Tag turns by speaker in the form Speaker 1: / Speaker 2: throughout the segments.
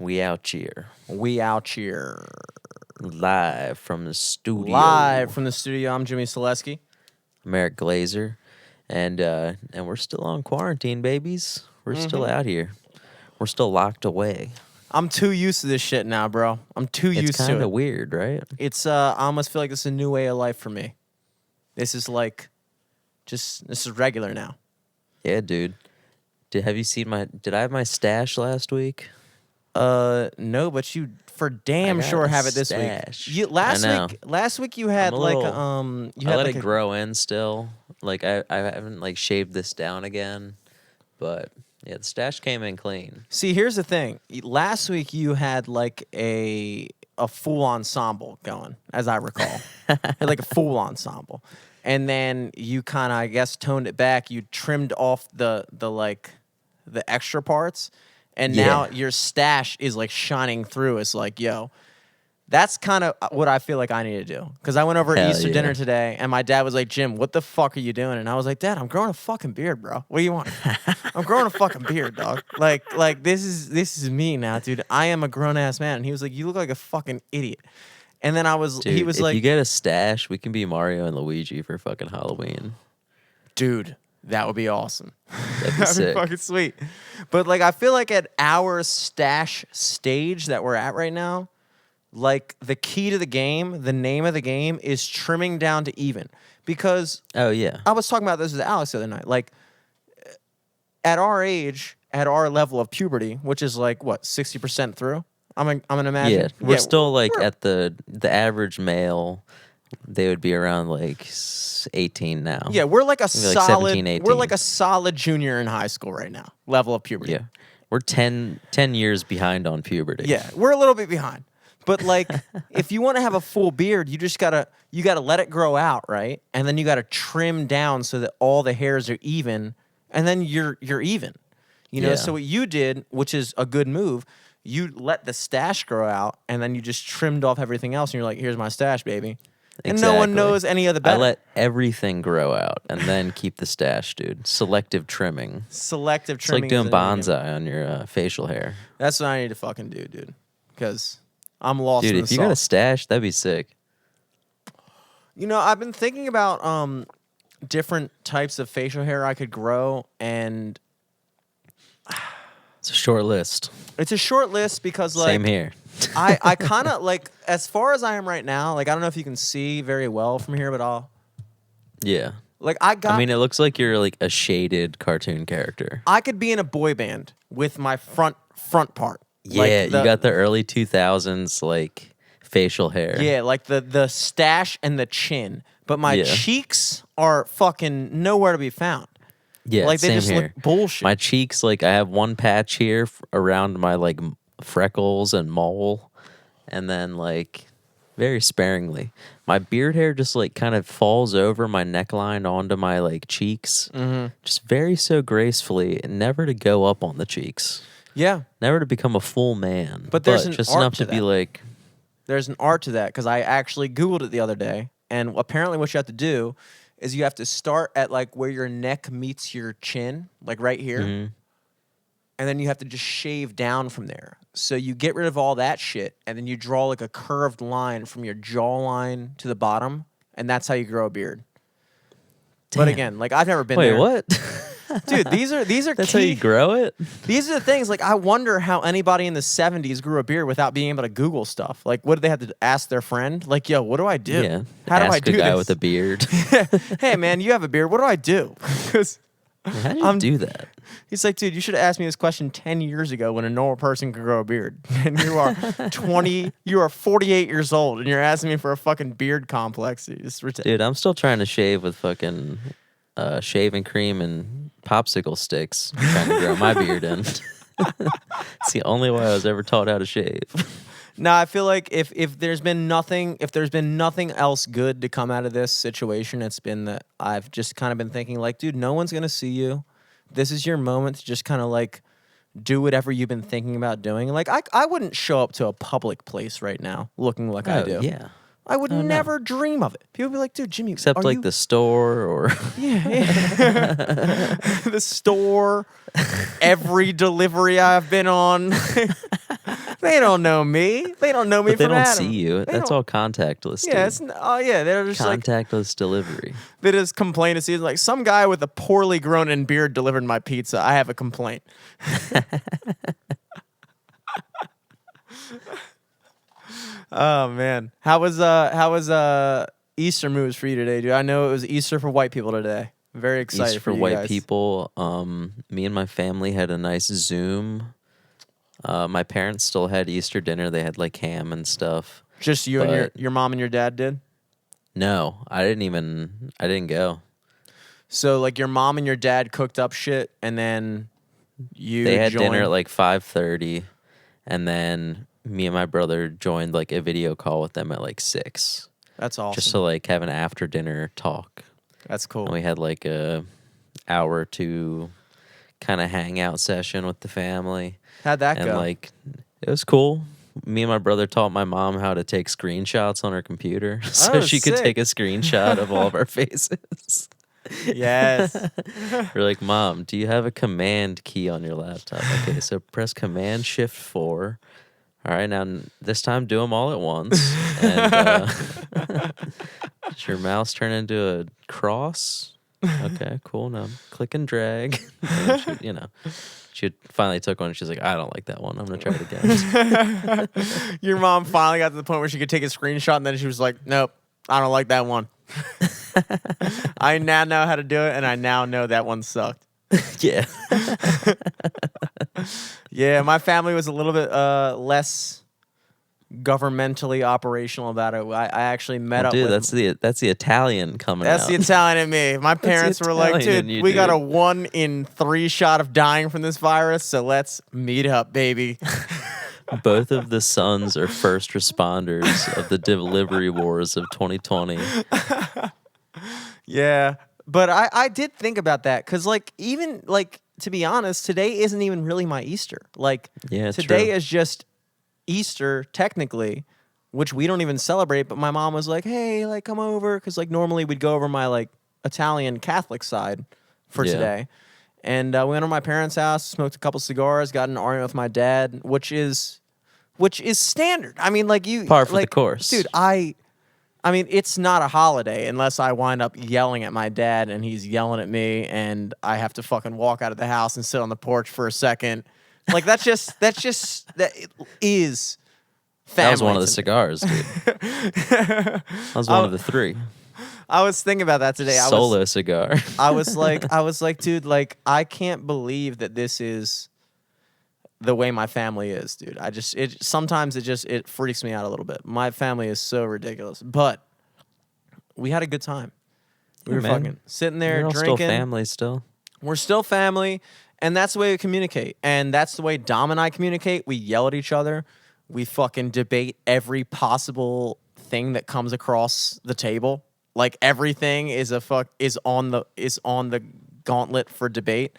Speaker 1: We out here.
Speaker 2: We out here.
Speaker 1: Live from the studio.
Speaker 2: Live from the studio. I'm Jimmy Selesky.
Speaker 1: I'm Eric Glazer. And we're still on quarantine, babies. We're still out here. We're still locked away.
Speaker 2: I'm too used to this shit now, bro. I'm too used
Speaker 1: It's
Speaker 2: to
Speaker 1: kind
Speaker 2: it.
Speaker 1: of weird, right?
Speaker 2: It's I almost feel like this is a new way of life for me. This is like this is regular now.
Speaker 1: Yeah, dude. Did I have my stash last week?
Speaker 2: No, but you for damn
Speaker 1: got
Speaker 2: sure
Speaker 1: a
Speaker 2: have it this
Speaker 1: stash.
Speaker 2: week.
Speaker 1: I know.
Speaker 2: Last week you had
Speaker 1: I'm a
Speaker 2: like
Speaker 1: little-
Speaker 2: you
Speaker 1: I
Speaker 2: had
Speaker 1: let
Speaker 2: like
Speaker 1: it grow in still. Like I haven't like shaved this down again. But yeah, the stash came in clean.
Speaker 2: See, here's the thing. Last week you had like a full ensemble going, as I recall. You had like a full ensemble. And then you kind of, I guess, toned it back. You trimmed off the extra parts. And now
Speaker 1: Yeah.
Speaker 2: your stash is like shining through. It's like, yo, that's kind of what I feel like I need to do. Because I went over
Speaker 1: Hell
Speaker 2: at Easter
Speaker 1: yeah.
Speaker 2: dinner today, and my dad was like, Jim, what the fuck are you doing? And I was like, Dad, I'm growing a fucking beard, bro. What do you want? I'm growing a fucking beard, dog. Like this is me now, dude. I am a grown ass man. And he was like, you look like a fucking idiot. And then
Speaker 1: Dude,
Speaker 2: he was
Speaker 1: if
Speaker 2: like,
Speaker 1: you get a stash, we can be Mario and Luigi for fucking Halloween.
Speaker 2: dude, that would be awesome.
Speaker 1: That'd be
Speaker 2: That'd
Speaker 1: sick.
Speaker 2: be fucking sweet. But like, I feel like at our stash stage that we're at right now, like the key to the game, the name of the game is trimming down to even. Because
Speaker 1: Oh yeah.
Speaker 2: I was talking about this with Alex the other night. Like, at our age, at our level of puberty, which is like what 60% through, I'm gonna imagine.
Speaker 1: Yeah, we're still like
Speaker 2: we're-
Speaker 1: at the average male. They would be around like 18 now.
Speaker 2: Yeah, we're like a
Speaker 1: Maybe like
Speaker 2: solid.
Speaker 1: 17, 18.
Speaker 2: We're like a solid junior in high school right now. Level of puberty.
Speaker 1: Yeah. We're 10 years behind on puberty.
Speaker 2: Yeah, we're a little bit behind. But like, if you want to have a full beard, you gotta let it grow out, right? And then you gotta trim down so that all the hairs are even, and then you're even. You know.
Speaker 1: Yeah.
Speaker 2: So what you did, which is a good move, you let the stash grow out, and then you just trimmed off everything else, and you're like, "Here's my stash, baby." And no one
Speaker 1: Exactly.
Speaker 2: knows any of the
Speaker 1: I
Speaker 2: better.
Speaker 1: let everything grow out and then keep the stash, dude. Selective trimming.
Speaker 2: Selective
Speaker 1: It's
Speaker 2: trimming.
Speaker 1: like doing
Speaker 2: is a new game.
Speaker 1: bonsai on your facial hair.
Speaker 2: That's what I need to fucking do, dude. Because I'm lost
Speaker 1: Dude,
Speaker 2: in the
Speaker 1: if you got a
Speaker 2: sauce.
Speaker 1: stash, that'd be sick.
Speaker 2: You know, I've been thinking about different types of facial hair I could grow, and
Speaker 1: It's a short list.
Speaker 2: it's a short list because like
Speaker 1: Same here.
Speaker 2: I kind of like, as far as I am right now, like I don't know if you can see very well from here, but
Speaker 1: Yeah.
Speaker 2: I
Speaker 1: mean, it looks like you're like a shaded cartoon character.
Speaker 2: I could be in a boy band with my front part.
Speaker 1: Yeah,
Speaker 2: Like
Speaker 1: you got the early 2000s like facial hair.
Speaker 2: Yeah, like the stash and the chin, but my
Speaker 1: Yeah.
Speaker 2: cheeks are fucking nowhere to be found.
Speaker 1: Yeah,
Speaker 2: Like they
Speaker 1: same
Speaker 2: just
Speaker 1: here.
Speaker 2: look bullshit.
Speaker 1: My cheeks, like I have one patch here around my like freckles and mole, and then like very sparingly. My beard hair just like kind of falls over my neckline onto my like cheeks, just very so gracefully, and never to go up on the cheeks,
Speaker 2: Yeah,
Speaker 1: never to become a full man.
Speaker 2: But there's an
Speaker 1: just
Speaker 2: art
Speaker 1: enough
Speaker 2: to
Speaker 1: to be
Speaker 2: that.
Speaker 1: like,
Speaker 2: there's an art to that because I actually Googled it the other day, and apparently what you have to do is you have to start at like where your neck meets your chin, like right here,
Speaker 1: Mm-hmm.
Speaker 2: and then you have to just shave down from there. So you get rid of all that shit, and then you draw like a curved line from your jawline to the bottom, and that's how you grow a beard. But
Speaker 1: Damn.
Speaker 2: again, like I've never been
Speaker 1: wait,
Speaker 2: there.
Speaker 1: what?
Speaker 2: Dude, these are
Speaker 1: That's
Speaker 2: key.
Speaker 1: how you grow it?
Speaker 2: These are the things. Like, I wonder how anybody in the 70s grew a beard without being able to Google stuff. Like, what did they have to ask their friend? Like, yo, what do I do?
Speaker 1: Yeah.
Speaker 2: How do I
Speaker 1: Ask
Speaker 2: do
Speaker 1: a guy
Speaker 2: this?
Speaker 1: with a beard.
Speaker 2: Hey, man, you have a beard. What do I do? Because
Speaker 1: How do you do that?
Speaker 2: he's like, dude, you should have asked me this question 10 years ago when a normal person could grow a beard. And you are 48 years old, and you're asking me for a fucking beard complex. It's ridiculous.
Speaker 1: Dude, I'm still trying to shave with fucking shaving cream and popsicle sticks. I'm trying to grow my beard in. It's the only way I was ever taught how to shave.
Speaker 2: No, I feel like if there's been nothing else good to come out of this situation, it's been that I've just kind of been thinking like, dude, no one's gonna see you. This is your moment to just kind of like do whatever you've been thinking about doing. Like I wouldn't show up to a public place right now looking like I do.
Speaker 1: Yeah.
Speaker 2: I would
Speaker 1: Oh, no.
Speaker 2: never dream of it. People would be like, dude, Jimmy,
Speaker 1: Except
Speaker 2: are
Speaker 1: like
Speaker 2: you...
Speaker 1: the store or
Speaker 2: yeah. the store, every delivery I've been on. They don't know me. They don't know me
Speaker 1: But they
Speaker 2: from
Speaker 1: don't
Speaker 2: Adam.
Speaker 1: see you.
Speaker 2: They
Speaker 1: That's
Speaker 2: don't-
Speaker 1: all contactless.
Speaker 2: Yeah,
Speaker 1: Dude.
Speaker 2: they're just like
Speaker 1: Contactless delivery.
Speaker 2: they just complain to see like some guy with a poorly grown in beard delivered my pizza. I have a complaint. Oh man, how was Easter moves for you today, dude? I know it was Easter for white people today. Very excited
Speaker 1: Easter for
Speaker 2: you
Speaker 1: white
Speaker 2: guys.
Speaker 1: people. Me and my family had a nice Zoom. My parents still had Easter dinner. They had like ham and stuff.
Speaker 2: Just you and
Speaker 1: But-
Speaker 2: your mom and your dad did.
Speaker 1: No, I didn't go.
Speaker 2: So like your mom and your dad cooked up shit, and then you
Speaker 1: They had
Speaker 2: joined.
Speaker 1: dinner at like 5:30, and then me and my brother joined like a video call with them at like 6,
Speaker 2: That's awesome.
Speaker 1: just to like have an after dinner talk.
Speaker 2: That's cool.
Speaker 1: And we had like a hour or two kind of hangout session with the family.
Speaker 2: How'd that
Speaker 1: And
Speaker 2: go?
Speaker 1: like it was cool. Me and my brother taught my mom how to take screenshots on her computer so
Speaker 2: Oh,
Speaker 1: she could
Speaker 2: sick.
Speaker 1: take a screenshot of all of our faces.
Speaker 2: Yes.
Speaker 1: We're like, Mom, do you have a command key on your laptop? Okay, so press Command Shift 4. All right, now this time do them all at once. And does your mouse turn into a cross? Okay, cool. Now click and drag. And she finally took one and she's like, I don't like that one. I'm going to try it again.
Speaker 2: Your mom finally got to the point where she could take a screenshot, and then she was like, "Nope, I don't like that one." I now know how to do it, and I now know that one sucked.
Speaker 1: Yeah.
Speaker 2: Yeah, my family was a little bit less governmentally operational about it. I actually met up
Speaker 1: Dude,
Speaker 2: with
Speaker 1: that's the Italian coming
Speaker 2: That's
Speaker 1: out.
Speaker 2: the Italian in me. My parents were like,
Speaker 1: Italian in
Speaker 2: dude,
Speaker 1: you,
Speaker 2: we got a
Speaker 1: dude."
Speaker 2: 1 in 3 shot of dying from this virus, so let's meet up, baby.
Speaker 1: Both of the sons are first responders of the delivery wars of 2020.
Speaker 2: Yeah. But I did think about that because, like, even, like, to be honest, today isn't even really my Easter. Like,
Speaker 1: Yeah,
Speaker 2: today
Speaker 1: true.
Speaker 2: is just Easter, technically, which we don't even celebrate. But my mom was like, hey, like, come over. Because, like, normally we'd go over my, like, Italian Catholic side for
Speaker 1: Yeah.
Speaker 2: today. And we went to my parents' house, smoked a couple cigars, got in an argument with my dad, which is standard. I mean, like, you.
Speaker 1: Par for the
Speaker 2: like,
Speaker 1: course.
Speaker 2: Dude, I mean, it's not a holiday unless I wind up yelling at my dad and he's yelling at me and I have to fucking walk out of the house and sit on the porch for a second. Like, that it is family.
Speaker 1: That was one of the
Speaker 2: to me.
Speaker 1: cigars, dude. That was one of the 3.
Speaker 2: I was thinking about that today.
Speaker 1: Solo cigar.
Speaker 2: I was like, dude, like, I can't believe that this is the way my family is, dude. Sometimes it freaks me out a little bit. My family is so ridiculous, but we had a good time. We
Speaker 1: Yeah,
Speaker 2: were
Speaker 1: man.
Speaker 2: fucking sitting there
Speaker 1: You're all
Speaker 2: drinking.
Speaker 1: still family still.
Speaker 2: We're still family, and that's the way we communicate. And that's the way Dom and I communicate. We yell at each other. We fucking debate every possible thing that comes across the table. Like, everything is on the gauntlet for debate.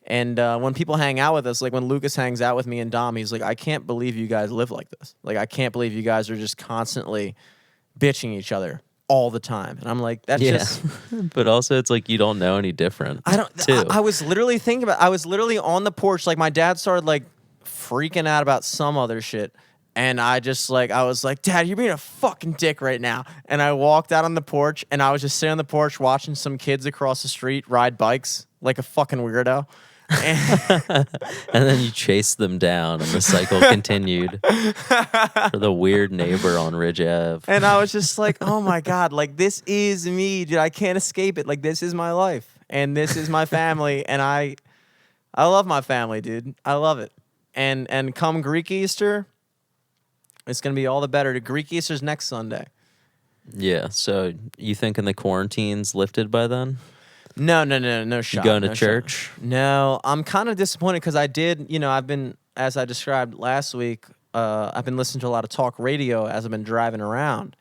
Speaker 2: And when people hang out with us, like when Lucas hangs out with me and Dom, he's like, I can't believe you guys live like this. Like, I can't believe you guys are just constantly bitching each other all the time. And I'm like, that's
Speaker 1: Yeah.
Speaker 2: just...
Speaker 1: But also it's like you don't know any different. Too.
Speaker 2: I was literally thinking about. I was literally on the porch. Like, my dad started like freaking out about some other shit, and I was like, Dad, you're being a fucking dick right now. And I walked out on the porch, and I was just sitting on the porch watching some kids across the street ride bikes like a fucking weirdo. And
Speaker 1: And then you chased them down, and the cycle continued for the weird neighbor on Ridge Ave.
Speaker 2: And I was just like, oh my God, like, this is me, dude. I can't escape it. Like, this is my life, and this is my family, and I love my family, dude. I love it. And come Greek Easter, it's gonna be all the better. Greek Easter's next Sunday.
Speaker 1: Yeah. So you thinking the quarantine's lifted by then?
Speaker 2: No shot.
Speaker 1: You going to
Speaker 2: no shot.
Speaker 1: church?
Speaker 2: No, I'm kind of disappointed because I did, I've been, as I described last week, I've been listening to a lot of talk radio as I've been driving around.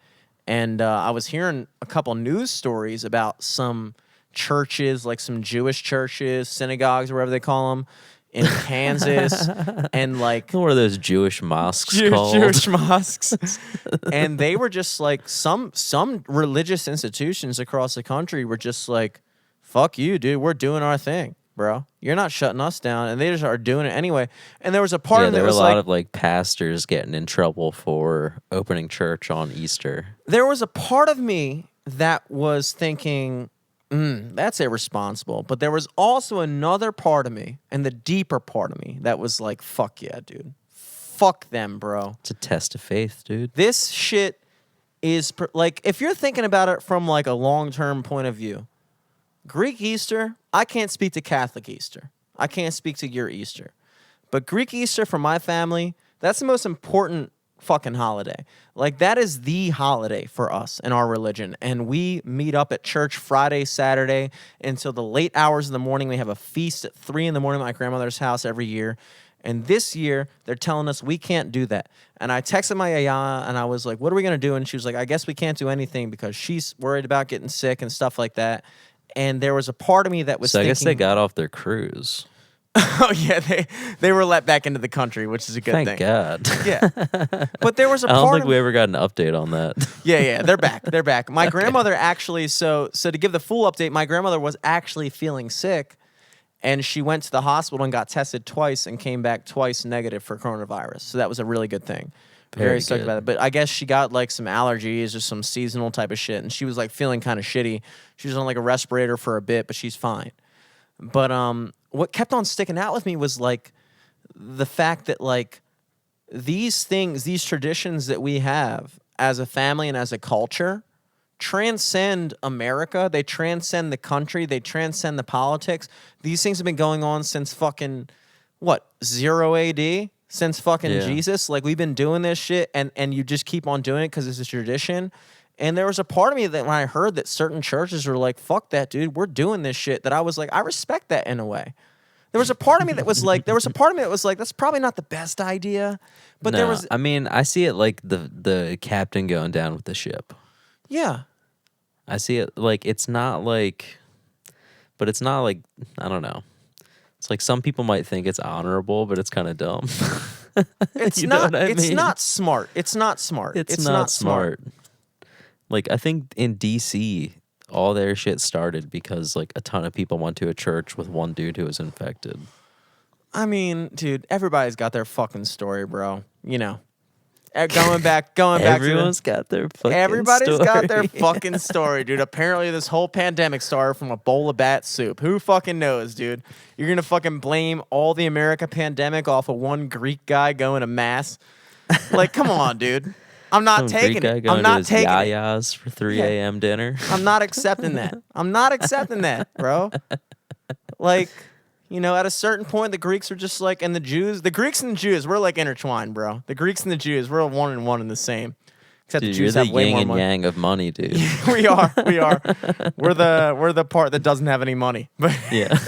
Speaker 2: And I was hearing a couple news stories about some churches, like some Jewish churches, synagogues, or whatever they call them, in Kansas. And like,
Speaker 1: What are those Jewish mosques called?
Speaker 2: Jewish mosques. And they were just like, some religious institutions across the country were just like, fuck you, dude, we're doing our thing. bro. You're not shutting us down. And they just are doing it anyway. And there was a part
Speaker 1: Yeah,
Speaker 2: of it
Speaker 1: there
Speaker 2: that
Speaker 1: were a
Speaker 2: was
Speaker 1: lot
Speaker 2: like,
Speaker 1: of like pastors getting in trouble for opening church on Easter.
Speaker 2: there was a part of me that was thinking, that's irresponsible. But there was also another part of me, and the deeper part of me, that was like, fuck yeah, dude. Fuck them, bro.
Speaker 1: It's a test of faith, dude.
Speaker 2: This shit is like, if you're thinking about it from like a long-term point of view, Greek Easter, I can't speak to Catholic Easter. I can't speak to your Easter. But Greek Easter for my family, that's the most important fucking holiday. Like, that is the holiday for us in our religion. And we meet up at church Friday, Saturday until the late hours of the morning. We have a feast at 3 in the morning at my grandmother's house every year. And this year, they're telling us we can't do that. And I texted my yaya, and I was like, what are we going to do? And she was like, I guess we can't do anything because she's worried about getting sick and stuff like that. And there was a part of me that was
Speaker 1: So I
Speaker 2: thinking,
Speaker 1: guess they got off their cruise.
Speaker 2: oh, yeah, they were let back into the country, which is a good
Speaker 1: Thank
Speaker 2: thing.
Speaker 1: God.
Speaker 2: Yeah. But there was a
Speaker 1: I don't
Speaker 2: part
Speaker 1: think
Speaker 2: of
Speaker 1: we ever got an update on that.
Speaker 2: Yeah, they're back. They're back. My grandmother actually, so to give the full update, my grandmother was actually feeling sick, and she went to the hospital and got tested twice and came back twice negative for coronavirus. So that was a really good thing. Very
Speaker 1: Very
Speaker 2: stoked
Speaker 1: good.
Speaker 2: about it. But I guess she got like some allergies or some seasonal type of shit, and she was like feeling kind of shitty. She was on like a respirator for a bit, but she's fine. But what kept on sticking out with me was like the fact that like these things, these traditions that we have as a family and as a culture transcend America. They transcend the country. They transcend the politics. These things have been going on since fucking, what, 0 AD? Since fucking
Speaker 1: Yeah.
Speaker 2: Jesus. Like, we've been doing this shit, and you just keep on doing it because it's a tradition. And there was a part of me that when I heard that certain churches were like, fuck that, dude, we're doing this shit, that I was like, I respect that in a way. There was a part of me that was like, that's probably not the best idea. But there
Speaker 1: No,
Speaker 2: was,
Speaker 1: I mean, I see it like the captain going down with the ship.
Speaker 2: yeah.
Speaker 1: I see it like it's not like, but it's not like, I don't know. It's like some people might think it's honorable, but it's kind of dumb.
Speaker 2: It's
Speaker 1: You know
Speaker 2: not.
Speaker 1: what I
Speaker 2: It's
Speaker 1: mean?
Speaker 2: not smart. It's not smart.
Speaker 1: It's not smart. Like, I think in DC, all their shit started because like a ton of people went to a church with one dude who was infected.
Speaker 2: I mean, dude, everybody's got their fucking story, bro. You know, going back
Speaker 1: Everyone's got their fucking
Speaker 2: everybody's got their
Speaker 1: story.
Speaker 2: fucking story, dude. Apparently, this whole pandemic started from a bowl of bat soup. Who fucking knows, dude? You're gonna fucking blame all the America pandemic off of one Greek guy going to mass? Like, come on, dude. I'm not
Speaker 1: Some
Speaker 2: taking
Speaker 1: Greek guy
Speaker 2: it.
Speaker 1: going
Speaker 2: I'm not
Speaker 1: to his
Speaker 2: taking it.
Speaker 1: yayas for 3
Speaker 2: Yeah.
Speaker 1: a.m. dinner.
Speaker 2: I'm not accepting that. I'm not accepting that, bro. Like, you know, at a certain point, the Greeks are just like, and the Greeks and the Jews, we're like intertwined, bro. The Greeks and the Jews, we're one and one and the same. Except
Speaker 1: Dude,
Speaker 2: the
Speaker 1: you're
Speaker 2: Jews
Speaker 1: the
Speaker 2: have way
Speaker 1: yin
Speaker 2: more
Speaker 1: and
Speaker 2: money.
Speaker 1: yang of money, dude.
Speaker 2: We are. We're the part that doesn't have any money. But
Speaker 1: Yeah.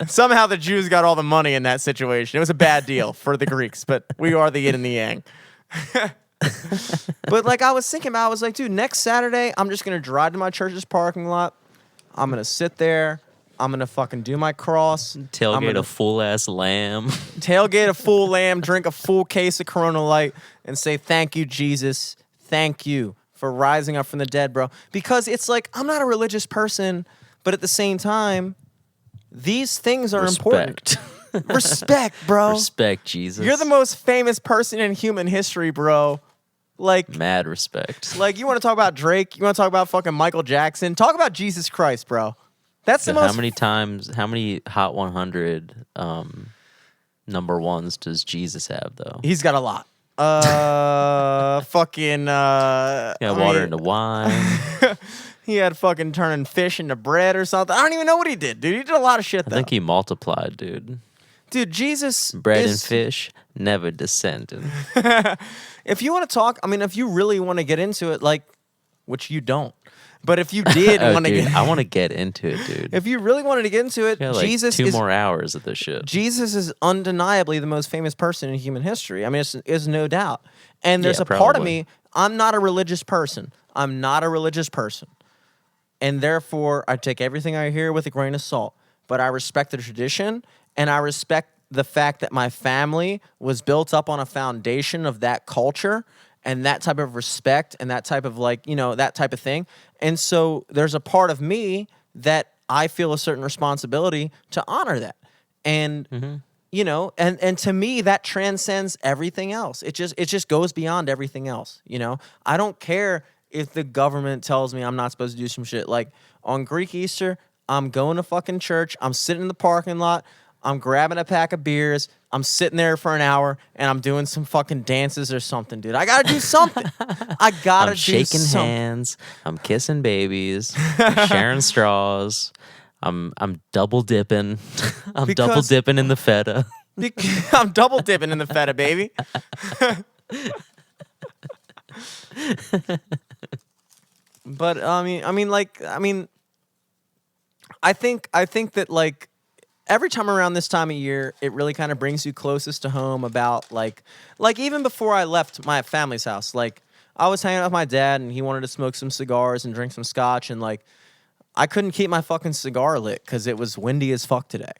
Speaker 2: somehow the Jews got all the money in that situation. It was a bad deal for the Greeks, but we are the yin and the yang. But like I was thinking about, I was like, dude, next Saturday, I'm just gonna drive to my church's parking lot. I'm gonna sit there. I'm gonna fucking do my cross. I'm
Speaker 1: Tailgate
Speaker 2: gonna
Speaker 1: a full ass lamb.
Speaker 2: tailgate a full lamb, drink a full case of Corona Light, and say, thank you, Jesus. Thank you for rising up from the dead, bro. Because it's like, I'm not a religious person, but at the same time, these things are important.
Speaker 1: Respect.
Speaker 2: Respect, bro.
Speaker 1: Respect, Jesus.
Speaker 2: You're the most famous person in human history, bro. Like,
Speaker 1: Mad respect.
Speaker 2: like you want to talk about Drake? You want to talk about fucking Michael Jackson? Talk about Jesus Christ, bro. That's the
Speaker 1: So
Speaker 2: most.
Speaker 1: how many Hot 100 number ones does Jesus have, though?
Speaker 2: He's got a lot. Fucking.
Speaker 1: Yeah,
Speaker 2: I
Speaker 1: water
Speaker 2: mean,
Speaker 1: into wine.
Speaker 2: He had fucking turning fish into bread or something. I don't even know what he did, dude. He did a lot of shit,
Speaker 1: I
Speaker 2: though.
Speaker 1: think he multiplied, dude.
Speaker 2: Dude, Jesus.
Speaker 1: Bread and
Speaker 2: is-
Speaker 1: fish never descended.
Speaker 2: If you want to talk, I mean, if you really want to get into it, like, which you don't, but if you did
Speaker 1: Oh,
Speaker 2: want to
Speaker 1: dude,
Speaker 2: get,
Speaker 1: I want to get into it, dude.
Speaker 2: if you really wanted to get into it,
Speaker 1: Yeah, like
Speaker 2: Jesus
Speaker 1: 2
Speaker 2: is
Speaker 1: more hours of this shit.
Speaker 2: Jesus is undeniably the most famous person in human history. I mean, it's no doubt. And there's
Speaker 1: Yeah,
Speaker 2: a part of
Speaker 1: probably.
Speaker 2: me, I'm not a religious person. I'm not a religious person. And therefore, I take everything I hear with a grain of salt. But I respect the tradition, and I respect the fact that my family was built up on a foundation of that culture and that type of respect and that type of like, you know, that type of thing. And so there's a part of me that I feel a certain responsibility to honor that. And
Speaker 1: Mm-hmm.
Speaker 2: you know, and to me that transcends everything else. It just goes beyond everything else, you know? I don't care if the government tells me I'm not supposed to do some shit. Like on Greek Easter, I'm going to fucking church, I'm sitting in the parking lot, I'm grabbing a pack of beers, I'm sitting there for an hour and I'm doing some fucking dances or something, dude. I got to do something. I got to
Speaker 1: I'm
Speaker 2: do
Speaker 1: shaking
Speaker 2: something.
Speaker 1: hands. I'm kissing babies. I'm sharing straws. I'm double dipping. I'm double
Speaker 2: Because-
Speaker 1: dipping in the feta.
Speaker 2: I'm double dipping in the feta, baby. But I think that like every time around this time of year, it really kind of brings you closest to home about like even before I left my family's house, like I was hanging out with my dad and he wanted to smoke some cigars and drink some scotch and like I couldn't keep my fucking cigar lit because it was windy as fuck today.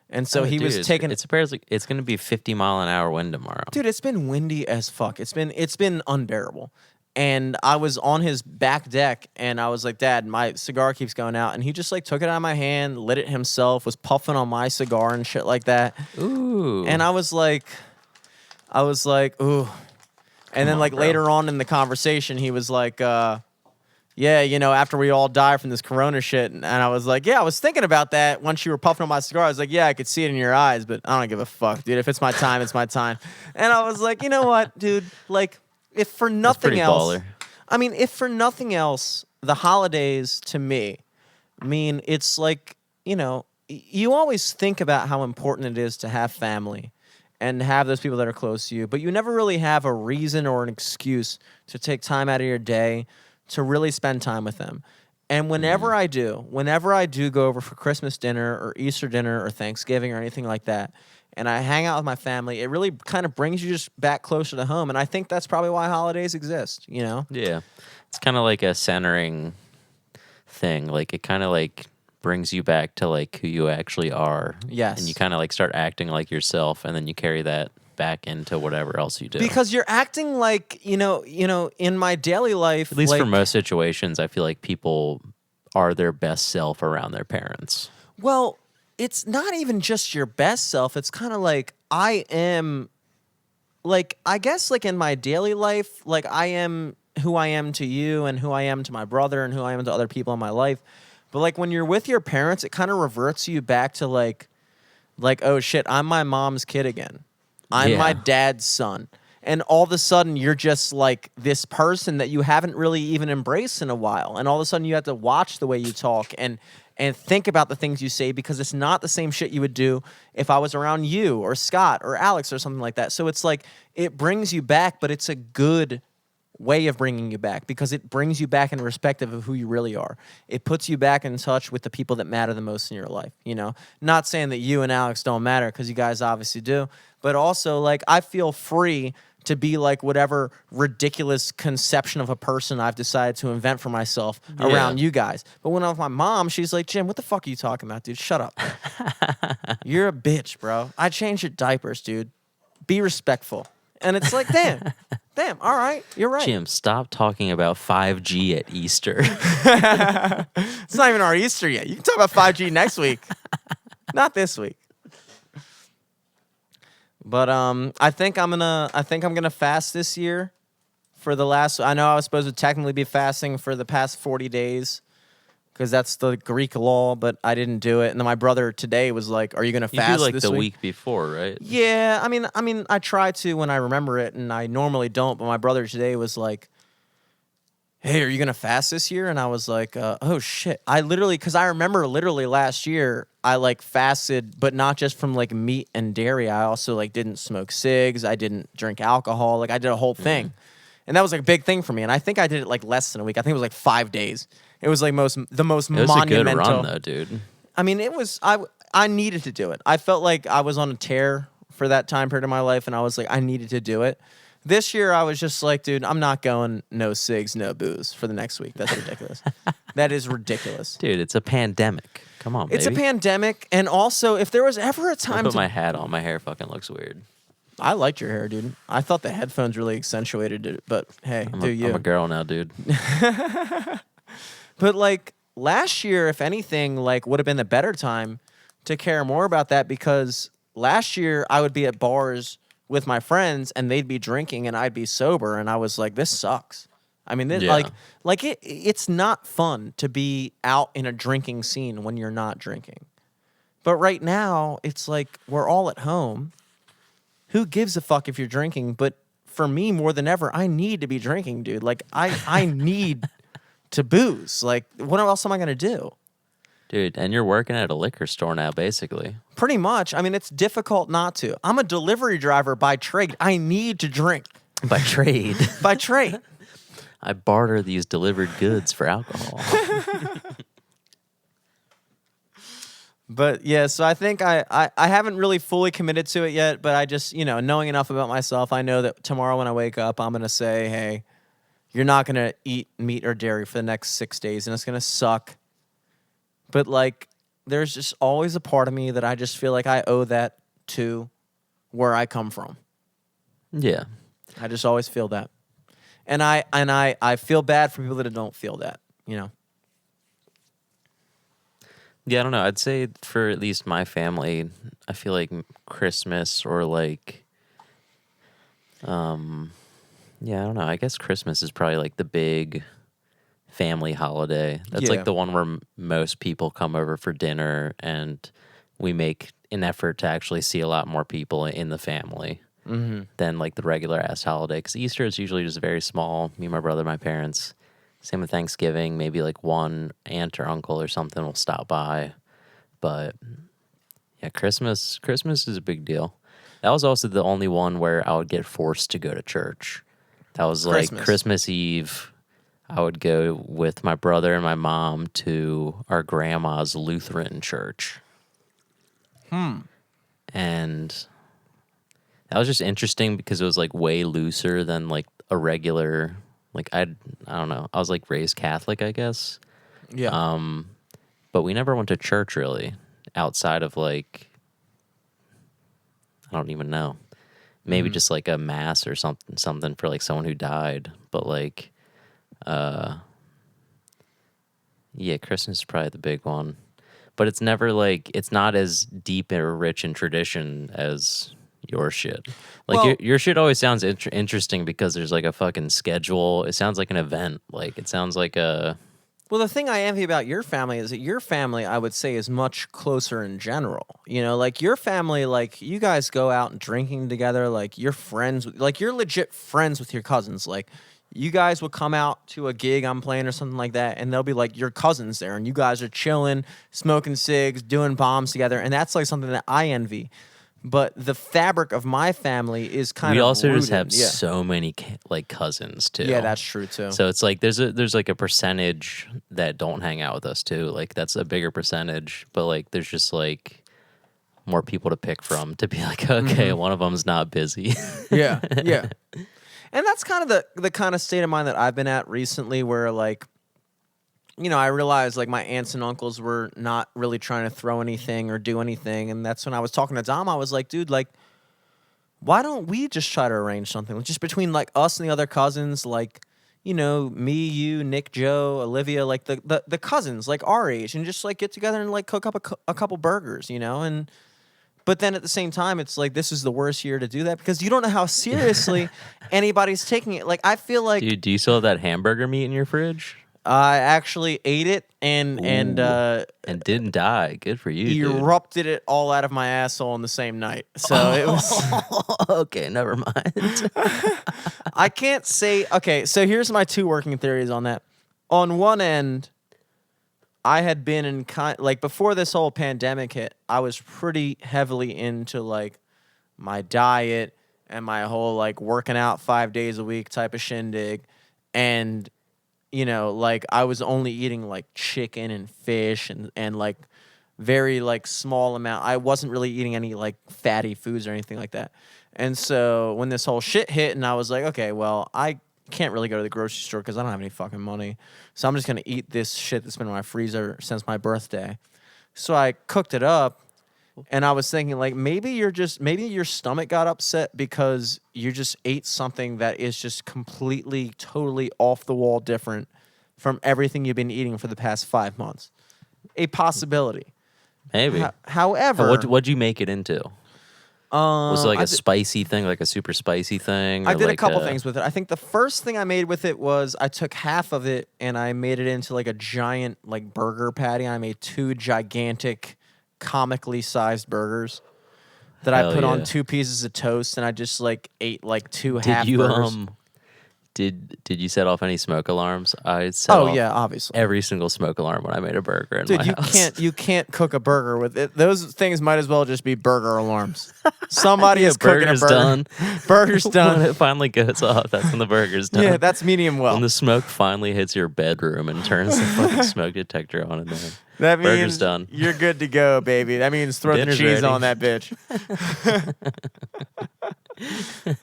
Speaker 2: And so
Speaker 1: Oh,
Speaker 2: he was
Speaker 1: dude,
Speaker 2: taking
Speaker 1: It's apparently it's gonna be 50-mile-an-hour wind tomorrow.
Speaker 2: Dude, it's been windy as fuck. It's been unbearable. And I was on his back deck and I was like, Dad, my cigar keeps going out. And he just like took it out of my hand, lit it himself, was puffing on my cigar and shit like that.
Speaker 1: Ooh.
Speaker 2: And I was like, ooh. And then
Speaker 1: on,
Speaker 2: like
Speaker 1: bro.
Speaker 2: later on in the conversation, he was like, yeah, you know, after we all die from this corona shit. And I was like, yeah, I was thinking about that once you were puffing on my cigar. I was like, yeah, I could see it in your eyes, but I don't give a fuck, dude. If it's my time, it's my time. And I was like, you know what, dude? Like, if for nothing
Speaker 1: pretty
Speaker 2: else,
Speaker 1: baller.
Speaker 2: I mean, if for nothing else, the holidays to me mean it's like, you know, you always think about how important it is to have family and have those people that are close to you, but you never really have a reason or an excuse to take time out of your day to really spend time with them. And whenever I do go over for Christmas dinner or Easter dinner or Thanksgiving or anything like that, and I hang out with my family, it really kind of brings you just back closer to home. And I think that's probably why holidays exist, you know?
Speaker 1: Yeah. It's kind of like a centering thing. Like it kind of like brings you back to like who you actually are.
Speaker 2: Yes.
Speaker 1: And you kind of like start acting like yourself and then you carry that back into whatever else you do.
Speaker 2: Because you're acting like, you know, in my daily life.
Speaker 1: At least for
Speaker 2: like,
Speaker 1: most situations, I feel like people are their best self around their parents.
Speaker 2: Well, it's not even just your best self. It's kind of like I am, like, I guess, like in my daily life, like I am who I am to you and who I am to my brother and who I am to other people in my life. But like when you're with your parents, it kind of reverts you back to like, oh shit, I'm my mom's kid again. I'm my
Speaker 1: Yeah.
Speaker 2: dad's son. And all of a sudden, you're just like this person that you haven't really even embraced in a while. And all of a sudden, you have to watch the way you talk and think about the things you say because it's not the same shit you would do if I was around you or Scott or Alex or something like that. So it's like it brings you back, but it's a good way of bringing you back because it brings you back in perspective of who you really are. It puts you back in touch with the people that matter the most in your life, you know? Not saying that you and Alex don't matter because you guys obviously do, but also like I feel free to be like whatever ridiculous conception of a person I've decided to invent for myself around you guys. But when I'm with my mom, she's like, Jim, what the fuck are you talking about, dude? Shut up. You're a bitch, bro. I changed your diapers, dude. Be respectful. And it's like, damn, all right, you're right.
Speaker 1: Jim, stop talking about 5G at Easter.
Speaker 2: It's not even our Easter yet. You can talk about 5G next week. Not this week. But I think I'm gonna fast this year for the last. I know I was supposed to technically be fasting for the past 40 days because that's the Greek law, but I didn't do it. And then my brother today was like, "Are you gonna
Speaker 1: You
Speaker 2: fast
Speaker 1: do like
Speaker 2: this
Speaker 1: the
Speaker 2: week?"
Speaker 1: week before, right?
Speaker 2: Yeah, I mean, I try to when I remember it, and I normally don't. But my brother today was like, "Hey, are you gonna fast this year?" And I was like, "Oh shit!" I literally, because I remember literally last year, I like fasted, but not just from like meat and dairy. I also like didn't smoke cigs. I didn't drink alcohol. Like I did a whole thing, and that was like a big thing for me. And I think I did it like less than a week. I think it was like 5 days. It was like the most
Speaker 1: It was
Speaker 2: monumental.
Speaker 1: a good run, though, dude.
Speaker 2: I mean, it was I needed to do it. I felt like I was on a tear for that time period of my life, and I was like, I needed to do it. This year, I was just like, dude, I'm not going no cigs, no booze for the next week. That's ridiculous. That is ridiculous.
Speaker 1: Dude, it's a pandemic. Come on,
Speaker 2: It's a
Speaker 1: baby.
Speaker 2: pandemic, and also, if there was ever a
Speaker 1: I
Speaker 2: time
Speaker 1: put
Speaker 2: to,
Speaker 1: my hat on. My hair fucking looks weird.
Speaker 2: I liked your hair, dude. I thought the headphones really accentuated it, but hey,
Speaker 1: I'm
Speaker 2: do you?
Speaker 1: a girl now, dude.
Speaker 2: But like last year, if anything, like would have been the better time to care more about that, because last year I would be at bars with my friends and they'd be drinking and I'd be sober, and I was like, this sucks. I mean,
Speaker 1: Yeah.
Speaker 2: it's not fun to be out in a drinking scene when you're not drinking. But right now, it's like we're all at home. Who gives a fuck if you're drinking? But for me, more than ever, I need to be drinking, dude. Like I need to booze. Like, what else am I gonna do?
Speaker 1: Dude, and you're working at a liquor store now, basically.
Speaker 2: Pretty much. I mean, it's difficult not to. I'm a delivery driver by trade. I need to drink
Speaker 1: By trade.
Speaker 2: by trade.
Speaker 1: I barter these delivered goods for alcohol.
Speaker 2: But yeah, so I think I haven't really fully committed to it yet, but I just, knowing enough about myself, I know that tomorrow when I wake up, I'm going to say, hey, you're not going to eat meat or dairy for the next 6 days, and it's going to suck. But like, there's just always a part of me that I just feel like I owe that to where I come from.
Speaker 1: Yeah.
Speaker 2: I just always feel that. And I feel bad for people that don't feel that,
Speaker 1: Yeah, I don't know. I'd say for at least my family, I feel like Christmas or like, yeah, I don't know. I guess Christmas is probably like the big family holiday. That's
Speaker 2: Yeah.
Speaker 1: like the one where most people come over for dinner, and we make an effort to actually see a lot more people in the family than like the regular ass holiday. Because Easter is usually just very small. Me, my brother, my parents. Same with Thanksgiving. Maybe like one aunt or uncle or something will stop by. But yeah, Christmas is a big deal. That was also the only one where I would get forced to go to church. That was like Christmas Eve. I would go with my brother and my mom to our grandma's Lutheran church. And that was just interesting because it was like way looser than like a regular, like I don't know. I was like raised Catholic, I guess.
Speaker 2: Yeah.
Speaker 1: But we never went to church really outside of like, I don't even know. Maybe just like a mass or something for like someone who died. But like, yeah, Christmas is probably the big one. But it's never like, it's not as deep or rich in tradition as your shit. Like
Speaker 2: Well-
Speaker 1: your shit always sounds interesting because there's like a fucking schedule. It sounds like an event. Like it sounds like a...
Speaker 2: Well, the thing I envy about your family is that your family, I would say, is much closer in general. Like your family, like you guys go out and drinking together. Like you're friends, like you're legit friends with your cousins. Like you guys will come out to a gig I'm playing or something like that, and they'll be like your cousins there, and you guys are chilling, smoking cigs, doing bombs together, and that's like something that I envy. But the fabric of my family is kind
Speaker 1: We
Speaker 2: of
Speaker 1: also just
Speaker 2: rooted-
Speaker 1: have
Speaker 2: yeah.
Speaker 1: so many like cousins too.
Speaker 2: Yeah, that's true too.
Speaker 1: So it's like there's like a percentage that don't hang out with us too. Like that's a bigger percentage, but like there's just like more people to pick from to be like, okay, one of them's not busy.
Speaker 2: Yeah, yeah. And that's kind of the kind of state of mind that I've been at recently, where like, I realized like my aunts and uncles were not really trying to throw anything or do anything, and that's when I was talking to Dom. I was like, dude, like, why don't we just try to arrange something, like, just between like us and the other cousins, like, me, you, Nick, Joe, Olivia, like the cousins, like our age, and just like get together and like cook up a couple burgers, and. But then at the same time, it's like this is the worst year to do that because you don't know how seriously anybody's taking it. Like I feel like
Speaker 1: Dude, do you still have that hamburger meat in your fridge?
Speaker 2: I actually ate it and
Speaker 1: And didn't die. Good for you, dude.
Speaker 2: erupted it all out of my asshole in the same night. So it was.
Speaker 1: Okay, never mind.
Speaker 2: I can't say. Okay, so here's my two working theories on that. On one end, I had been in like before this whole pandemic hit, I was pretty heavily into like my diet and my whole like working out 5 days a week type of shindig. And, like I was only eating like chicken and fish and like very like small amount. I wasn't really eating any like fatty foods or anything like that. And so when this whole shit hit and I was like, okay, well, I can't really go to the grocery store because I don't have any fucking money. So I'm just going to eat this shit that's been in my freezer since my birthday. So I cooked it up and I was thinking like maybe your stomach got upset because you just ate something that is just completely, totally off the wall different from everything you've been eating for the past 5 months. A possibility.
Speaker 1: Maybe.
Speaker 2: However,
Speaker 1: What'd you make it into? Was it like
Speaker 2: I
Speaker 1: a spicy thing, like a super spicy thing?
Speaker 2: I
Speaker 1: or
Speaker 2: did a
Speaker 1: like
Speaker 2: couple things with it. I think the first thing I made with it was I took half of it and I made it into like a giant like burger patty. I made 2 gigantic, comically sized burgers that I
Speaker 1: Hell
Speaker 2: put on
Speaker 1: yeah.
Speaker 2: 2 pieces of toast, and I just like ate like 2
Speaker 1: Did
Speaker 2: half
Speaker 1: you
Speaker 2: burgers.
Speaker 1: did you set off any smoke alarms? I set
Speaker 2: Oh
Speaker 1: off
Speaker 2: yeah, obviously.
Speaker 1: every single smoke alarm when I made a burger in
Speaker 2: Dude,
Speaker 1: my house.
Speaker 2: you can't cook a burger with it. Those things might as well just be burger alarms. Somebody
Speaker 1: Yeah,
Speaker 2: is cooking a
Speaker 1: burger's
Speaker 2: burger.
Speaker 1: done.
Speaker 2: Burger's
Speaker 1: When
Speaker 2: done.
Speaker 1: it finally goes off, that's when the burger's done.
Speaker 2: Yeah, that's medium well.
Speaker 1: When the smoke finally hits your bedroom and turns the fucking smoke detector on in there.
Speaker 2: That means
Speaker 1: Burger's done.
Speaker 2: you're good to go, baby. That means throw
Speaker 1: Dinner's
Speaker 2: the cheese
Speaker 1: ready.
Speaker 2: on that bitch.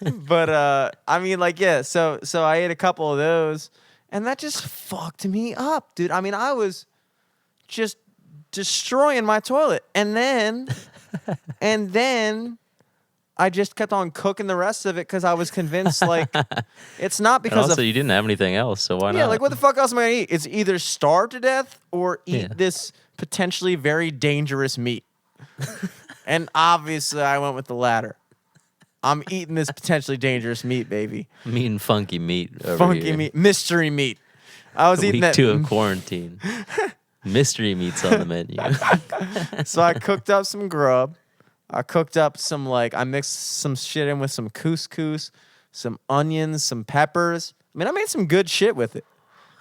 Speaker 2: But I mean, like, yeah. So I ate a couple of those, and that just fucked me up, dude. I mean, I was just destroying my toilet, and then I just kept on cooking the rest of it because I was convinced like it's not
Speaker 1: And
Speaker 2: because
Speaker 1: also,
Speaker 2: of
Speaker 1: you didn't have anything else, so why
Speaker 2: yeah,
Speaker 1: not?
Speaker 2: like what the fuck else am I gonna eat? It's either starve to death or eat
Speaker 1: Yeah.
Speaker 2: this potentially very dangerous meat. And obviously, I went with the latter. I'm eating this potentially dangerous meat, baby.
Speaker 1: I'm eating funky meat over
Speaker 2: Funky
Speaker 1: here.
Speaker 2: meat, mystery meat. I was eating
Speaker 1: Week
Speaker 2: that.
Speaker 1: 2 of quarantine. Mystery meat's on the menu.
Speaker 2: So I cooked up some grub. I cooked up some I mixed some shit in with some couscous, some onions, some peppers. I mean, I made some good shit with it.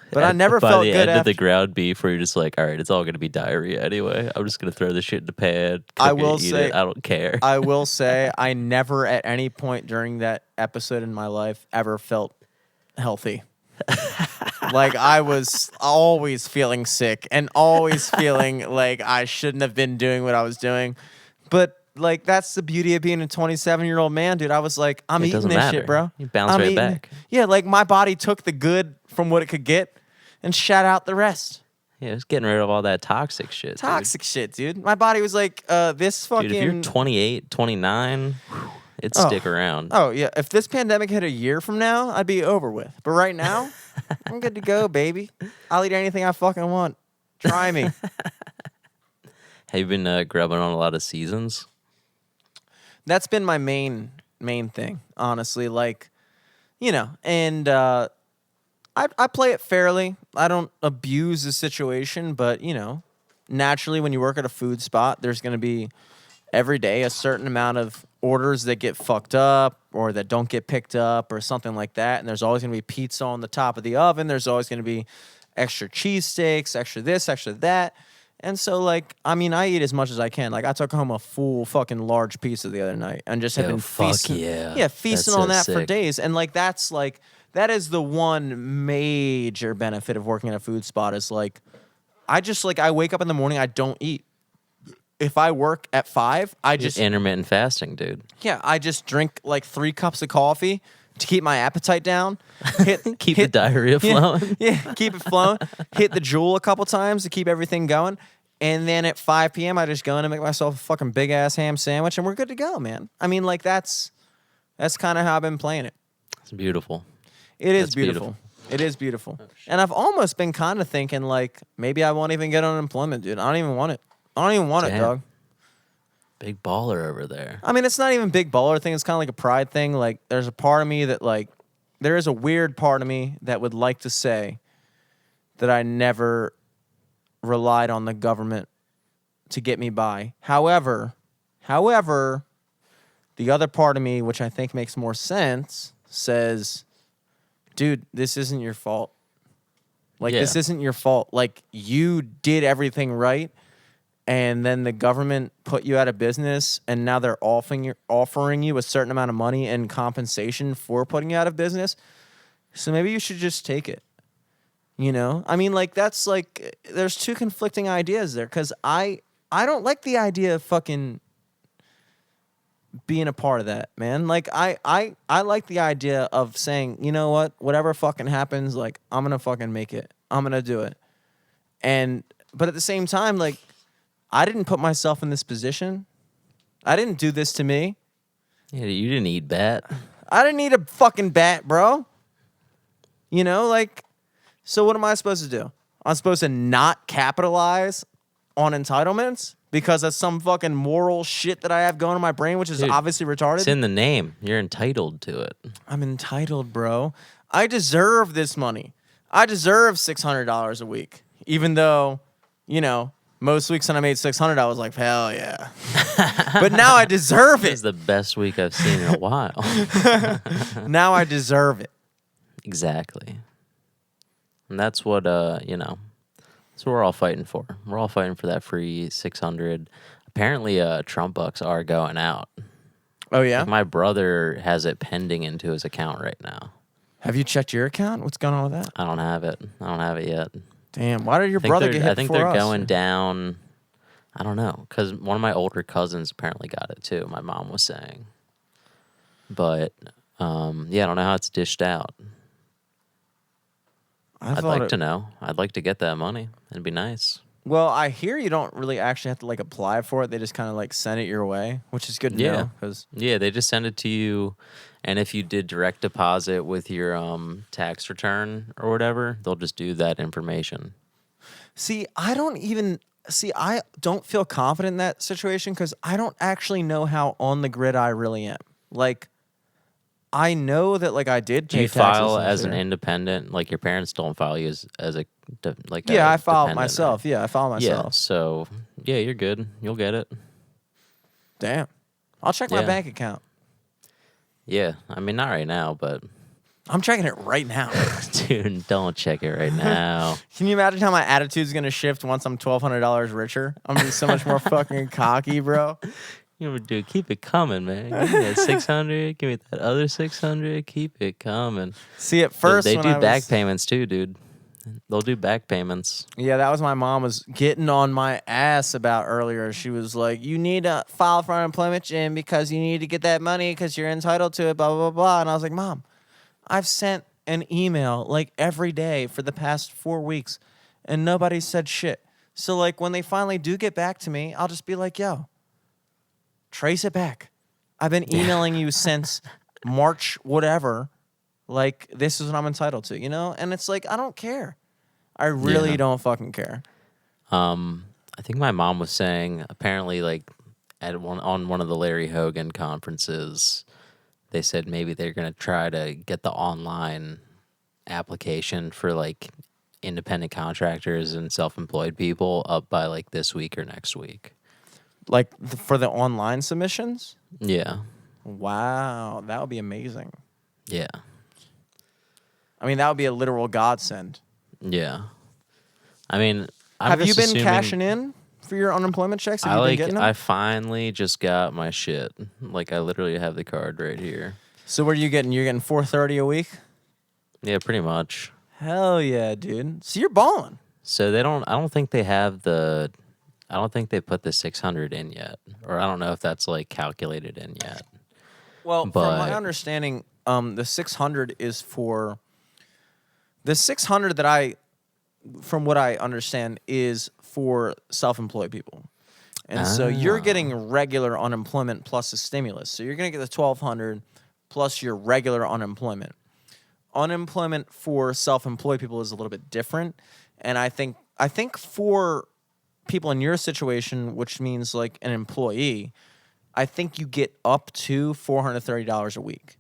Speaker 2: But I never
Speaker 1: By
Speaker 2: felt
Speaker 1: the
Speaker 2: good
Speaker 1: end of
Speaker 2: after.
Speaker 1: the ground beef, where you're just like, all right, it's all gonna be diarrhea anyway. I'm just gonna throw this shit in the pan.
Speaker 2: I
Speaker 1: Cook
Speaker 2: will
Speaker 1: it, eat
Speaker 2: say-
Speaker 1: it. I don't care.
Speaker 2: I will say I never at any point during that episode in my life ever felt healthy. Like I was always feeling sick and always feeling like I shouldn't have been doing what I was doing. But like that's the beauty of being a 27-year-old man, dude. I was like, I'm
Speaker 1: It
Speaker 2: eating
Speaker 1: doesn't
Speaker 2: this
Speaker 1: matter.
Speaker 2: shit, bro.
Speaker 1: You bounce
Speaker 2: I'm
Speaker 1: right
Speaker 2: eating
Speaker 1: back.
Speaker 2: it. Yeah, like my body took the good from what it could get and shut out the rest.
Speaker 1: Yeah, just getting rid of all that toxic shit. dude.
Speaker 2: Toxic shit, dude. My body was like, this fucking.
Speaker 1: Dude, if you're 28, 29, it'd
Speaker 2: Oh.
Speaker 1: stick around.
Speaker 2: Oh yeah, if this pandemic hit a year from now, I'd be over with. But right now, I'm good to go, baby. I'll eat anything I fucking want. Try me.
Speaker 1: Have you been grubbing on a lot of seasons?
Speaker 2: That's been my main thing, honestly. Like, you know, and I play it fairly. I don't abuse the situation, but you know, naturally, when you work at a food spot, there's going to be every day a certain amount of orders that get fucked up or that don't get picked up or something like that. And there's always going to be pizza on the top of the oven. There's always going to be extra cheesesteaks, extra this, extra that. And so, like, I mean, I eat as much as I can. Like, I took home a full fucking large pizza the other night and just have
Speaker 1: Yo,
Speaker 2: been
Speaker 1: fuck
Speaker 2: feasting.
Speaker 1: yeah.
Speaker 2: Yeah, feasting
Speaker 1: That's
Speaker 2: on
Speaker 1: so
Speaker 2: that for
Speaker 1: sick.
Speaker 2: days. And, like, that is the one major benefit of working at a food spot is, like, I wake up in the morning, I don't eat. If I work at 5, I just
Speaker 1: Intermittent fasting, dude.
Speaker 2: yeah, I just drink like 3 cups of coffee to keep my appetite down.
Speaker 1: Keep the diarrhea flowing.
Speaker 2: Yeah, keep it flowing. Hit the Joule a couple times to keep everything going. And then at 5 p.m., I just go in and make myself a fucking big ass ham sandwich, and we're good to go, man. I mean, like that's kind of how I've been playing it.
Speaker 1: It's beautiful.
Speaker 2: It is
Speaker 1: That's
Speaker 2: beautiful. It is beautiful. And I've almost been kind of thinking like maybe I won't even get unemployment, dude. I don't even want it. I don't even want it,
Speaker 1: Damn.
Speaker 2: dog.
Speaker 1: Big baller over there.
Speaker 2: I mean, it's not even big baller thing. It's kind of like a pride thing. Like, there's a part of me that, like, there is a weird part of me that would like to say that I never relied on the government to get me by. However, the other part of me, which I think makes more sense, says, dude, this isn't your fault. Like,
Speaker 1: Yeah.
Speaker 2: this isn't your fault. Like, you did everything right. And then the government put you out of business, and now they're offering you a certain amount of money in compensation for putting you out of business. So maybe you should just take it. You know, I mean, like that's like there's 2 conflicting ideas there because I don't like the idea of fucking being a part of that, man. Like I like the idea of saying, you know what, whatever fucking happens, like I'm gonna fucking make it. I'm gonna do it. But at the same time, like. I didn't put myself in this position. I didn't do this to me.
Speaker 1: Yeah, you didn't eat bat.
Speaker 2: I didn't need a fucking bat, bro. You know, like, So what am I supposed to do? I'm supposed to not capitalize on entitlements because that's some fucking moral shit that I have going in my brain, which is
Speaker 1: Dude,
Speaker 2: obviously retarded.
Speaker 1: It's in the name. You're entitled to it.
Speaker 2: I'm entitled, bro. I deserve this money. I deserve $600 a week, even though, most weeks when I made 600, I was like, hell yeah. But now I deserve
Speaker 1: This is
Speaker 2: it.
Speaker 1: the best week I've seen in a while.
Speaker 2: Now I deserve it.
Speaker 1: Exactly. And that's what that's what we're all fighting for. We're all fighting for that free 600. Apparently Trump bucks are going out.
Speaker 2: Oh yeah.
Speaker 1: Like my brother has it pending into his account right now.
Speaker 2: Have you checked your account? What's going on with that?
Speaker 1: I don't have it. yet.
Speaker 2: Damn. Why did your brother get hit
Speaker 1: I think
Speaker 2: before
Speaker 1: they're
Speaker 2: us?
Speaker 1: going down. I don't know, because one of my older cousins apparently got it too. My mom was saying, but I don't know how it's dished out. I'd like to know. I'd like to get that money. It'd be nice.
Speaker 2: Well, I hear you don't really actually have to apply for it. They just kind of send it your way, which is good to know. Cause
Speaker 1: Yeah, they just send it to you, and if you did direct deposit with your tax return or whatever, they'll just do that information.
Speaker 2: I don't feel confident in that situation because I don't actually know how on the grid I really am. I know that I did
Speaker 1: Do
Speaker 2: pay
Speaker 1: you
Speaker 2: taxes
Speaker 1: file
Speaker 2: this
Speaker 1: as an
Speaker 2: year.
Speaker 1: independent? Like your parents don't file you as a
Speaker 2: Yeah,
Speaker 1: a
Speaker 2: I filed
Speaker 1: dependent,
Speaker 2: myself.
Speaker 1: right?
Speaker 2: Yeah, I filed
Speaker 1: Yeah,
Speaker 2: myself.
Speaker 1: so yeah, you're good. You'll get it.
Speaker 2: Damn. I'll check my
Speaker 1: Yeah.
Speaker 2: bank account.
Speaker 1: Yeah, I mean not right now, but
Speaker 2: I'm checking it right now.
Speaker 1: dude, don't check it right now.
Speaker 2: Can you imagine how my attitude's gonna shift once I'm $1,200 richer? I'm gonna be so much more fucking cocky, bro.
Speaker 1: You know, dude, keep it coming, man. Give me that 600. Give me that other 600. Keep it coming.
Speaker 2: See, at first
Speaker 1: they
Speaker 2: when
Speaker 1: do
Speaker 2: I
Speaker 1: back
Speaker 2: was,
Speaker 1: payments too, dude. They'll do back payments.
Speaker 2: yeah, that was my mom was getting on my ass about earlier. She was like, "You need to file for unemployment, Jim, because you need to get that money because you're entitled to it." Blah blah blah blah. And I was like, "Mom, I've sent an email every day for the past 4 weeks, and nobody said shit. So when they finally do get back to me, I'll just be like, yo, trace it back. I've been emailing you since March, whatever. This is what I'm entitled to, And it's I don't care. I really
Speaker 1: Yeah.
Speaker 2: don't fucking care.
Speaker 1: I think my mom was saying apparently on one of the Larry Hogan conferences, they said maybe they're gonna try to get the online application for independent contractors and self-employed people up by this week or next week.
Speaker 2: For the online submissions?
Speaker 1: Yeah.
Speaker 2: Wow, that would be amazing.
Speaker 1: Yeah.
Speaker 2: I mean, that would be a literal godsend.
Speaker 1: Yeah. I mean,
Speaker 2: Have you been cashing in for your unemployment checks? Have you been getting them?
Speaker 1: I finally just got my shit. I literally have the card right here.
Speaker 2: So what are you getting? You're getting $430 a week?
Speaker 1: Yeah, pretty much.
Speaker 2: Hell yeah, dude. So you're balling.
Speaker 1: So I don't think they put the 600 in yet. Or I don't know if that's calculated in yet.
Speaker 2: Well, from my
Speaker 1: But-
Speaker 2: understanding, the 600 is for the 600 from what I understand, is for self-employed people. And so you're getting regular unemployment plus a stimulus. So you're going to get the 1,200 plus your regular unemployment. Unemployment for self-employed people is a little bit different. And I think for people in your situation, which means an employee, I think you get up to $430 a week.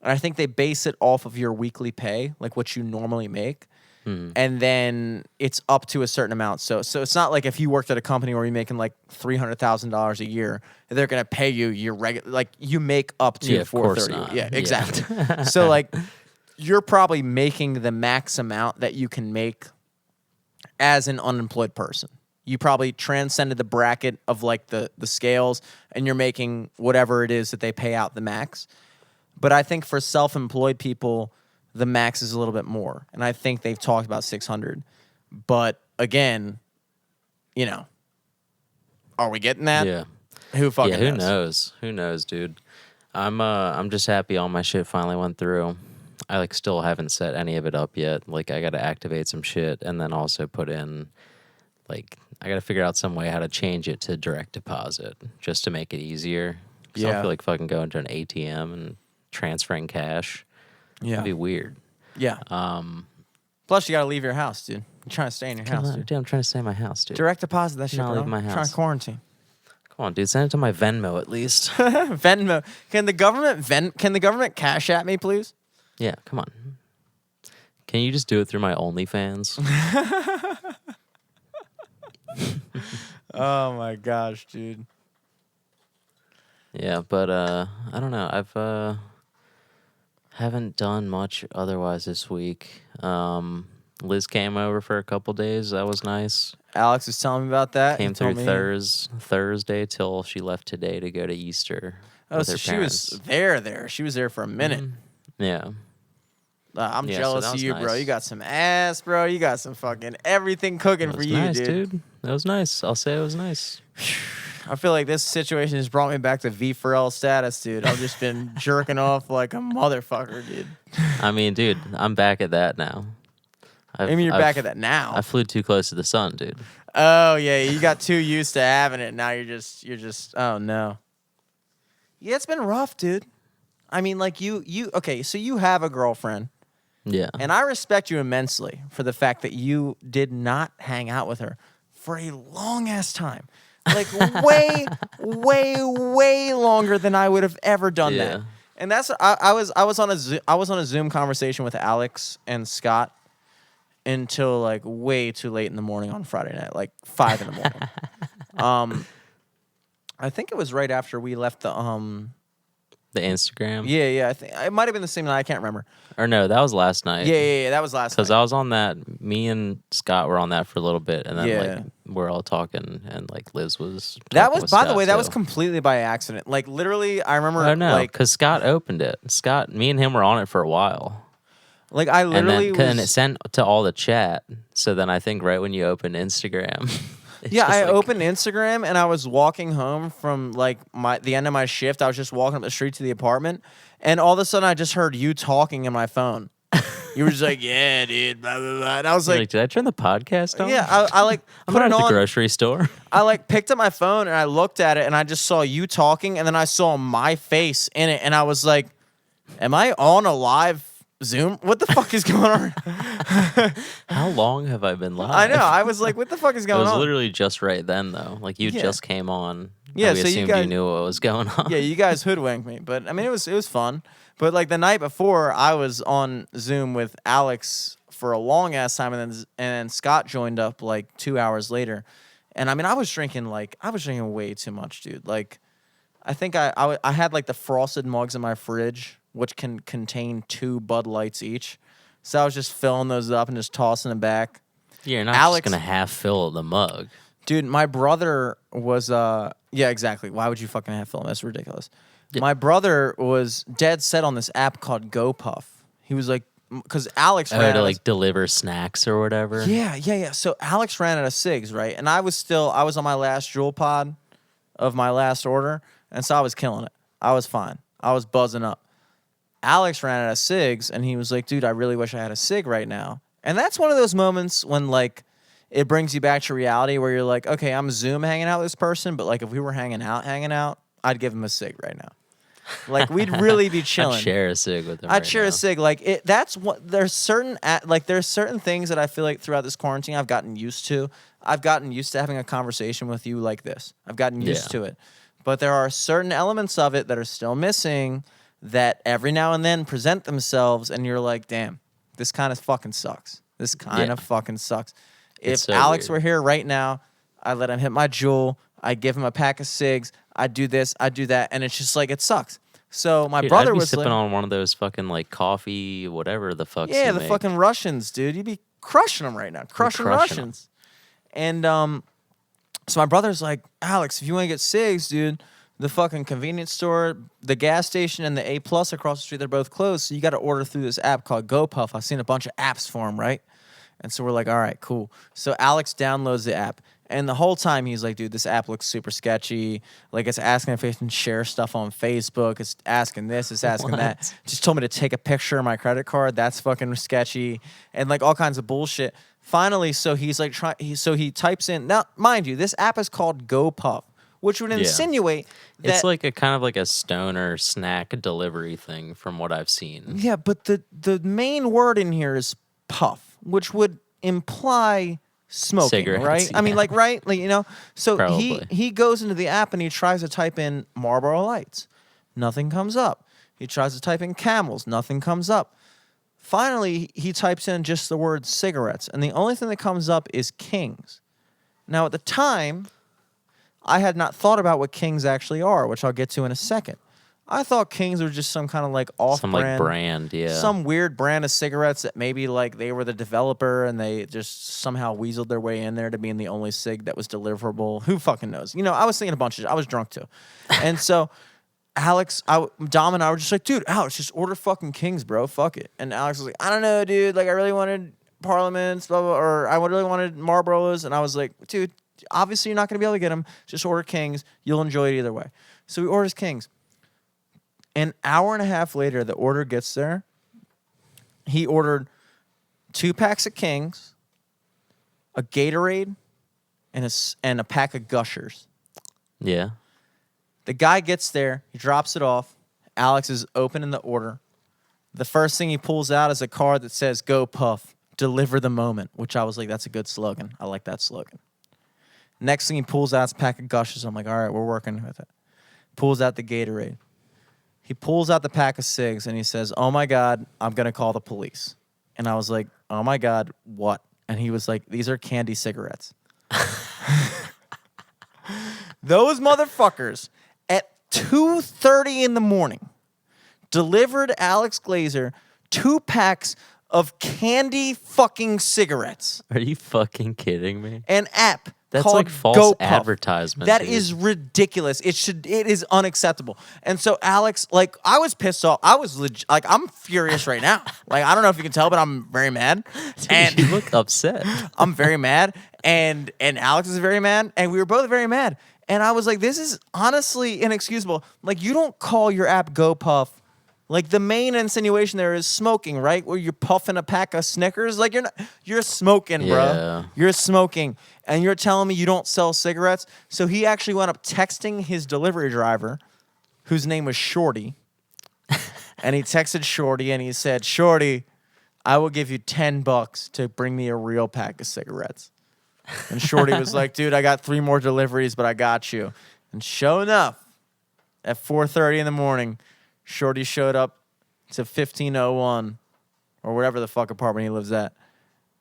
Speaker 2: And I think they base it off of your weekly pay, what you normally make. And then it's up to a certain amount. So it's not like if you worked at a company where you're making $300,000 a year, they're gonna pay you your regular. You make up to
Speaker 1: Yeah, of course
Speaker 2: $430.
Speaker 1: not.
Speaker 2: Yeah,
Speaker 1: Yeah.
Speaker 2: exactly. So you're probably making the max amount that you can make as an unemployed person. You probably transcended the bracket of the scales, and you're making whatever it is that they pay out the max. But I think for self-employed people, the max is a little bit more. And I think they've talked about 600. But again, are we getting that?
Speaker 1: Yeah.
Speaker 2: Who fucking
Speaker 1: Yeah, who
Speaker 2: knows?
Speaker 1: knows? Who knows, dude? I'm just happy all my shit finally went through. I still haven't set any of it up yet. I got to activate some shit and then also put in I got to figure out some way how to change it to direct deposit just to make it easier. 'Cause I
Speaker 2: Yeah.
Speaker 1: don't feel like fucking going to an ATM and transferring cash.
Speaker 2: Yeah.
Speaker 1: That'd be weird.
Speaker 2: Yeah. Plus, you gotta leave your house, dude. You're trying to stay in your house, dude.
Speaker 1: Dude, I'm trying to stay in my house, dude.
Speaker 2: Direct deposit that shit,
Speaker 1: Not
Speaker 2: bro.
Speaker 1: leave my
Speaker 2: Trying
Speaker 1: house.
Speaker 2: to quarantine.
Speaker 1: Come on, dude. Send it to my Venmo at least.
Speaker 2: Venmo. Can the government cash at me, please?
Speaker 1: Yeah, come on. Can you just do it through my OnlyFans?
Speaker 2: Oh my gosh, dude.
Speaker 1: Yeah, but I don't know. I've haven't done much otherwise this week. Liz came over for a couple days. That was nice.
Speaker 2: Alex was telling me about that.
Speaker 1: Came
Speaker 2: He told
Speaker 1: through
Speaker 2: me-
Speaker 1: Thursday till she left today to go to Easter.
Speaker 2: Oh,
Speaker 1: with
Speaker 2: so
Speaker 1: her
Speaker 2: she
Speaker 1: parents.
Speaker 2: was there. She was there for a minute.
Speaker 1: Yeah.
Speaker 2: I'm
Speaker 1: Yeah, so
Speaker 2: jealous
Speaker 1: that
Speaker 2: of
Speaker 1: was
Speaker 2: you, bro.
Speaker 1: nice.
Speaker 2: You got some ass, bro. You got some fucking everything cooking
Speaker 1: That
Speaker 2: for
Speaker 1: was
Speaker 2: you,
Speaker 1: nice,
Speaker 2: dude.
Speaker 1: That was nice. I'll say it was nice.
Speaker 2: I feel like this situation has brought me back to V Pharrell status, dude. I've just been jerking off like a motherfucker, dude.
Speaker 1: I mean, dude, I'm back at that now.
Speaker 2: I mean, you're back at that now.
Speaker 1: I flew too close to the sun, dude.
Speaker 2: Oh yeah, you got too used to having it. Now you're just. Oh no. Yeah, it's been rough, dude. I mean, like you. Okay, so you have a girlfriend,
Speaker 1: Yeah.
Speaker 2: and I respect you immensely for the fact that you did not hang out with her for a long ass time, like way longer than I would have ever done that.
Speaker 1: Yeah.
Speaker 2: And that's I was on a Zoom conversation with Alex and Scott until like way too late in the morning on Friday night, like 5 in the morning. I think it was right after we left the
Speaker 1: The Instagram.
Speaker 2: yeah, I think it might have been the same night, I can't remember.
Speaker 1: Or no, that was last night.
Speaker 2: Yeah, that was last
Speaker 1: Because
Speaker 2: night.
Speaker 1: I was on that. Me and Scott were on that for a little bit, and then
Speaker 2: Yeah.
Speaker 1: like we're all talking, and like Liz was.
Speaker 2: That
Speaker 1: talking
Speaker 2: was,
Speaker 1: with
Speaker 2: by the
Speaker 1: Scott,
Speaker 2: way, that was
Speaker 1: too.
Speaker 2: completely by accident. Like literally, I remember.
Speaker 1: Oh no,
Speaker 2: like
Speaker 1: because Scott opened it. Me and him were on it for a while,
Speaker 2: I
Speaker 1: and
Speaker 2: literally
Speaker 1: then
Speaker 2: was.
Speaker 1: it sent to all the chat. So then I think right when you open Instagram, it's
Speaker 2: Yeah,
Speaker 1: just
Speaker 2: I
Speaker 1: like-
Speaker 2: opened Instagram and I was walking home from like the end of my shift. I was just walking up the street to the apartment, and all of a sudden I just heard you talking in my phone. You were just like, "Yeah, dude," blah blah blah. And I was
Speaker 1: You're
Speaker 2: like,
Speaker 1: like, did I turn the podcast on?
Speaker 2: "Yeah." I like
Speaker 1: I'm
Speaker 2: put
Speaker 1: not
Speaker 2: it
Speaker 1: at the
Speaker 2: on.
Speaker 1: grocery store.
Speaker 2: I like picked up my phone and I looked at it and I just saw you talking, and then I saw my face in it, and I was like, "Am I on a live Zoom? What the fuck is going on?"
Speaker 1: How long have I been live?
Speaker 2: I know. I was like, "What the fuck is
Speaker 1: It
Speaker 2: going
Speaker 1: was
Speaker 2: on?"
Speaker 1: literally just right then, though. Like you
Speaker 2: Yeah.
Speaker 1: just came on.
Speaker 2: Yeah,
Speaker 1: and we
Speaker 2: so you
Speaker 1: assumed
Speaker 2: guys-
Speaker 1: you knew what was going on.
Speaker 2: Yeah, you guys hoodwinked me, but I mean, it was fun. But like the night before, I was on Zoom with Alex for a long ass time, and then Scott joined up like 2 hours later, and I mean, I was drinking way too much, dude. Like, I think I had like the frosted mugs in my fridge, which can contain 2 Bud Lights each, so I was just filling those up and just tossing them back.
Speaker 1: You're not
Speaker 2: Alex-
Speaker 1: just gonna half fill the mug.
Speaker 2: Dude, my brother was yeah, exactly. Why would you fucking have film? That's ridiculous.
Speaker 1: Yeah.
Speaker 2: My brother was dead set on this app called GoPuff. He was like, because Alex
Speaker 1: Oh,
Speaker 2: ran
Speaker 1: to
Speaker 2: out
Speaker 1: like deliver snacks or whatever.
Speaker 2: of, yeah. So Alex ran out of cigs, right? And I was on my last Juul pod of my last order, and so I was killing it. I was fine. I was buzzing up. Alex ran out of cigs, and he was like, dude, I really wish I had a cig right now. And that's one of those moments when like it brings you back to reality where you're like, okay, I'm Zoom hanging out with this person, but like if we were hanging out, I'd give him a cig right now. Like we'd really be chilling.
Speaker 1: I'd share a cig with them.
Speaker 2: I'd
Speaker 1: right
Speaker 2: share
Speaker 1: now.
Speaker 2: a cig. Like that's what there's certain things that I feel like throughout this quarantine I've gotten used to. I've gotten used to having a conversation with you like this. I've gotten used
Speaker 1: Yeah.
Speaker 2: to it. But there are certain elements of it that are still missing that every now and then present themselves, and you're like, damn, this kind of fucking sucks. This kind
Speaker 1: Yeah.
Speaker 2: of fucking sucks. If
Speaker 1: It's so
Speaker 2: Alex
Speaker 1: weird.
Speaker 2: were here right now, I'd let him hit my Juul. I'd give him a pack of cigs. I'd do this. I'd do that. And it's just like, it sucks. So my
Speaker 1: Dude,
Speaker 2: brother
Speaker 1: I'd be
Speaker 2: was
Speaker 1: sipping
Speaker 2: like,
Speaker 1: on one of those fucking like coffee, whatever the fuck.
Speaker 2: yeah, the fucking Russians, dude. You'd be crushing them right now. Crushing
Speaker 1: crushing 'em.
Speaker 2: Russians. And so my brother's like, Alex, if you want to get cigs, dude, the fucking convenience store, the gas station, and the A Plus across the street, they're both closed. So you got to order through this app called GoPuff. I've seen a bunch of apps for them, right? And so we're like, all right, cool. So Alex downloads the app. And the whole time he's like, dude, this app looks super sketchy. Like, it's asking if he can share stuff on Facebook. It's asking this, it's asking that.
Speaker 1: What?
Speaker 2: Just told me to take a picture of my credit card. That's fucking sketchy. And like all kinds of bullshit. Finally, so he's like, he types in, now, mind you, this app is called GoPuff, which would
Speaker 1: Yeah.
Speaker 2: insinuate that.
Speaker 1: It's like a kind of like a stoner snack delivery thing from what I've seen.
Speaker 2: Yeah, but the main word in here is puff. which would imply smoking,
Speaker 1: Cigarettes,
Speaker 2: right? I mean,
Speaker 1: yeah.
Speaker 2: like, right? Like, you know, so
Speaker 1: Probably.
Speaker 2: he goes into the app and he tries to type in Marlboro Lights. Nothing comes up. He tries to type in Camels. Nothing comes up. Finally, he types in just the word cigarettes, and the only thing that comes up is Kings. Now, at the time, I had not thought about what Kings actually are, which I'll get to in a second. I thought Kings were just some kind of like off-brand,
Speaker 1: Some like brand, yeah.
Speaker 2: some weird brand of cigarettes that maybe like they were the developer and they just somehow weaseled their way in there to being the only cig that was deliverable. Who fucking knows? You know, I was thinking a bunch of shit. I was drunk too, and so Dom and I were just like, dude, Alex, just order fucking Kings, bro. Fuck it. And Alex was like, I don't know, dude. Like, I really wanted Parliaments, blah, blah, or I really wanted Marlboros. And I was like, dude, obviously you're not going to be able to get them. Just order Kings. You'll enjoy it either way. So we orders Kings. An hour and a half later, the order gets there. He ordered 2 packs of Kings, a Gatorade, and a pack of Gushers.
Speaker 1: Yeah.
Speaker 2: The guy gets there, he drops it off. Alex is opening the order. The first thing he pulls out is a card that says, "Go Puff, deliver the moment," which I was like, that's a good slogan. I like that slogan. Next thing he pulls out is a pack of Gushers. I'm like, all right, we're working with it. Pulls out the Gatorade. He pulls out the pack of cigs and he says, "Oh my God, I'm going to call the police." And I was like, "Oh my God, what?" And he was like, "These are candy cigarettes." Those motherfuckers at 2:30 in the morning delivered Alex Glazer 2 packs of candy fucking cigarettes.
Speaker 1: Are you fucking kidding me?
Speaker 2: An app
Speaker 1: That's
Speaker 2: called
Speaker 1: like false
Speaker 2: GoPuff.
Speaker 1: advertisement.
Speaker 2: That
Speaker 1: dude.
Speaker 2: is ridiculous. It is unacceptable. And so Alex, like, I was pissed off. I was like, I'm furious right now. Like, I don't know if you can tell, but I'm very mad.
Speaker 1: Dude,
Speaker 2: And
Speaker 1: you look upset.
Speaker 2: I'm very mad. And Alex is very mad. And we were both very mad. And I was like, this is honestly inexcusable. Like, you don't call your app GoPuff. Like, the main insinuation there is smoking, right? Where you're puffing a pack of Snickers. Like, you're smoking, bro.
Speaker 1: Yeah.
Speaker 2: You're smoking. And you're telling me you don't sell cigarettes? So he actually went up texting his delivery driver, whose name was Shorty. And he texted Shorty and he said, "Shorty, I will give you $10 to bring me a real pack of cigarettes." And Shorty was like, "Dude, I got 3 more deliveries, but I got you." And sure enough, at 4:30 in the morning, Shorty showed up to 1501 or whatever the fuck apartment he lives at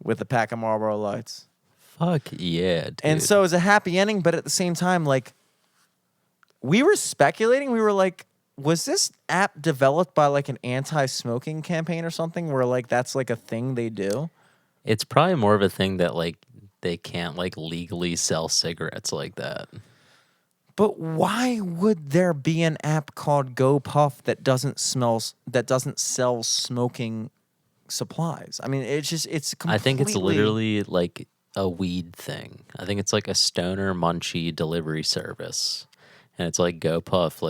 Speaker 2: with a pack of Marlboro Lights.
Speaker 1: Fuck yeah, dude.
Speaker 2: And so it was a happy ending, but at the same time, like, we were speculating. We were like, was this app developed by like an anti-smoking campaign or something where like that's like a thing they do?
Speaker 1: It's probably more of a thing that like they can't like legally sell cigarettes like that.
Speaker 2: But why would there be an app called GoPuff that doesn't sell smoking supplies? I mean, it's completely...
Speaker 1: I think it's literally like a weed thing. I think it's like a stoner munchie delivery service. And it's like go puff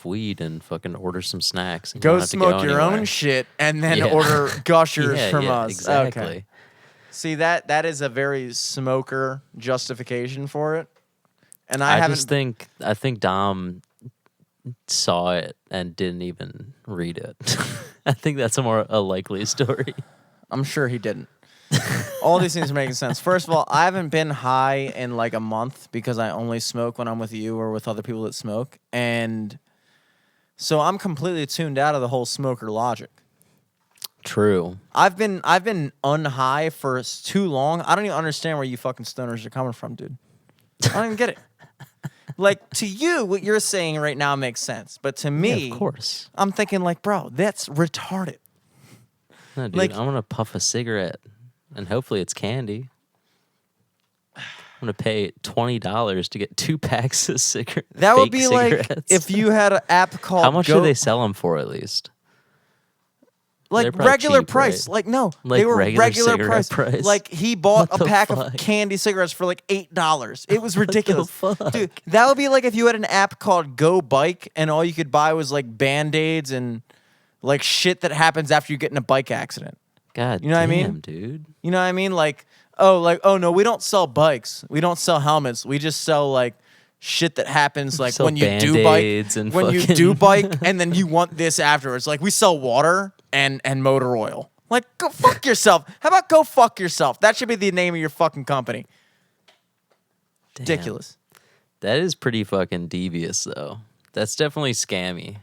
Speaker 1: weed and fucking order some snacks. And you
Speaker 2: Go
Speaker 1: don't have to
Speaker 2: smoke your
Speaker 1: anywhere.
Speaker 2: own shit and then
Speaker 1: Yeah.
Speaker 2: order Gushers from us.
Speaker 1: Exactly.
Speaker 2: Okay. See, that is a very smoker justification for it. And I
Speaker 1: just think Dom saw it and didn't even read it. I think that's a likely story.
Speaker 2: I'm sure he didn't. All these things are making sense. First of all, I haven't been high in like a month because I only smoke when I'm with you or with other people that smoke. And so I'm completely tuned out of the whole smoker logic.
Speaker 1: True.
Speaker 2: I've been unhigh for too long. I don't even understand where you fucking stoners are coming from, dude. I don't even get it. Like, to you, what you're saying right now makes sense. But to me,
Speaker 1: Yeah, of course.
Speaker 2: I'm thinking like, bro, that's retarded.
Speaker 1: No, dude,
Speaker 2: Like-
Speaker 1: I'm gonna puff a cigarette, and hopefully it's candy. I'm gonna pay $20 to get 2 packs of cigarettes.
Speaker 2: That would be like if you had an app called
Speaker 1: How much do they sell them for at least? They're
Speaker 2: like
Speaker 1: probably
Speaker 2: regular
Speaker 1: cheap,
Speaker 2: price.
Speaker 1: right?
Speaker 2: Like no,
Speaker 1: Like
Speaker 2: they were
Speaker 1: regular
Speaker 2: regular
Speaker 1: cigarette
Speaker 2: price.
Speaker 1: price?
Speaker 2: Like he bought
Speaker 1: What
Speaker 2: a
Speaker 1: the
Speaker 2: pack of
Speaker 1: fuck?
Speaker 2: candy cigarettes for like $8. It was ridiculous.
Speaker 1: fuck?
Speaker 2: Dude, that would be like if you had an app called Go Bike and all you could buy was like Band-Aids and like shit that happens after you get in a bike accident.
Speaker 1: God,
Speaker 2: You know what I mean?
Speaker 1: damn, dude.
Speaker 2: You know what I mean? Like, oh no, we don't sell bikes. We don't sell helmets. We just sell like shit that happens like
Speaker 1: Sell
Speaker 2: when you do bike,
Speaker 1: Band-Aids and
Speaker 2: when you
Speaker 1: fucking-
Speaker 2: do bike, and then you want this afterwards. Like we sell water and motor oil. Like, go fuck yourself. How about go fuck yourself? That should be the name of your fucking company.
Speaker 1: Damn.
Speaker 2: Ridiculous.
Speaker 1: That is pretty fucking devious, though. That's definitely scammy.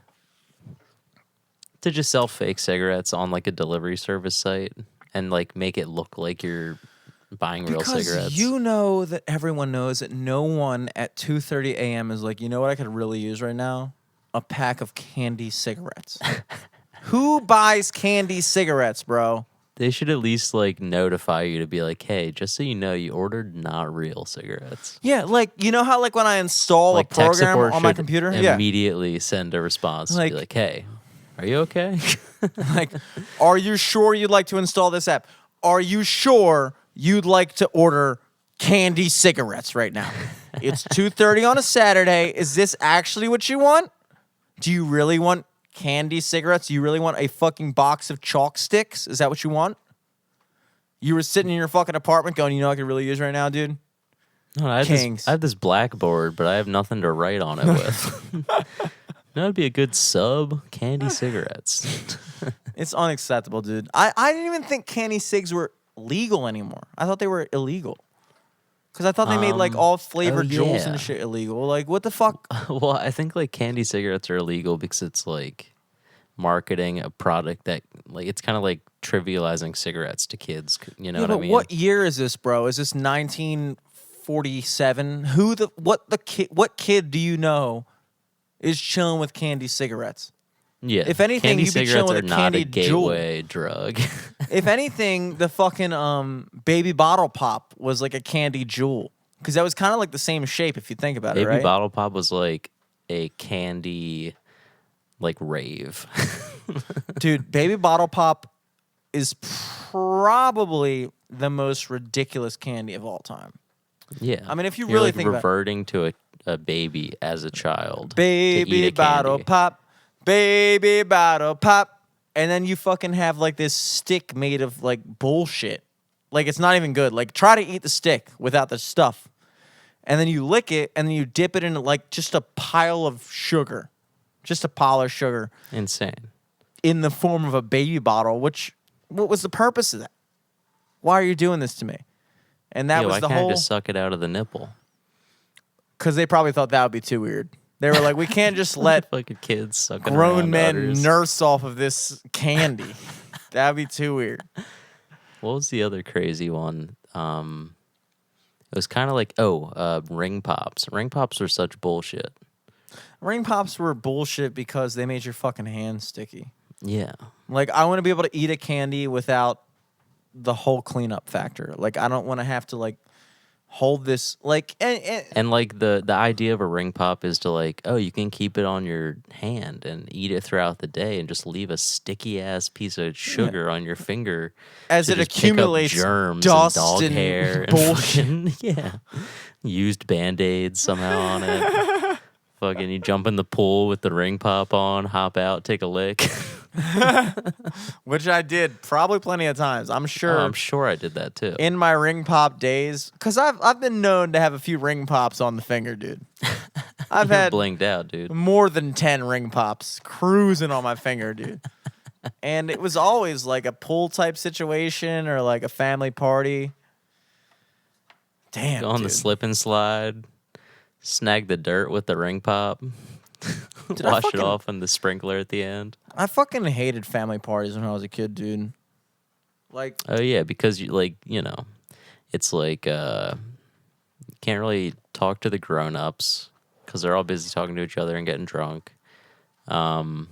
Speaker 1: To just sell fake cigarettes on like a delivery service site and like make it look like you're buying real cigarettes.
Speaker 2: Because you know that everyone knows that no one at 2:30 a.m. is like, you know what I could really use right now? A pack of candy cigarettes. Who buys candy cigarettes, bro?
Speaker 1: They should at least like notify you to be like, hey, just so you know, you ordered not real cigarettes.
Speaker 2: Yeah, like you know how like when I install
Speaker 1: Like
Speaker 2: a
Speaker 1: tech
Speaker 2: program
Speaker 1: support
Speaker 2: on my
Speaker 1: should
Speaker 2: computer,
Speaker 1: immediately send a response to
Speaker 2: Like-
Speaker 1: be like, hey, are you okay?
Speaker 2: like, are you sure you'd like to install this app? Are you sure you'd like to order candy cigarettes right now? It's 2:30 on a Saturday. Is this actually what you want? Do you really want candy cigarettes? Do you really want a fucking box of chalk sticks? Is that what you want? You were sitting in your fucking apartment going, you know what I could really use right now, dude?
Speaker 1: No, I
Speaker 2: Kings.
Speaker 1: have this blackboard, but I have nothing to write on it with. That'd be a good sub. Candy cigarettes.
Speaker 2: It's unacceptable, dude. I didn't even think candy cigs were legal anymore. I thought they were illegal. Because I thought they made like all flavored Juuls
Speaker 1: yeah.
Speaker 2: and shit illegal. Like, what the fuck?
Speaker 1: Well, I think like candy cigarettes are illegal because it's like marketing a product that like it's kind of like trivializing cigarettes to kids. You know
Speaker 2: Yeah,
Speaker 1: what I
Speaker 2: but
Speaker 1: mean?
Speaker 2: what year is this, bro? Is this 1947? What kid do you know is chilling with candy cigarettes?
Speaker 1: Yeah.
Speaker 2: If anything,
Speaker 1: candy
Speaker 2: you'd be
Speaker 1: cigarettes
Speaker 2: chilling
Speaker 1: are
Speaker 2: with a
Speaker 1: not a
Speaker 2: candy Juul.
Speaker 1: gateway drug.
Speaker 2: If anything, the fucking baby bottle pop was like a candy Juul. Because that was kind of like the same shape if you think about it,
Speaker 1: Baby
Speaker 2: right?
Speaker 1: Bottle Pop was like a candy like rave.
Speaker 2: Dude, baby bottle pop is probably the most ridiculous candy of all time.
Speaker 1: Yeah.
Speaker 2: I mean, if you
Speaker 1: You're
Speaker 2: really
Speaker 1: like
Speaker 2: think about it.
Speaker 1: reverting to a baby as a child. to eat
Speaker 2: Baby
Speaker 1: a
Speaker 2: bottle
Speaker 1: candy.
Speaker 2: pop, baby bottle pop. And then you fucking have like this stick made of like bullshit. Like it's not even good. Like try to eat the stick without the stuff. And then you lick it and then you dip it in like just a pile of sugar. Just a pile of sugar
Speaker 1: Insane.
Speaker 2: in the form of a baby bottle, what was the purpose of that? Why are you doing this to me? And that
Speaker 1: Yeah,
Speaker 2: was
Speaker 1: why
Speaker 2: the
Speaker 1: can't I
Speaker 2: whole
Speaker 1: just suck it out of the nipple?
Speaker 2: because they probably thought that would be too weird. They were like, we can't just let
Speaker 1: Fucking kids sucking
Speaker 2: grown
Speaker 1: around
Speaker 2: men
Speaker 1: udders.
Speaker 2: nurse off of this candy. That'd be too weird.
Speaker 1: What was the other crazy one? It was kind of like ring pops. Ring pops are such bullshit.
Speaker 2: Ring pops were bullshit because they made your fucking hands sticky.
Speaker 1: Yeah.
Speaker 2: Like, I want to be able to eat a candy without the whole cleanup factor. Like, I don't want to have to like hold this like
Speaker 1: And like the idea of a ring pop is to like, oh, you can keep it on your hand and eat it throughout the day and just leave a sticky ass piece of sugar on your finger
Speaker 2: as
Speaker 1: to
Speaker 2: it
Speaker 1: just pick up
Speaker 2: accumulates
Speaker 1: germs
Speaker 2: dust
Speaker 1: and dog
Speaker 2: and
Speaker 1: hair
Speaker 2: bullshit.
Speaker 1: and fucking, yeah, used band-aids somehow on it. Fucking you jump in the pool with the ring pop on, hop out, take a lick.
Speaker 2: Which I did probably plenty of times. I'm sure.
Speaker 1: I'm sure I did that too.
Speaker 2: In my ring pop days, because I've been known to have a few ring pops on the finger, dude. I've
Speaker 1: You're
Speaker 2: had
Speaker 1: blinged out, dude.
Speaker 2: more than 10 ring pops cruising on my finger, dude. And it was always like a pool type situation or like a family party. Damn,
Speaker 1: Go on the
Speaker 2: dude.
Speaker 1: slip and slide, snag the dirt with the ring pop,
Speaker 2: Dude, I
Speaker 1: wash
Speaker 2: fucking-
Speaker 1: it off in the sprinkler at the end.
Speaker 2: I fucking hated family parties when I was a kid, dude. Like,
Speaker 1: Oh yeah, because you like, it's like you can't really talk to the grown-ups because they're all busy talking to each other and getting drunk. It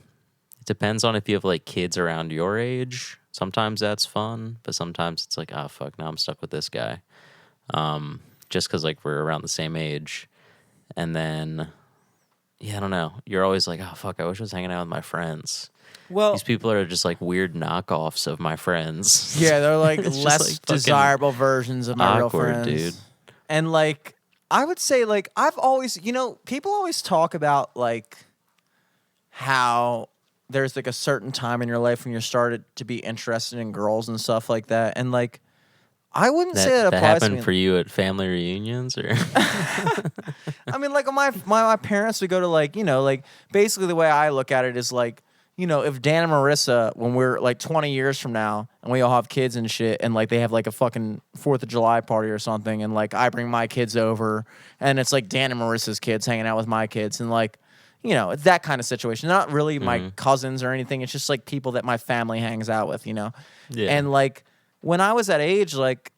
Speaker 1: depends on if you have like kids around your age. Sometimes that's fun, but sometimes it's like, oh fuck, now I'm stuck with this guy. Just because like we're around the same age, and then yeah, I don't know. You're always like, oh fuck, I wish I was hanging out with my friends.
Speaker 2: well,
Speaker 1: These people are just like weird knockoffs of my friends.
Speaker 2: yeah, they're like
Speaker 1: It's just,
Speaker 2: less
Speaker 1: like, fucking
Speaker 2: desirable versions of my real
Speaker 1: awkward,
Speaker 2: friends.
Speaker 1: dude.
Speaker 2: And like, I would say, like, I've always, people always talk about like how there's like a certain time in your life when you're started to be interested in girls and stuff like that. And like, I wouldn't say that
Speaker 1: That
Speaker 2: applies to
Speaker 1: happened
Speaker 2: me.
Speaker 1: for you at family reunions, or
Speaker 2: I mean, like my parents would go to like, like basically the way I look at it is like, if Dan and Marissa, when we're like 20 years from now and we all have kids and shit, and like they have like a fucking 4th of July party or something, and like I bring my kids over and it's like Dan and Marissa's kids hanging out with my kids, and like, it's that kind of situation. Not really my cousins or anything. It's just like people that my family hangs out with,
Speaker 1: Yeah.
Speaker 2: And like when I was that age, like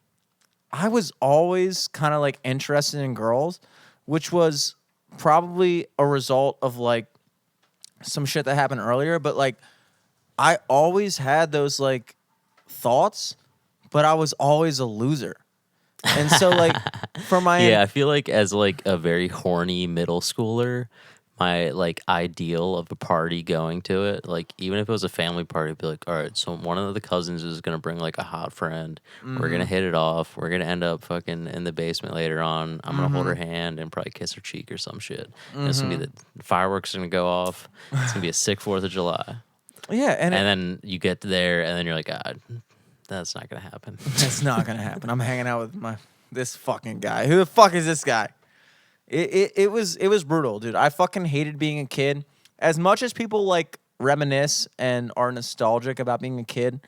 Speaker 2: I was always kind of like interested in girls, which was probably a result of like some shit that happened earlier, but like I always had those like thoughts, but I was always a loser. And so like for my
Speaker 1: Yeah, I feel like as like a very horny middle schooler, my like ideal of a party going to it, like even if it was a family party, I'd be like, all right, so one of the cousins is gonna bring like a hot friend. We're gonna hit it off. We're gonna end up fucking in the basement later on. I'm gonna hold her hand and probably kiss her cheek or some shit. And it's gonna be the fireworks are gonna go off. It's gonna be a sick 4th of July.
Speaker 2: yeah, and
Speaker 1: Then you get there and then you're like, God, that's not gonna happen.
Speaker 2: that's not gonna happen. I'm hanging out with this fucking guy. Who the fuck is this guy? It was brutal, dude. I fucking hated being a kid. As much as people like reminisce and are nostalgic about being a kid,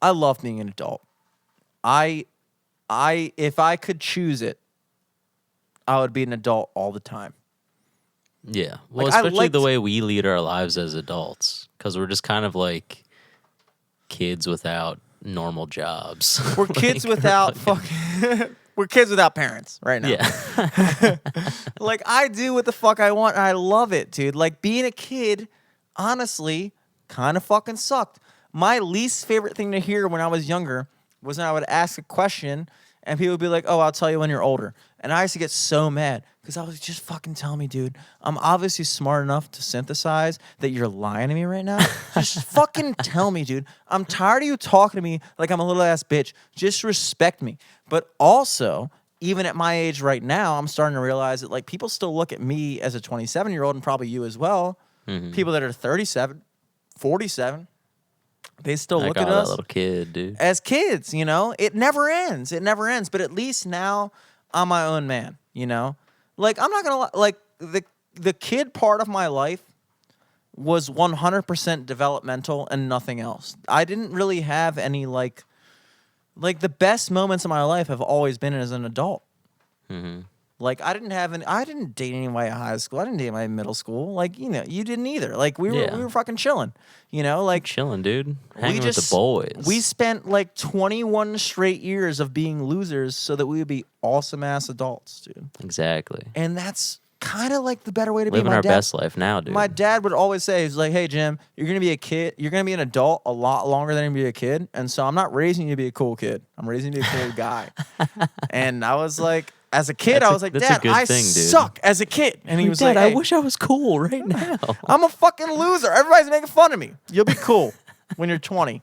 Speaker 2: I love being an adult. I if I could choose it, I would be an adult all the time.
Speaker 1: Yeah. Well,
Speaker 2: Like, I
Speaker 1: especially
Speaker 2: liked-
Speaker 1: the way we lead our lives as adults, because we're just kind of like kids without normal jobs.
Speaker 2: We're kids without fucking we're kids without parents right now.
Speaker 1: Yeah.
Speaker 2: Like I do what the fuck I want and I love it, dude. Like being a kid, honestly, kind of fucking sucked. My least favorite thing to hear when I was younger was when I would ask a question and people would be like, "Oh, I'll tell you when you're older." And I used to get so mad because I was just fucking tell me, dude. I'm obviously smart enough to synthesize that you're lying to me right now. Just fucking tell me, dude. I'm tired of you talking to me like I'm a little ass bitch. Just respect me. But also, even at my age right now, I'm starting to realize that like people still look at me as a 27-year-old and probably you as well. People that are 37, 47, they still
Speaker 1: I
Speaker 2: look
Speaker 1: got
Speaker 2: at
Speaker 1: that
Speaker 2: us
Speaker 1: little kid, dude.
Speaker 2: as kids, It never ends. It never ends. But at least now I'm my own man, Like I'm not gonna lie, like the kid part of my life was 100% developmental and nothing else. I didn't really have any like the best moments of my life have always been as an adult. Like I didn't date anybody in high school. I didn't date anybody in middle school. Like, you didn't either. Like we were fucking chilling, like
Speaker 1: Chilling, dude. Hanging with
Speaker 2: just-
Speaker 1: the boys.
Speaker 2: we spent like 21 straight years of being losers so that we would be awesome ass adults, dude.
Speaker 1: Exactly.
Speaker 2: And that's kind of like the better way to
Speaker 1: Living
Speaker 2: be. My
Speaker 1: our
Speaker 2: dad,
Speaker 1: best life now, dude.
Speaker 2: My dad would always say, he's like, "Hey Jim, you're gonna be a kid. You're gonna be an adult a lot longer than you be a kid. And so I'm not raising you to be a cool kid. I'm raising you to be a cool guy." And I was like, as a kid, I was like,
Speaker 1: that's a
Speaker 2: "Dad,
Speaker 1: good
Speaker 2: I
Speaker 1: thing, dude."
Speaker 2: suck as a kid." And he was
Speaker 1: Dad,
Speaker 2: like, "Hey,
Speaker 1: I wish I was cool right now.
Speaker 2: I'm a fucking loser. Everybody's making fun of me. You'll be cool when you're 20."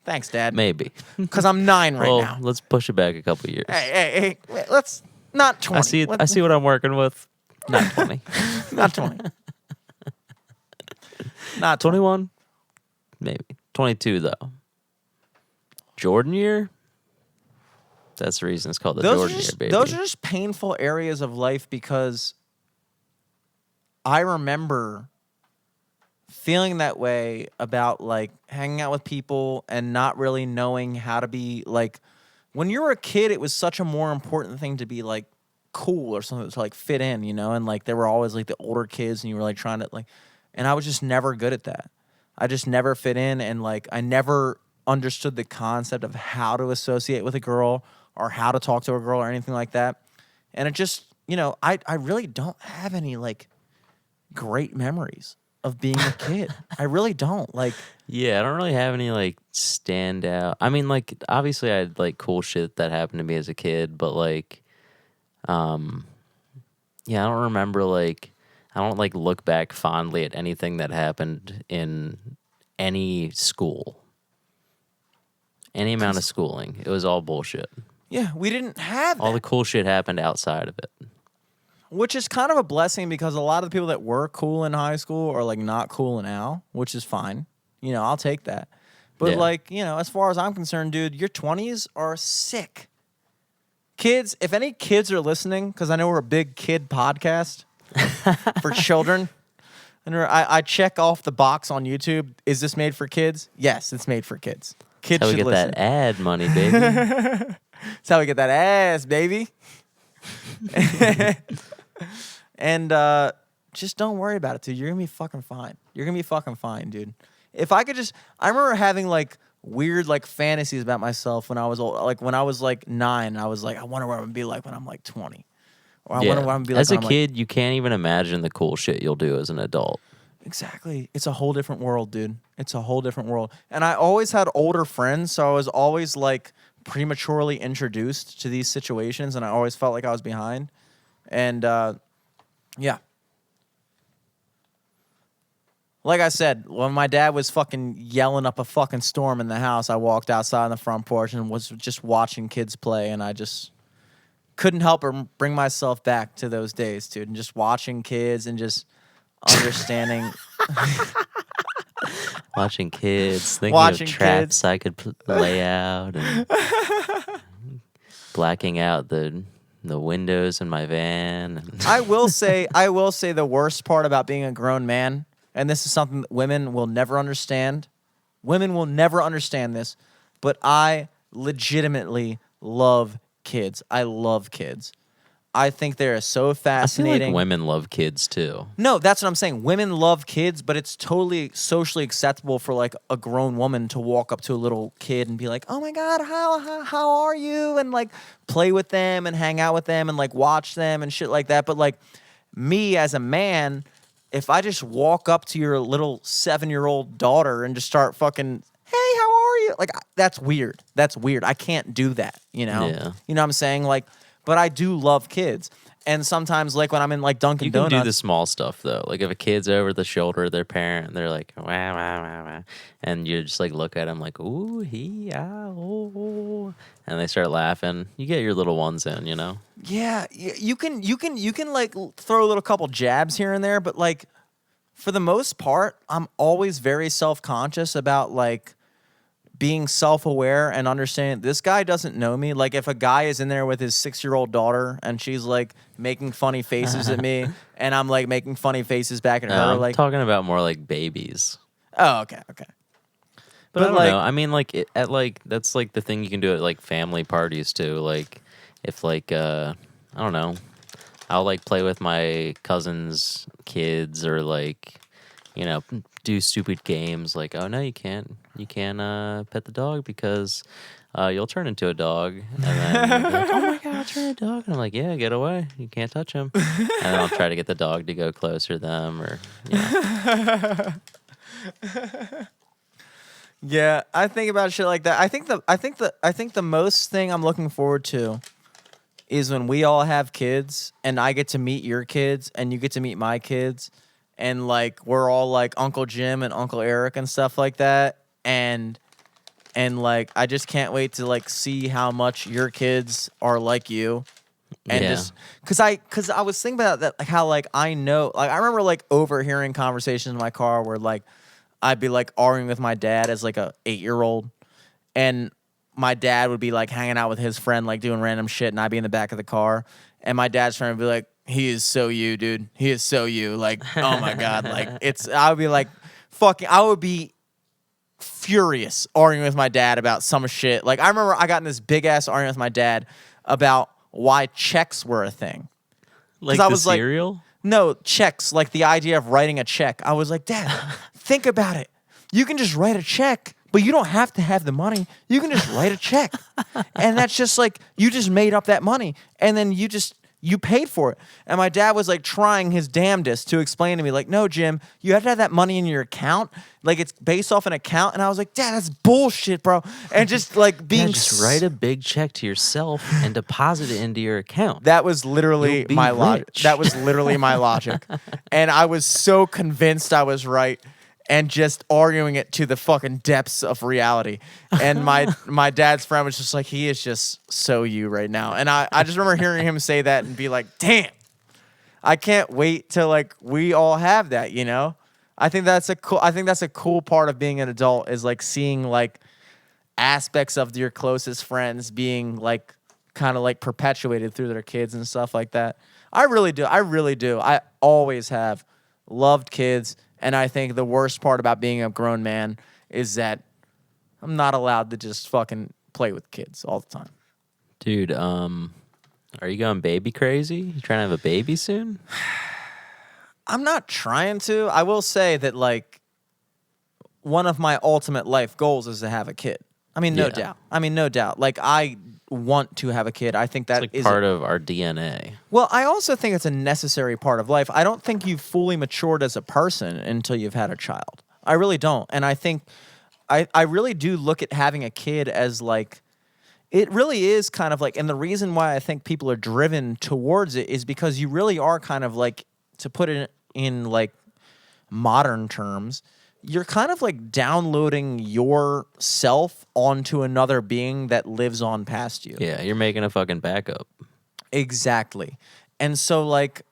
Speaker 2: Thanks, Dad.
Speaker 1: Maybe.
Speaker 2: Because I'm 9 right
Speaker 1: Well,
Speaker 2: now.
Speaker 1: let's push it back a couple years.
Speaker 2: Hey, let's not 20.
Speaker 1: I see what I'm working with. Not 20.
Speaker 2: Not 20. Not 20.
Speaker 1: 21? Maybe. 22, though. Jordan year? That's the reason it's called the Jordan year, baby.
Speaker 2: Those are just painful areas of life because I remember feeling that way about like hanging out with people and not really knowing how to be like when you were a kid, it was such a more important thing to be like cool or something to like fit in, and like there were always like the older kids and you were like trying to like, and I was just never good at that. I just never fit in and like I never understood the concept of how to associate with a girl or how to talk to a girl or anything like that. And it just, I really don't have any like great memories of being a kid. I really don't. Like,
Speaker 1: Yeah, I don't really have any like standout. I mean, like obviously I had like cool shit that happened to me as a kid, but like, yeah, I don't remember like I don't like look back fondly at anything that happened in any school, any amount of schooling. It was all bullshit.
Speaker 2: yeah, we didn't have
Speaker 1: All
Speaker 2: that.
Speaker 1: the cool shit happened outside of it.
Speaker 2: Which is kind of a blessing because a lot of the people that were cool in high school are like not cool now, which is fine. I'll take that. But
Speaker 1: Yeah.
Speaker 2: like, as far as I'm concerned, dude, your 20s are sick. Kids, if any kids are listening, because I know we're a big kid podcast for children. And I check off the box on YouTube. Is this made for kids? Yes, it's made for kids. Kids
Speaker 1: That's how we
Speaker 2: should
Speaker 1: get
Speaker 2: listen.
Speaker 1: that ad money, baby.
Speaker 2: That's how we get that ass, baby. And just don't worry about it, dude. You're gonna be fucking fine. You're gonna be fucking fine, dude. If I could just, I remember having like weird like fantasies about myself when I was old. Like when I was like 9, I was like, I wonder what I'm gonna be like when I'm like 20. Or I wonder what I'm gonna be like
Speaker 1: As a
Speaker 2: when I'm,
Speaker 1: kid, you can't even imagine the cool shit you'll do as an adult.
Speaker 2: Exactly. It's a whole different world, dude. It's a whole different world. And I always had older friends, so I was always like prematurely introduced to these situations, and I always felt like I was behind. And yeah. Like I said, when my dad was fucking yelling up a fucking storm in the house, I walked outside on the front porch and was just watching kids play, and I just couldn't help but bring myself back to those days, dude, and just watching kids and just understanding.
Speaker 1: Watching kids, thinking
Speaker 2: Watching
Speaker 1: of traps
Speaker 2: kids.
Speaker 1: I could lay out, and blacking out the windows in my van. And
Speaker 2: I will say the worst part about being a grown man, and this is something that women will never understand. Women will never understand this, but I legitimately love kids. I love kids. I think they're so
Speaker 1: I feel
Speaker 2: fascinating.
Speaker 1: like women love kids too.
Speaker 2: No, that's what I'm saying. Women love kids, but it's totally socially acceptable for like a grown woman to walk up to a little kid and be like, "Oh my God, how are you?" and like play with them and hang out with them and like watch them and shit like that. But like me as a man, if I just walk up to your little 7-year-old daughter and just start fucking, "Hey, how are you?" Like that's weird. That's weird. I can't do that, you know?
Speaker 1: Yeah.
Speaker 2: You know what I'm saying? Like, but I do love kids. And sometimes, like when I'm in like Dunkin'
Speaker 1: You can
Speaker 2: Donuts,
Speaker 1: do the small stuff though. Like if a kid's over the shoulder of their parent, and they're like, wah, wah, wah, wah, and you just like look at them like, ooh, he, ah, oh, and they start laughing. You get your little ones in, you know.
Speaker 2: yeah, you can like throw a little couple jabs here and there, but like for the most part, I'm always very self-conscious about like being self-aware and understanding this guy doesn't know me. Like if a guy is in there with his 6-year-old daughter and she's like making funny faces at me and I'm like making funny faces back at her,
Speaker 1: I'm
Speaker 2: like,
Speaker 1: talking about more like babies.
Speaker 2: oh, okay.
Speaker 1: But I don't
Speaker 2: like,
Speaker 1: know. I mean, like at like that's like the thing you can do at like family parties too. Like if like I don't know, I'll like play with my cousins' kids or like you know do stupid games like oh no you can't pet the dog because you'll turn into a dog and then you'll be like, oh my God, I'll turn into a dog, and I'm like yeah, get away, you can't touch him, and then I'll try to get the dog to go closer to them or yeah.
Speaker 2: yeah, I think about shit like that. I think the most thing I'm looking forward to is when we all have kids and I get to meet your kids and you get to meet my kids and like we're all like Uncle Jim and Uncle Eric and stuff like that and like I just can't wait to like see how much your kids are like you. And
Speaker 1: Yeah.
Speaker 2: just cause I was thinking about that, like how like I know, like I remember like overhearing conversations in my car where like I'd be like arguing with my dad as like a 8-year-old, and my dad would be like hanging out with his friend, like doing random shit, and I'd be in the back of the car, and my dad's friend would be like, "He is so you, dude. He is so you." Like, oh my God, like I would be like, fucking, I would be furious arguing with my dad about some shit. Like I remember I got in this big ass argument with my dad about why checks were a thing.
Speaker 1: Like
Speaker 2: I
Speaker 1: the
Speaker 2: was like,
Speaker 1: cereal?
Speaker 2: No, checks, like the idea of writing a check. I was like, Dad, think about it. You can just write a check, but you don't have to have the money. You can just write a check. And that's just like, you just made up that money. And then you paid for it. And my dad was like trying his damnedest to explain to me, like, no, Jim, you have to have that money in your account. Like it's based off an account. And I was like, Dad, that's bullshit, bro. And just like being
Speaker 1: Yeah, just write a big check to yourself and deposit it into your account.
Speaker 2: That was literally
Speaker 1: You'll be
Speaker 2: my logic.
Speaker 1: rich.
Speaker 2: That was literally my logic. And I was so convinced I was right and just arguing it to the fucking depths of reality. And my dad's friend was just like, he is just so you right now. And I just remember hearing him say that and be like, damn, I can't wait till like we all have that, you know? I think that's a cool part of being an adult is like seeing like aspects of your closest friends being like kind of like perpetuated through their kids and stuff like that. I really do. I always have loved kids, and I think the worst part about being a grown man is that I'm not allowed to just fucking play with kids all the time.
Speaker 1: Dude, are you going baby crazy? You trying to have a baby soon?
Speaker 2: I'm not trying to. I will say that, like, one of my ultimate life goals is to have a kid. I mean, no
Speaker 1: Yeah.
Speaker 2: doubt. No doubt. Like, I want to have a kid. I think that
Speaker 1: It's like
Speaker 2: is
Speaker 1: part of our DNA.
Speaker 2: well, I also think it's a necessary part of life. I don't think you've fully matured as a person until you've had a child. I really don't. And I think I really do look at having a kid as like it really is kind of like, and the reason why I think people are driven towards it is because you really are kind of like, to put it in like modern terms, you're kind of like downloading yourself onto another being that lives on past you.
Speaker 1: Yeah, you're making a fucking backup.
Speaker 2: Exactly. And so like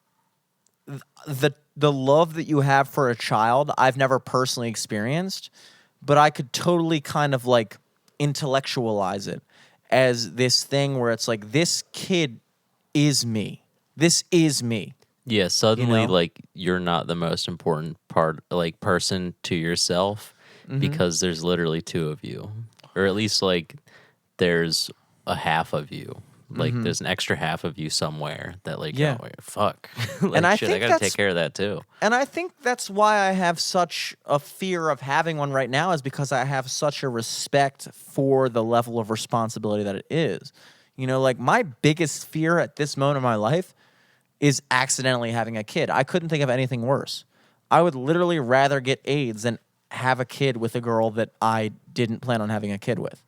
Speaker 2: the love that you have for a child, I've never personally experienced, but I could totally kind of like intellectualize it as this thing where it's like, this kid is me. This is me.
Speaker 1: Yeah, suddenly
Speaker 2: know?
Speaker 1: like you're not the most important person to yourself because there's literally two of you. Or at least like there's a half of you. Like there's an extra half of you somewhere that like,
Speaker 2: Yeah.
Speaker 1: oh, fuck. Like,
Speaker 2: And I
Speaker 1: shit, I
Speaker 2: think
Speaker 1: gotta
Speaker 2: that's-
Speaker 1: take care of that too.
Speaker 2: And I think that's why I have such a fear of having one right now, is because I have such a respect for the level of responsibility that it is. You know, like my biggest fear at this moment in my life is accidentally having a kid. I couldn't think of anything worse. I would literally rather get AIDS than have a kid with a girl that I didn't plan on having a kid with.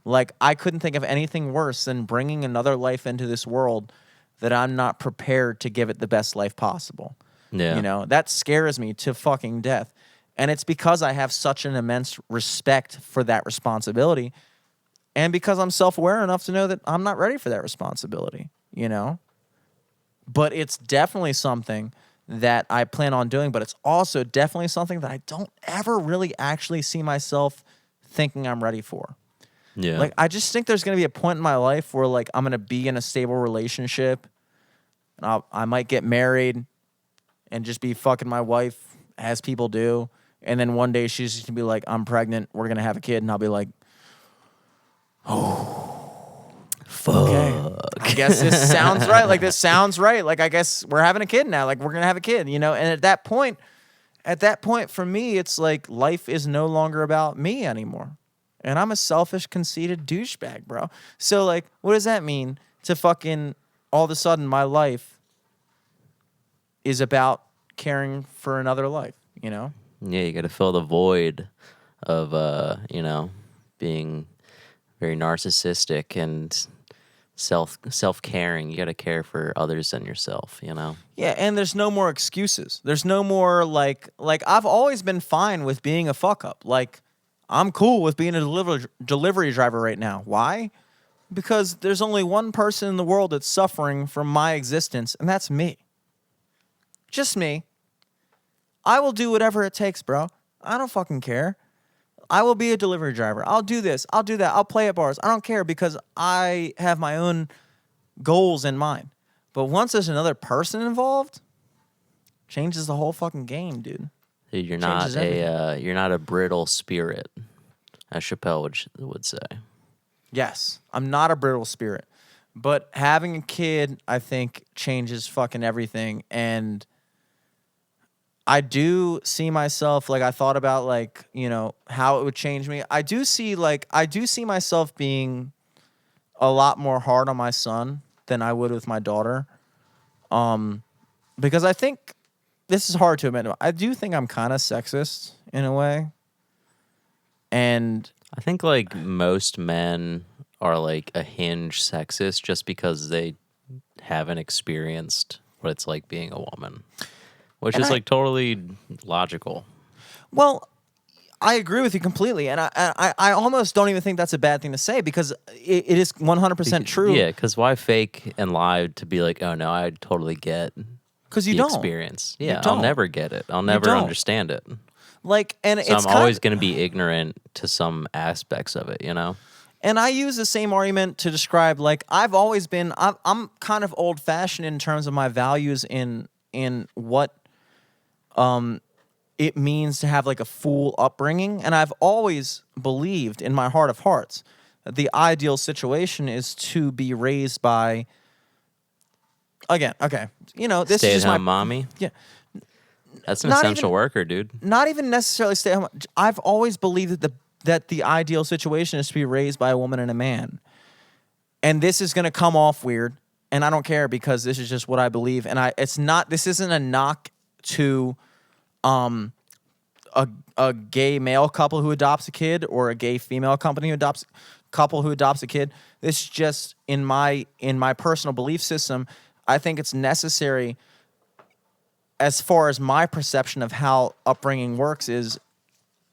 Speaker 2: Like, I couldn't think of anything worse than bringing another life into this world that I'm not prepared to give it the best life possible.
Speaker 1: Yeah.
Speaker 2: You know, that scares me to fucking death. And it's because I have such an immense respect for that responsibility, and because I'm self-aware enough to know that I'm not ready for that responsibility, you know? But it's definitely something that I plan on doing, but it's also definitely something that I don't ever really actually see myself thinking I'm ready for.
Speaker 1: Yeah.
Speaker 2: Like, I just think there's going to be a point in my life where, like, I'm going to be in a stable relationship. And I might get married and just be fucking my wife, as people do. And then one day she's just going to be like, I'm pregnant. We're going to have a kid. And I'll be like,
Speaker 1: fuck.
Speaker 2: okay, I guess this sounds right. Like, this sounds right. Like, I guess we're having a kid now. Like, we're going to have a kid, you know? And at that point, for me, it's like life is no longer about me anymore. And I'm a selfish, conceited douchebag, bro. So, like, what does that mean to fucking all of a sudden my life is about caring for another life, you know?
Speaker 1: Yeah, you gotta fill the void of being very narcissistic and self-caring. You gotta care for others than yourself, you know?
Speaker 2: Yeah, and there's no more excuses. There's no more, like I've always been fine with being a fuck up. Like, I'm cool with being a delivery driver right now. Why? Because there's only one person in the world that's suffering from my existence, and that's me. Just me. I will do whatever it takes, bro. I don't fucking care. I will be a delivery driver. I'll do this. I'll do that. I'll play at bars. I don't care, because I have my own goals in mind. But once there's another person involved, changes the whole fucking game, dude.
Speaker 1: Dude, you're
Speaker 2: Changes
Speaker 1: not a brittle spirit, as Chappelle would say.
Speaker 2: Yes, I'm not a brittle spirit, but having a kid, I think, changes fucking everything. And I do see myself, like, I thought about, like, you know, how it would change me. I do see myself being a lot more hard on my son than I would with my daughter. Because I think, this is hard to admit, I do think I'm kind of sexist in a way. And
Speaker 1: I think like most men are like a hinge sexist just because they haven't experienced what it's like being a woman, which is like totally logical.
Speaker 2: well, I agree with you completely, and I almost don't even think that's a bad thing to say, because it is 100% true.
Speaker 1: Yeah, because why fake and lie to be like, oh no, I totally get
Speaker 2: Because you
Speaker 1: the
Speaker 2: don't
Speaker 1: experience.
Speaker 2: You
Speaker 1: Yeah, I'll
Speaker 2: don't.
Speaker 1: never get it. I'll never
Speaker 2: don't.
Speaker 1: understand it.
Speaker 2: like, and
Speaker 1: So
Speaker 2: it's
Speaker 1: I'm always going to be ignorant to some aspects of it, you know?
Speaker 2: And I use the same argument to describe, like, I've always been, I'm kind of old fashioned in terms of my values in what it means to have like a full upbringing. And I've always believed in my heart of hearts that the ideal situation is to be raised by, again, okay, this
Speaker 1: Stay
Speaker 2: is
Speaker 1: at
Speaker 2: just
Speaker 1: home
Speaker 2: my,
Speaker 1: mommy.
Speaker 2: yeah,
Speaker 1: That's an
Speaker 2: not
Speaker 1: essential
Speaker 2: even-
Speaker 1: worker, dude.
Speaker 2: not even necessarily stay at home. I've always believed that the ideal situation is to be raised by a woman and a man. And this is going to come off weird, and I don't care because this is just what I believe. And this isn't a knock to a gay male couple who adopts a kid or a gay female couple who adopts a kid. This is just in my personal belief system. I think it's necessary, as far as my perception of how upbringing works, is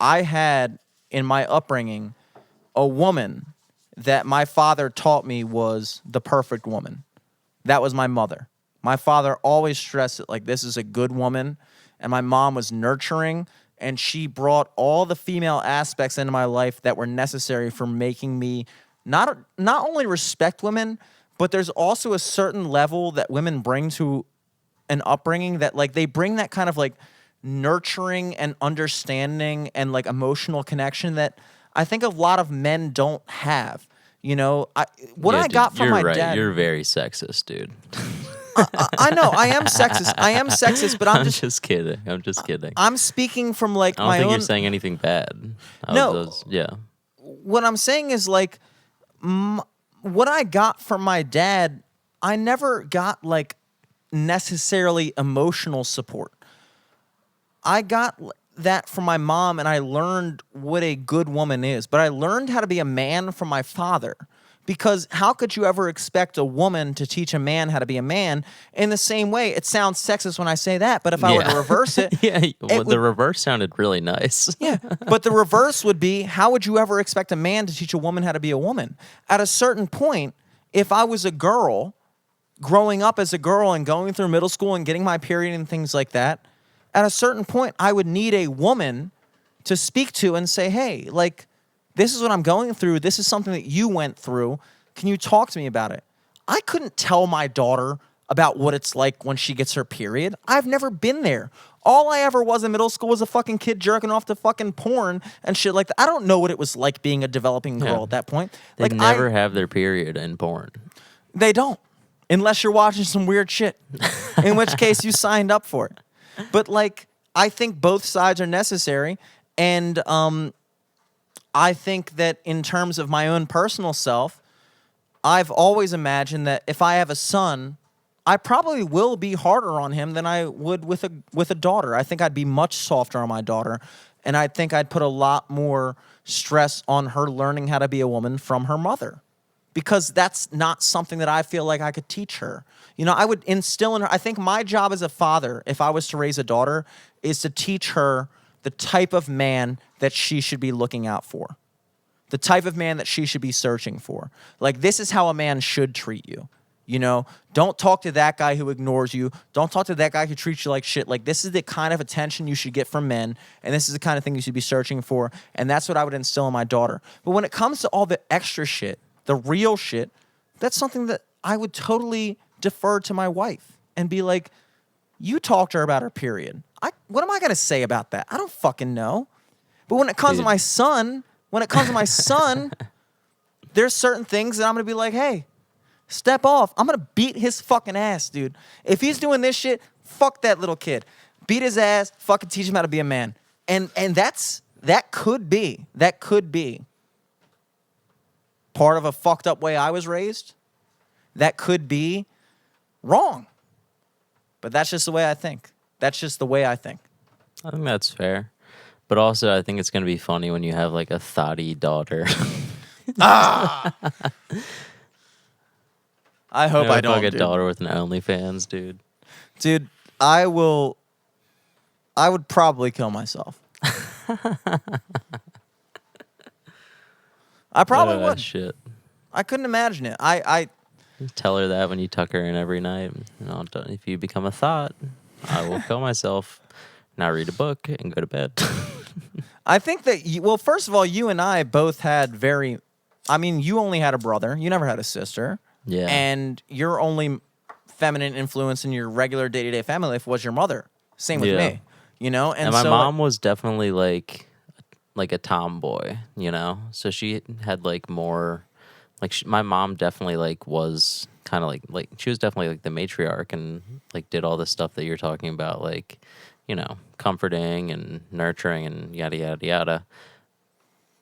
Speaker 2: I had in my upbringing a woman that my father taught me was the perfect woman. That was my mother. My father always stressed it like, this is a good woman. And my mom was nurturing, and she brought all the female aspects into my life that were necessary for making me not only respect women, but there's also a certain level that women bring to an upbringing that, like, they bring that kind of like nurturing and understanding and like emotional connection that I think a lot of men don't have. I
Speaker 1: Dude,
Speaker 2: got from
Speaker 1: you're
Speaker 2: my
Speaker 1: right.
Speaker 2: dad.
Speaker 1: You're very sexist, dude.
Speaker 2: I know I am sexist, but I'm just
Speaker 1: kidding. I'm just kidding.
Speaker 2: I'm speaking from like
Speaker 1: I don't
Speaker 2: my
Speaker 1: think
Speaker 2: own.
Speaker 1: you're saying anything bad.
Speaker 2: No.
Speaker 1: Yeah.
Speaker 2: What I'm saying is like what I got from my dad. I never got like necessarily emotional support. I got that from my mom, and I learned what a good woman is. But I learned how to be a man from my father. Because how could you ever expect a woman to teach a man how to be a man? In the same way, it sounds sexist when I say that, but if I were to reverse it,
Speaker 1: yeah, well, the
Speaker 2: would-
Speaker 1: reverse sounded really nice.
Speaker 2: yeah. But the reverse would be, how would you ever expect a man to teach a woman how to be a woman? At a certain point, if I was a girl, growing up as a girl and going through middle school and getting my period and things like that, at a certain point, I would need a woman to speak to and say, hey, like, this is what I'm going through. This is something that you went through. Can you talk to me about it? I couldn't tell my daughter about what it's like when she gets her period. I've never been there. All I ever was in middle school was a fucking kid jerking off to fucking porn and shit like that. I don't know what it was like being a developing girl
Speaker 1: Yeah.
Speaker 2: at that point.
Speaker 1: They
Speaker 2: Like,
Speaker 1: never have their period in porn.
Speaker 2: They don't. Unless you're watching some weird shit. In which case you signed up for it. But like, I think both sides are necessary. And I think that in terms of my own personal self, I've always imagined that if I have a son, I probably will be harder on him than I would with a daughter. I think I'd be much softer on my daughter, and I think I'd put a lot more stress on her learning how to be a woman from her mother, because that's not something that I feel like I could teach her. I would instill in her. I think my job as a father, if I was to raise a daughter, is to teach her the type of man that she should be looking out for, the type of man that she should be searching for. Like, this is how a man should treat you. Don't talk to that guy who ignores you. Don't talk to that guy who treats you like shit. Like, this is the kind of attention you should get from men, and this is the kind of thing you should be searching for, and that's what I would instill in my daughter. But when it comes to all the extra shit, the real shit, that's something that I would totally defer to my wife and be like, you talk to her about her period. What am I going to say about that? I don't fucking know. But when it comes to my son, there's certain things that I'm going to be like, hey, step off. I'm going to beat his fucking ass, dude. If he's doing this shit, fuck that little kid. Beat his ass, fucking teach him how to be a man. And that could be part of a fucked up way I was raised. That could be wrong. But that's just the way I think. That's just the way I think.
Speaker 1: I think that's fair. But also, I think it's going to be funny when you have, like, a thotty daughter.
Speaker 2: I hope I don't,
Speaker 1: Like a
Speaker 2: dude.
Speaker 1: daughter with an OnlyFans, dude.
Speaker 2: Dude, I would probably kill myself. I probably
Speaker 1: That
Speaker 2: would.
Speaker 1: shit.
Speaker 2: I couldn't imagine it. I
Speaker 1: Tell her that when you tuck her in every night. If you become a thought, I will kill myself. Now read a book and go to bed.
Speaker 2: I think that, first of all, you and I both had you only had a brother. You never had a sister.
Speaker 1: Yeah.
Speaker 2: And your only feminine influence in your regular day-to-day family life was your mother. Same with
Speaker 1: Yeah.
Speaker 2: me. you know?
Speaker 1: And my
Speaker 2: so
Speaker 1: mom was definitely like a tomboy, you know? So she had like more like my mom definitely like was kind of like she was definitely like the matriarch and like did all the stuff that you're talking about, like, you know, comforting and nurturing and yada yada yada.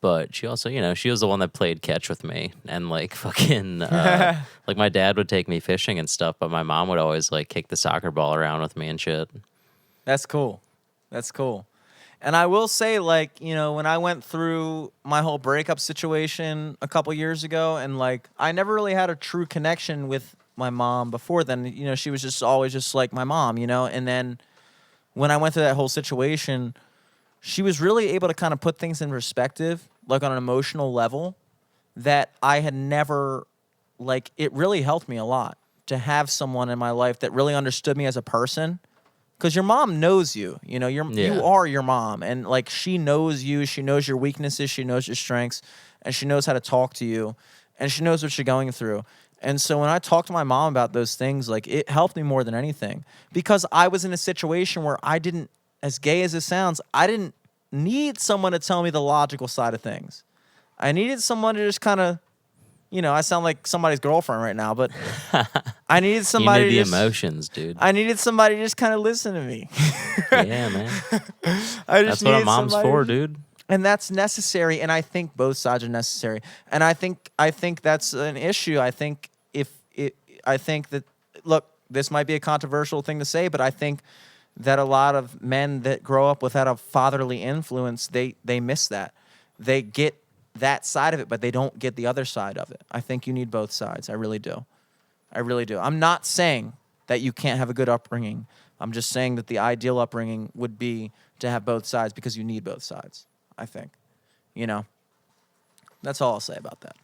Speaker 1: But she also, you know, she was the one that played catch with me and like fucking like my dad would take me fishing and stuff, but my mom would always like kick the soccer ball around with me and shit.
Speaker 2: That's cool. That's cool. And I will say, like, you know, when I went through my whole breakup situation a couple years ago, and like, I never really had a true connection with my mom before then. You know, she was just always just like my mom, you know? And then when I went through that whole situation, she was really able to kind of put things in perspective, like on an emotional level, that I had never, like, it really helped me a lot to have someone in my life that really understood me as a person. Because your mom knows you, you know, you
Speaker 1: Yeah.
Speaker 2: are your mom, and like she knows you, she knows your weaknesses, she knows your strengths, and she knows how to talk to you, and she knows what you're going through. And so when I talked to my mom about those things, like it helped me more than anything because I was in a situation where I didn't, as gay as it sounds, I didn't need someone to tell me the logical side of things. I needed someone to just kind of, you know, I sound like somebody's girlfriend right now, but I needed
Speaker 1: You
Speaker 2: somebody
Speaker 1: knew the
Speaker 2: to just,
Speaker 1: emotions, dude.
Speaker 2: I needed somebody to just kind of listen to me.
Speaker 1: Yeah, man.
Speaker 2: I
Speaker 1: That's
Speaker 2: just
Speaker 1: what a
Speaker 2: needed
Speaker 1: mom's
Speaker 2: somebody
Speaker 1: for,
Speaker 2: to-
Speaker 1: dude.
Speaker 2: And that's necessary, and I think both sides are necessary. And I think that's an issue. I think that, look, this might be a controversial thing to say, but I think that a lot of men that grow up without a fatherly influence, they miss that. They get that side of it, but they don't get the other side of it. I think you need both sides. I really do. I really do. I'm not saying that you can't have a good upbringing. I'm just saying that the ideal upbringing would be to have both sides because you need both sides, I think. You know? That's all I'll say about that.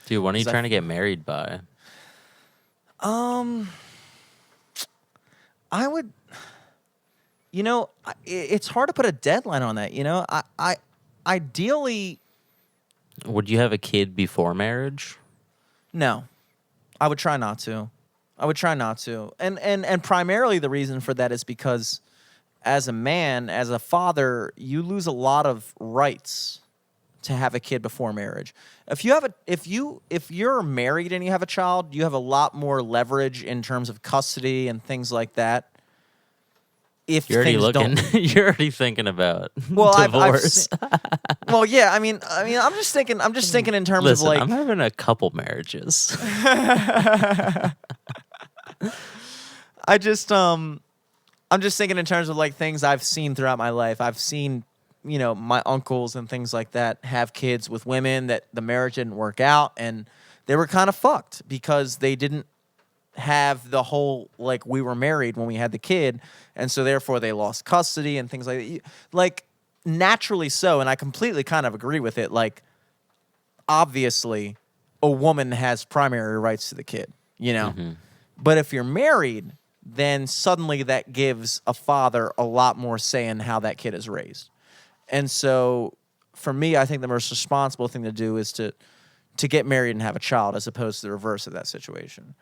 Speaker 1: Dude, when are you
Speaker 2: Is that-
Speaker 1: trying to get married by?
Speaker 2: I would, you know, it's hard to put a deadline on that, you know? I ideally,
Speaker 1: Would you have a kid before marriage?
Speaker 2: no. I would try not to. I would try not to. And primarily the reason for that is because as a man, as a father, you lose a lot of rights to have a kid before marriage. If you're married and you have a child, you have a lot more leverage in terms of custody and things like that. If
Speaker 1: You're already
Speaker 2: things
Speaker 1: looking.
Speaker 2: don't,
Speaker 1: You're already thinking about
Speaker 2: well,
Speaker 1: divorce.
Speaker 2: well, yeah. I mean, I'm just thinking. I'm just thinking in terms
Speaker 1: Listen,
Speaker 2: of like.
Speaker 1: I'm having a couple marriages.
Speaker 2: I just I'm just thinking in terms of like things I've seen throughout my life. I've seen, you know, my uncles and things like that have kids with women that the marriage didn't work out and they were kind of fucked because they didn't have the whole like we were married when we had the kid, and so therefore they lost custody and things like that. Like naturally so, and I completely kind of agree with it. Like obviously a woman has primary rights to the kid, you know? But if you're married, then suddenly that gives a father a lot more say in how that kid is raised. And so for me, I think the most responsible thing to do is to get married and have a child as opposed to the reverse of that situation.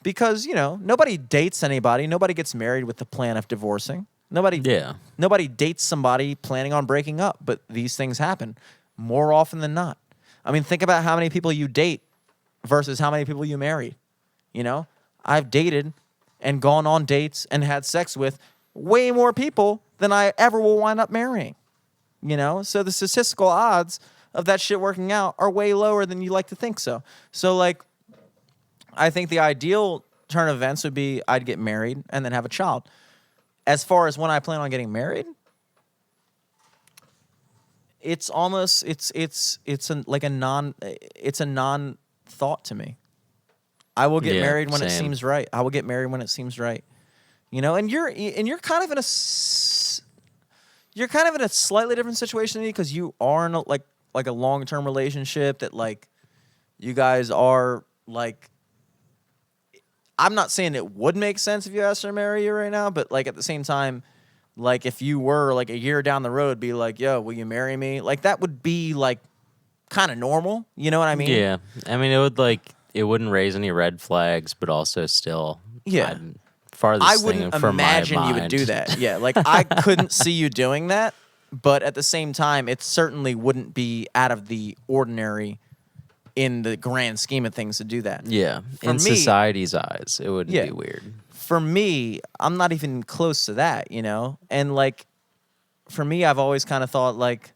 Speaker 2: Because, you know, nobody dates anybody. Nobody gets married with the plan of divorcing. Nobody dates somebody planning on breaking up, but these things happen more often than not. I mean, think about how many people you date versus how many people you marry. You know, I've dated and gone on dates and had sex with way more people than I ever will wind up marrying. You know, so the statistical odds of that shit working out are way lower than you like to think so. So, like, I think the ideal turn of events would be I'd get married and then have a child. As far as when I plan on getting married, it's almost it's a non thought to me. I will get married when it seems right. I will get married when it seems right. You know, and you're kind of in a slightly different situation than me because you are in like a long-term relationship that like you guys are like. I'm not saying it would make sense if you asked her to marry you right now, but like at the same time, like if you were like a year down the road, be like, yo, will you marry me? Like that would be like kind of normal. You know what I mean?
Speaker 1: Yeah. I mean, it wouldn't raise any red flags, but also still,
Speaker 2: Yeah.
Speaker 1: I'd farthest
Speaker 2: I
Speaker 1: thing
Speaker 2: wouldn't
Speaker 1: from my
Speaker 2: imagine you would do
Speaker 1: mind.
Speaker 2: that. Yeah, like I couldn't see you doing that, but at the same time, it certainly wouldn't be out of the ordinary in the grand scheme of things to do that.
Speaker 1: Yeah,
Speaker 2: For
Speaker 1: in
Speaker 2: me,
Speaker 1: society's eyes, it wouldn't
Speaker 2: Yeah.
Speaker 1: be weird.
Speaker 2: for me, I'm not even close to that, you know? And like for me, I've always kind of thought like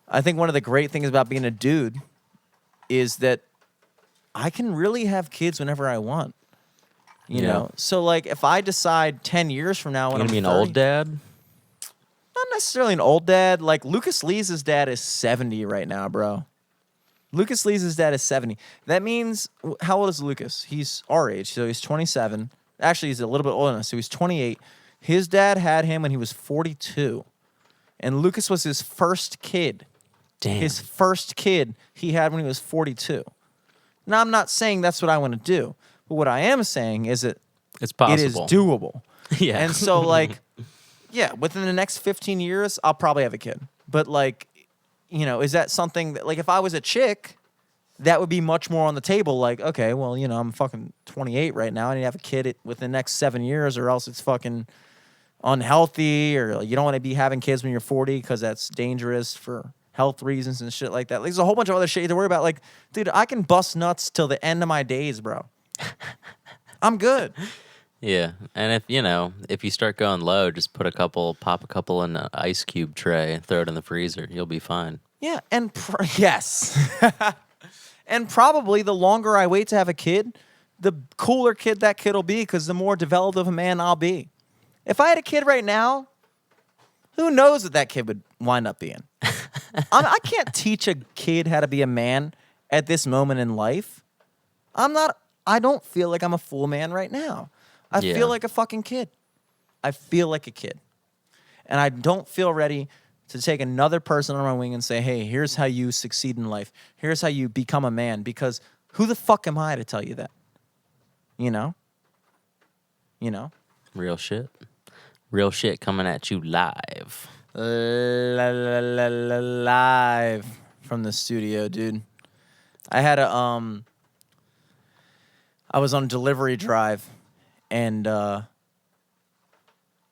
Speaker 2: I think one of the great things about being a dude is that I can really have kids whenever I want. You
Speaker 1: Yeah.
Speaker 2: know? So like if I decide 10 years from now
Speaker 1: You
Speaker 2: when
Speaker 1: gonna
Speaker 2: I'm
Speaker 1: be an
Speaker 2: 30,
Speaker 1: old dad?
Speaker 2: not necessarily an old dad, like Lucas Lee's dad is 70 right now, bro. Lucas Lee's dad is 70. That means how old is Lucas? He's our age, so he's 27. Actually, he's a little bit older than us, so he's 28. His dad had him when he was 42. And Lucas was his first kid.
Speaker 1: Damn.
Speaker 2: His first kid he had when he was 42. Now, I'm not saying that's what I want to do, but what I am saying is that
Speaker 1: It's
Speaker 2: it is
Speaker 1: possible.
Speaker 2: doable.
Speaker 1: Yeah.
Speaker 2: And so, like, yeah, within the next 15 years, I'll probably have a kid. But, like, you know, is that something that, like, if I was a chick, that would be much more on the table. Like, okay, well, you know, I'm fucking 28 right now. I need to have a kid within the next 7 years, or else it's fucking unhealthy, or like, you don't want to be having kids when you're 40 because that's dangerous for health reasons and shit like that. Like, there's a whole bunch of other shit to worry about. Like, dude, I can bust nuts till the end of my days, bro. I'm good.
Speaker 1: Yeah, and if you start going low, just pop a couple in an ice cube tray, and throw it in the freezer. You'll be fine.
Speaker 2: Yeah, and yes. And probably the longer I wait to have a kid, the cooler kid that kid will be because the more developed of a man I'll be. If I had a kid right now, who knows what that kid would wind up being? I can't teach a kid how to be a man at this moment in life. I don't feel like I'm a full man right now. I
Speaker 1: Yeah.
Speaker 2: feel like a fucking kid. I feel like a kid. And I don't feel ready to take another person on my wing and say, hey, here's how you succeed in life. Here's how you become a man. Because who the fuck am I to tell you that? You know? You know?
Speaker 1: Real shit. Real shit coming at you live.
Speaker 2: Live from the studio, dude. I was on delivery drive, and I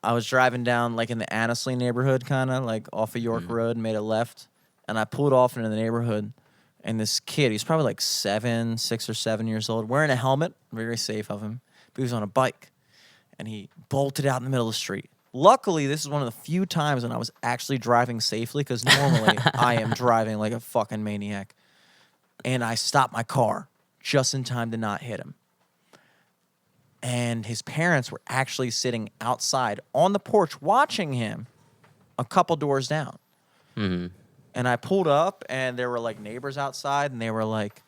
Speaker 2: was driving down like in the Annesley neighborhood, kind of like off of York Road, made a left, and I pulled off into the neighborhood, and this kid, he's probably like 6 or 7 years old, wearing a helmet, very safe of him, but he was on a bike, and he bolted out in the middle of the street. Luckily, this is one of the few times when I was actually driving safely, because normally I am driving like a fucking maniac. And I stopped my car just in time to not hit him. And his parents were actually sitting outside on the porch watching him a couple doors down.
Speaker 1: Mm-hmm.
Speaker 2: And I pulled up, and there were like neighbors outside, and they were like,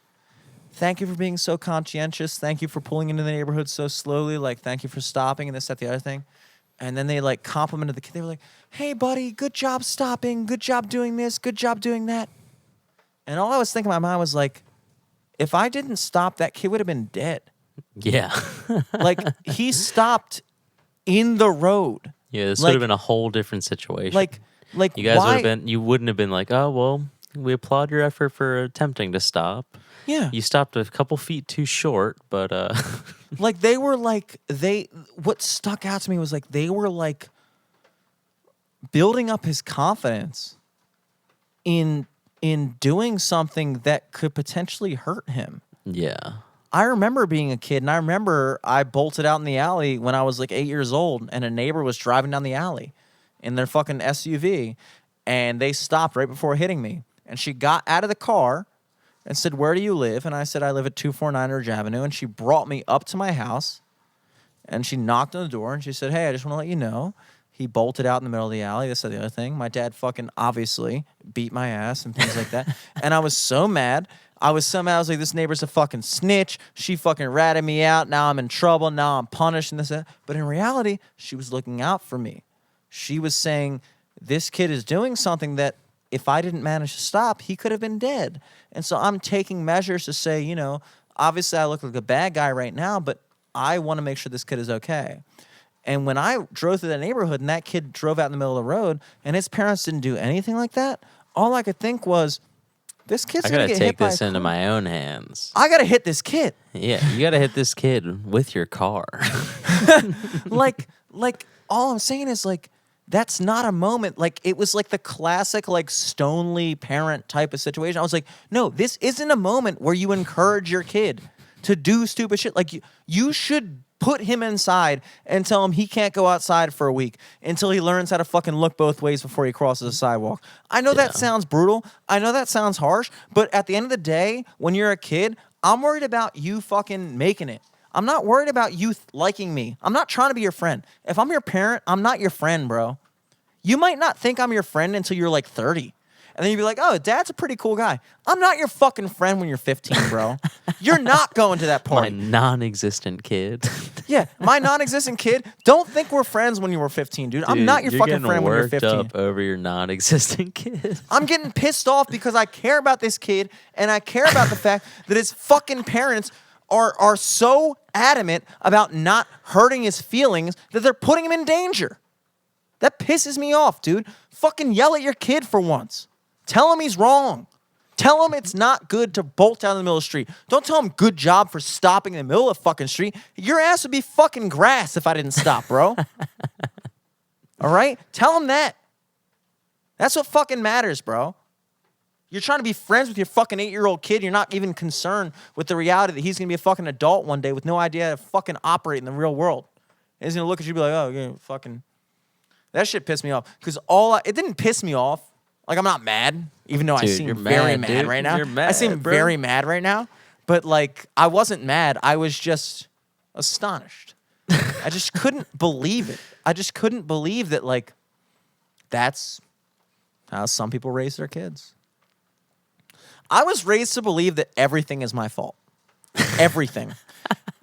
Speaker 2: thank you for being so conscientious. Thank you for pulling into the neighborhood so slowly. Like, thank you for stopping, and this, that, the other thing. And then they like complimented the kid. They were like, hey, buddy, good job stopping. Good job doing this. Good job doing that. And all I was thinking in my mind was like, if I didn't stop, that kid would have been dead.
Speaker 1: Yeah.
Speaker 2: Like, he stopped in the road.
Speaker 1: Yeah, this
Speaker 2: Like-
Speaker 1: would have been a whole different situation.
Speaker 2: Like
Speaker 1: you guys
Speaker 2: why?
Speaker 1: would have been. You wouldn't have been like, oh well, we applaud your effort for attempting to stop.
Speaker 2: Yeah.
Speaker 1: You stopped a couple feet too short, but
Speaker 2: Like, they were like, what stuck out to me was like, they were like building up his confidence in doing something that could potentially hurt him.
Speaker 1: yeah.
Speaker 2: I remember being a kid, and I remember I bolted out in the alley when I was like 8 years old, and a neighbor was driving down the alley in their fucking SUV, and they stopped right before hitting me. And she got out of the car and said, where do you live? And I said, I live at 249 Ridge Avenue. And she brought me up to my house, and she knocked on the door, and she said, hey, I just want to let you know, he bolted out in the middle of the alley, this, that, the other thing. My dad fucking obviously beat my ass and things like that. And I was so mad. I was like, this neighbor's a fucking snitch. She fucking ratted me out. Now I'm in trouble. Now I'm punished and this, that. But in reality, she was looking out for me. She was saying, this kid is doing something that if I didn't manage to stop, he could have been dead. And so I'm taking measures to say, you know, obviously I look like a bad guy right now, but I want to make sure this kid is okay. And when I drove through that neighborhood and that kid drove out in the middle of the road and his parents didn't do anything like that, all I could think was, This kid's
Speaker 1: I
Speaker 2: gonna
Speaker 1: gotta
Speaker 2: get hit
Speaker 1: take
Speaker 2: by
Speaker 1: this
Speaker 2: a
Speaker 1: into
Speaker 2: car.
Speaker 1: my own hands.
Speaker 2: I gotta hit this kid.
Speaker 1: Yeah, you gotta hit this kid with your car.
Speaker 2: like all I'm saying is like that's not a moment. Like it was like the classic like Stonely parent type of situation. I was like, no, this isn't a moment where you encourage your kid to do stupid shit. Like you should put him inside and tell him he can't go outside for a week until he learns how to fucking look both ways before he crosses the sidewalk. I know that
Speaker 1: Yeah.
Speaker 2: sounds brutal. I know that sounds harsh, but at the end of the day, when you're a kid, I'm worried about you fucking making it. I'm not worried about you liking me. I'm not trying to be your friend. If I'm your parent, I'm not your friend, bro. You might not think I'm your friend until you're like 30. And then you'd be like, oh, dad's a pretty cool guy. I'm not your fucking friend when you're 15, bro. You're not going to that
Speaker 1: My
Speaker 2: party.
Speaker 1: non-existent kid.
Speaker 2: Yeah, my non-existent kid. Don't think we're friends when you were 15, dude. I'm not your
Speaker 1: You're
Speaker 2: fucking
Speaker 1: getting
Speaker 2: friend when you're
Speaker 1: worked
Speaker 2: 15.
Speaker 1: up over your non-existent kid.
Speaker 2: I'm getting pissed off because I care about this kid and I care about the fact that his fucking parents are so adamant about not hurting his feelings that they're putting him in danger. That pisses me off, dude. Fucking yell at your kid for once. Tell him he's wrong. Tell him it's not good to bolt down the middle of the street. Don't tell him good job for stopping in the middle of the fucking street. Your ass would be fucking grass if I didn't stop, bro. All right? Tell him that. That's what fucking matters, bro. You're trying to be friends with your fucking 8-year-old kid. You're not even concerned with the reality that he's going to be a fucking adult one day with no idea how to fucking operate in the real world. And he's going to look at you and be like, oh, yeah, fucking. That shit pissed me off. Because it didn't piss me off. Like, I'm not mad, even though I
Speaker 1: Dude,
Speaker 2: seem
Speaker 1: you're
Speaker 2: very
Speaker 1: mad,
Speaker 2: mad
Speaker 1: dude.
Speaker 2: right now.
Speaker 1: You're
Speaker 2: I seem
Speaker 1: mad, bro.
Speaker 2: very mad right now. But, like, I wasn't mad. I was just astonished. I just couldn't believe it. I just couldn't believe that, like, that's how some people raise their kids. I was raised to believe that everything is my fault. Everything.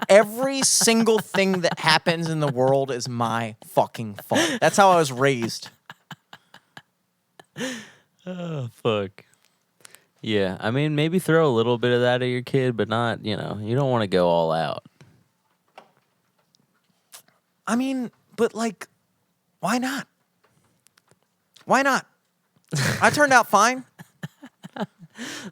Speaker 2: Every single thing that happens in the world is my fucking fault. That's how I was raised.
Speaker 1: Oh, fuck. Yeah, I mean, maybe throw a little bit of that at your kid, but not, you don't want to go all out.
Speaker 2: I mean, but like, why not? Why not? I turned out fine.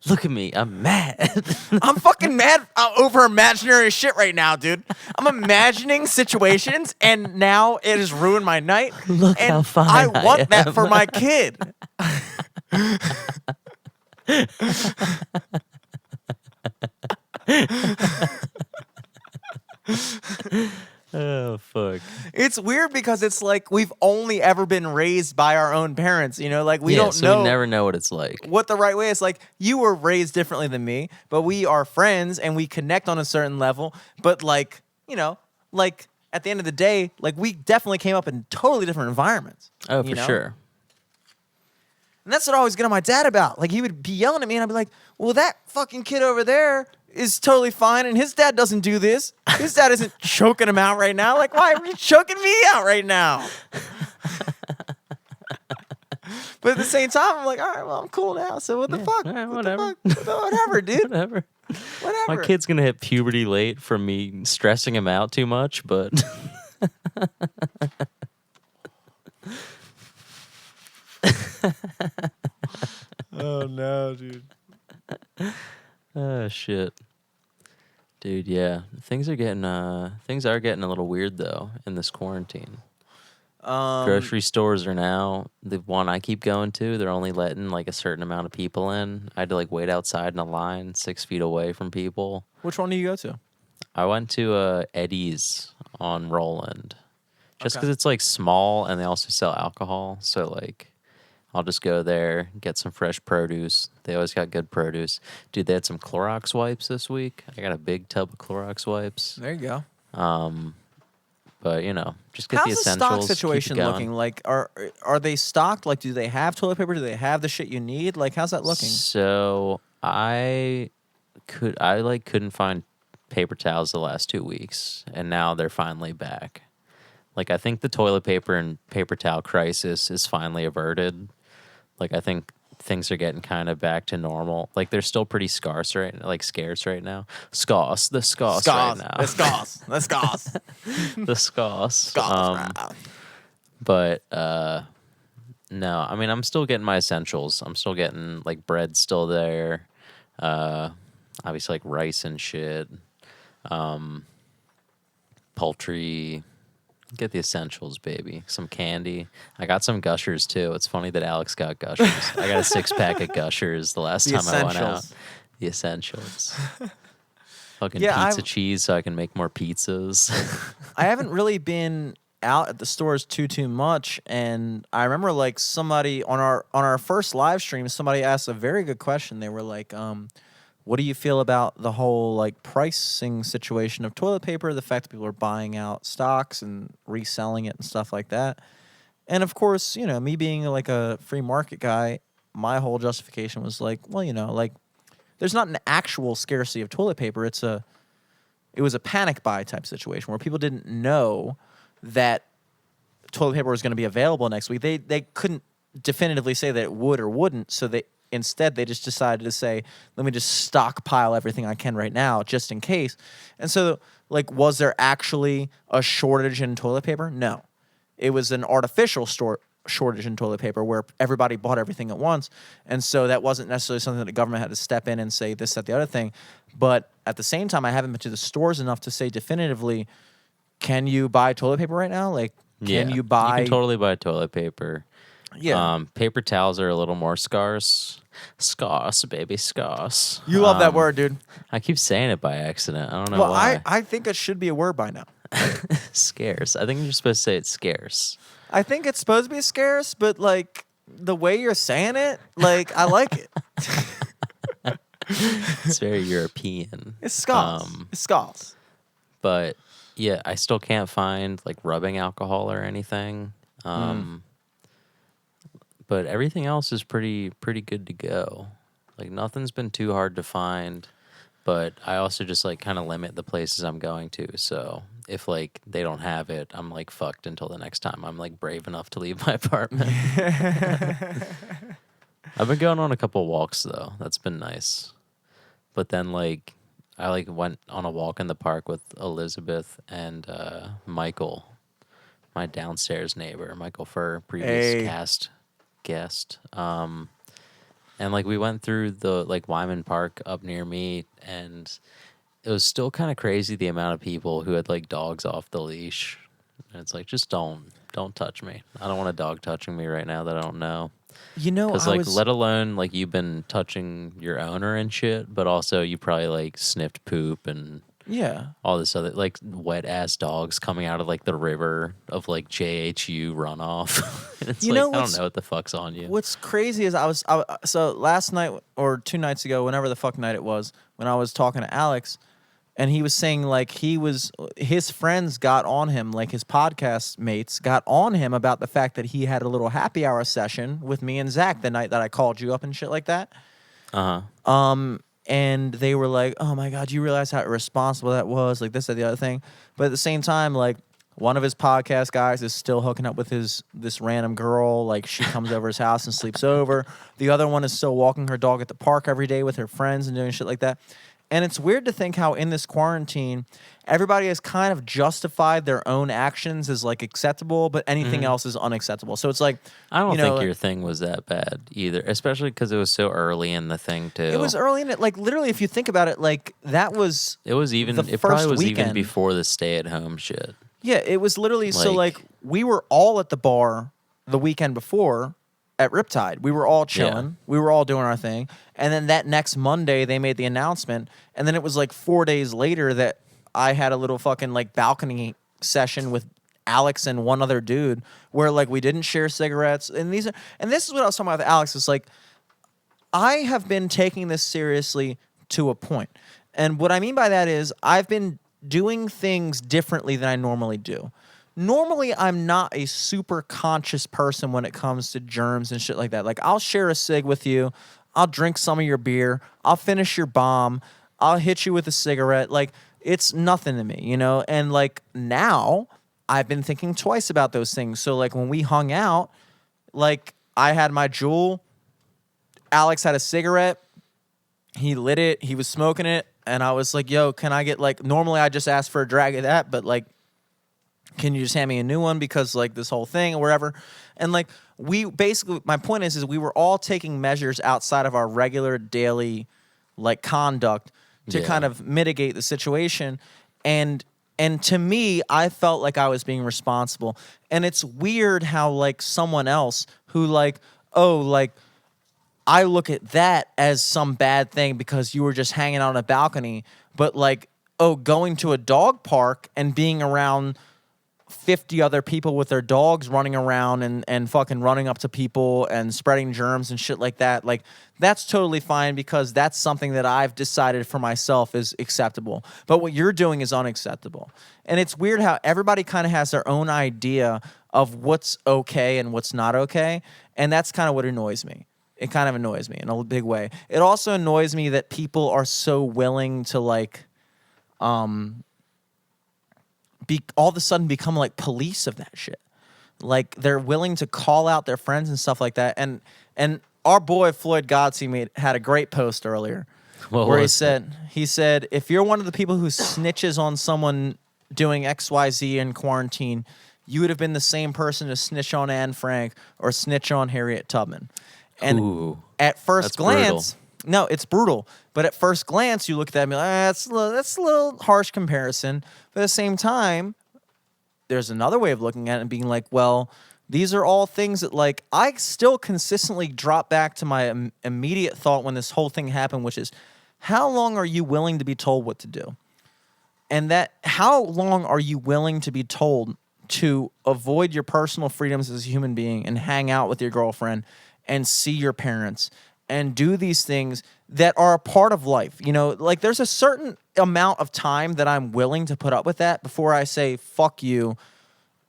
Speaker 1: Look at me, I'm mad.
Speaker 2: I'm fucking mad over imaginary shit right now, dude. I'm imagining situations, and now it has ruined my night.
Speaker 1: Look
Speaker 2: and
Speaker 1: how fine
Speaker 2: I
Speaker 1: I
Speaker 2: want that
Speaker 1: am.
Speaker 2: for my kid.
Speaker 1: Oh, fuck.
Speaker 2: It's weird because it's like we've only ever been raised by our own parents, like we
Speaker 1: Yeah,
Speaker 2: don't
Speaker 1: so
Speaker 2: know
Speaker 1: we never know what it's like.
Speaker 2: what the right way is. Like you were raised differently than me, but we are friends and we connect on a certain level. But like, like at the end of the day, like we definitely came up in totally different environments.
Speaker 1: Oh,
Speaker 2: you
Speaker 1: for
Speaker 2: know?
Speaker 1: sure.
Speaker 2: And that's what I always get on my dad about. Like he would be yelling at me and I'd be like, well, that fucking kid over there is totally fine and his dad doesn't do this. His dad isn't choking him out right now. Like, why are you choking me out right now? But at the same time, I'm like, all right, well, I'm cool now. So what the fuck?
Speaker 1: all right,
Speaker 2: What
Speaker 1: whatever.
Speaker 2: the fuck? Whatever, dude.
Speaker 1: Whatever.
Speaker 2: Whatever.
Speaker 1: My kid's gonna hit puberty late from me stressing him out too much, but
Speaker 2: Oh no, dude.
Speaker 1: oh shit. Dude, yeah. Things are getting a little weird though in this quarantine. Grocery stores are now the one I keep going to. They're only letting like a certain amount of people in. I had to like wait outside in a line 6 feet away from people.
Speaker 2: Which one do you go to?
Speaker 1: I went to Eddie's on Roland, just
Speaker 2: Okay.
Speaker 1: because it's like small and they also sell alcohol. So like, I'll just go there, get some fresh produce. They always got good produce. Dude, they had some Clorox wipes this week. I got a big tub of Clorox wipes.
Speaker 2: There you go.
Speaker 1: But just get
Speaker 2: How's
Speaker 1: the
Speaker 2: the
Speaker 1: essentials.
Speaker 2: stock
Speaker 1: keep it
Speaker 2: situation
Speaker 1: going.
Speaker 2: looking? Like, are they stocked? Like, do they have toilet paper? Do they have the shit you need? Like, how's that looking?
Speaker 1: So I couldn't find paper towels the last 2 weeks, and now they're finally back. Like I think the toilet paper and paper towel crisis is finally averted. Like I think things are getting kind of back to normal. Like they're still pretty scarce right now. The scarce right now.
Speaker 2: The scoss. The scoss.
Speaker 1: The scarce.
Speaker 2: Scoss.
Speaker 1: But No, I mean I'm still getting my essentials. I'm still getting like bread still there. Uh, obviously like rice and shit. Poultry. Get the essentials, baby. Some candy. I got some Gushers too. It's funny that Alex got Gushers. I got a 6-pack of Gushers the last
Speaker 2: The
Speaker 1: time I went out.
Speaker 2: essentials.
Speaker 1: The essentials. Fucking
Speaker 2: Yeah,
Speaker 1: pizza cheese so I can make more pizzas.
Speaker 2: I haven't really been out at the stores too much, and I remember like somebody on our first live stream, somebody asked a very good question. They were like, what do you feel about the whole like pricing situation of toilet paper, the fact that people are buying out stocks and reselling it and stuff like that? And of course, you know, me being like a free market guy, my whole justification was like, well, you know, like there's not an actual scarcity of toilet paper. It was a panic buy type situation where people didn't know that toilet paper was going to be available next week. They couldn't definitively say that it would or wouldn't, so they just decided to say, let me just stockpile everything I can right now just in case. And so like, was there actually a shortage in toilet paper? No. It was an artificial shortage in toilet paper where everybody bought everything at once. And so that wasn't necessarily something that the government had to step in and say this, that, the other thing. But at the same time, I haven't been to the stores enough to say definitively, can you buy toilet paper right now? Like, can you buy...
Speaker 1: You can totally buy toilet paper.
Speaker 2: Yeah.
Speaker 1: Paper towels are a little more scarce. Scarce, baby, scarce.
Speaker 2: You love that word, dude.
Speaker 1: I keep saying it by accident. I don't know
Speaker 2: Well,
Speaker 1: why.
Speaker 2: I think it should be a word by now.
Speaker 1: Scarce. I think you're supposed to say it's scarce.
Speaker 2: I think it's supposed to be scarce, but like the way you're saying it, like I like it.
Speaker 1: It's very European.
Speaker 2: It's scarce. It's scarce.
Speaker 1: But yeah, I still can't find like rubbing alcohol or anything. But everything else is pretty good to go. Like nothing's been too hard to find. But I also just like kind of limit the places I'm going to. So if like they don't have it, I'm like fucked until the next time I'm like brave enough to leave my apartment. I've been going on a couple walks though. That's been nice. But then like I like went on a walk in the park with Elizabeth and Michael, my downstairs neighbor, Michael Furr, previous cast guest. And like we went through the like Wyman Park up near me, and it was still kind of crazy the amount of people who had like dogs off the leash. And it's like, just don't touch me. I don't want a dog touching me right now that I don't know.
Speaker 2: You know,
Speaker 1: because like let alone like you've been touching your owner and shit, but also you probably like sniffed poop and all this other like wet ass dogs coming out of like the river of like JHU runoff. It's
Speaker 2: you
Speaker 1: like
Speaker 2: know
Speaker 1: I don't know what the fuck's on you.
Speaker 2: What's crazy is so last night or 2 nights ago, whenever the fuck night it was, when I was talking to Alex, and he was saying like his friends got on him, like his podcast mates got on him about the fact that he had a little happy hour session with me and Zach the night that I called you up and shit like that. And they were like, oh my God, you realize how irresponsible that was? Like this, that, the other thing. But at the same time, like one of his podcast guys is still hooking up with this random girl. Like she comes over his house and sleeps over. The other one is still walking her dog at the park every day with her friends and doing shit like that. And it's weird to think how in this quarantine, everybody has kind of justified their own actions as like acceptable, but anything else is unacceptable. So it's like,
Speaker 1: I don't think your thing was that bad either, especially because it was so early in the thing too.
Speaker 2: It was early in it. Like literally, if you think about it, like that was
Speaker 1: it probably was even before the stay at home shit.
Speaker 2: Yeah, it was literally so like we were all at the bar the weekend before at Riptide. We were all chilling. Yeah. We were all doing our thing. And then that next Monday, they made the announcement. And then it was like 4 days later that I had a little fucking like balcony session with Alex and one other dude where like we didn't share cigarettes. And this is what I was talking about with Alex. It's like, I have been taking this seriously to a point. And what I mean by that is I've been doing things differently than I normally do. Normally, I'm not a super conscious person when it comes to germs and shit like that. Like, I'll share a cig with you. I'll drink some of your beer. I'll finish your bomb. I'll hit you with a cigarette. Like, it's nothing to me, you know? And, like, now I've been thinking twice about those things. So, like, when we hung out, like, I had my Juul. Alex had a cigarette. He lit it. He was smoking it. And I was like, yo, can I get, like, normally I just ask for a drag of that, but, like, can you just hand me a new one because like this whole thing or whatever? And like we basically, my point is we were all taking measures outside of our regular daily like conduct to kind of mitigate the situation. And to me, I felt like I was being responsible. And it's weird how like someone else who like, oh, like I look at that as some bad thing because you were just hanging out on a balcony, but like, oh, going to a dog park and being around 50 other people with their dogs running around and fucking running up to people and spreading germs and shit like that. Like, that's totally fine because that's something that I've decided for myself is acceptable. But what you're doing is unacceptable. And it's weird how everybody kind of has their own idea of what's okay and what's not okay. And that's kind of what annoys me. It kind of annoys me in a big way. It also annoys me that people are so willing to like, all of a sudden become like police of that shit. Like they're willing to call out their friends and stuff like that. And our boy Floyd Godsey had a great post earlier where he said, if you're one of the people who snitches on someone doing XYZ in quarantine, you would have been the same person to snitch on Anne Frank or snitch on Harriet Tubman. And at first glance, brutal. No, it's brutal. But at first glance, you look at that and be like, that's a little harsh comparison. But at the same time, there's another way of looking at it and being like, well, these are all things that like I still consistently drop back to my immediate thought when this whole thing happened, which is how long are you willing to be told what to do? And that how long are you willing to be told to avoid your personal freedoms as a human being and hang out with your girlfriend and see your parents and do these things that are a part of life? You know, like there's a certain amount of time that I'm willing to put up with that before I say, fuck you.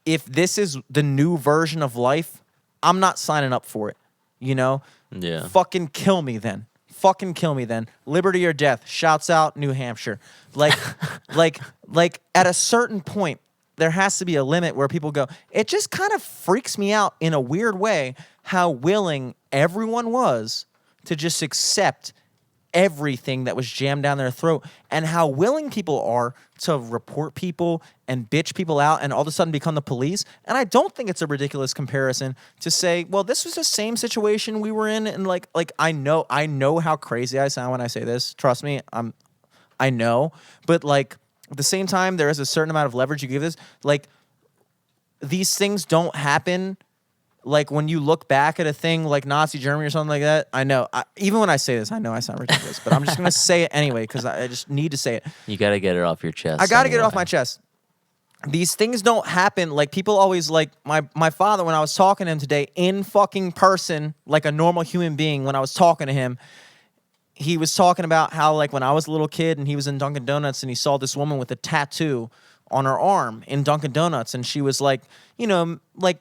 Speaker 2: If this is the new version of life, I'm not signing up for it. You know?
Speaker 1: Yeah.
Speaker 2: Fucking kill me then. Fucking kill me then. Liberty or death. Shouts out New Hampshire. Like, like at a certain point, there has to be a limit where people go, it just kind of freaks me out in a weird way how willing everyone was to just accept everything that was jammed down their throat and how willing people are to report people and bitch people out and all of a sudden become the police. And I don't think it's a ridiculous comparison to say, well, this was the same situation we were in. And like I know how crazy I sound when I say this. Trust me, I know. But like at the same time, there is a certain amount of leverage you give this. Like these things don't happen. Like when you look back at a thing like Nazi Germany or something like that, I know. Even when I say this, I know I sound ridiculous, but I'm just going to say it anyway because I just need to say it.
Speaker 1: You got to get it off your chest.
Speaker 2: I got to get it off my chest. These things don't happen. Like people always like my father when I was talking to him today in fucking person, like a normal human being. When I was talking to him, he was talking about how like when I was a little kid and he was in Dunkin' Donuts and he saw this woman with a tattoo on her arm in Dunkin' Donuts and she was like, you know, like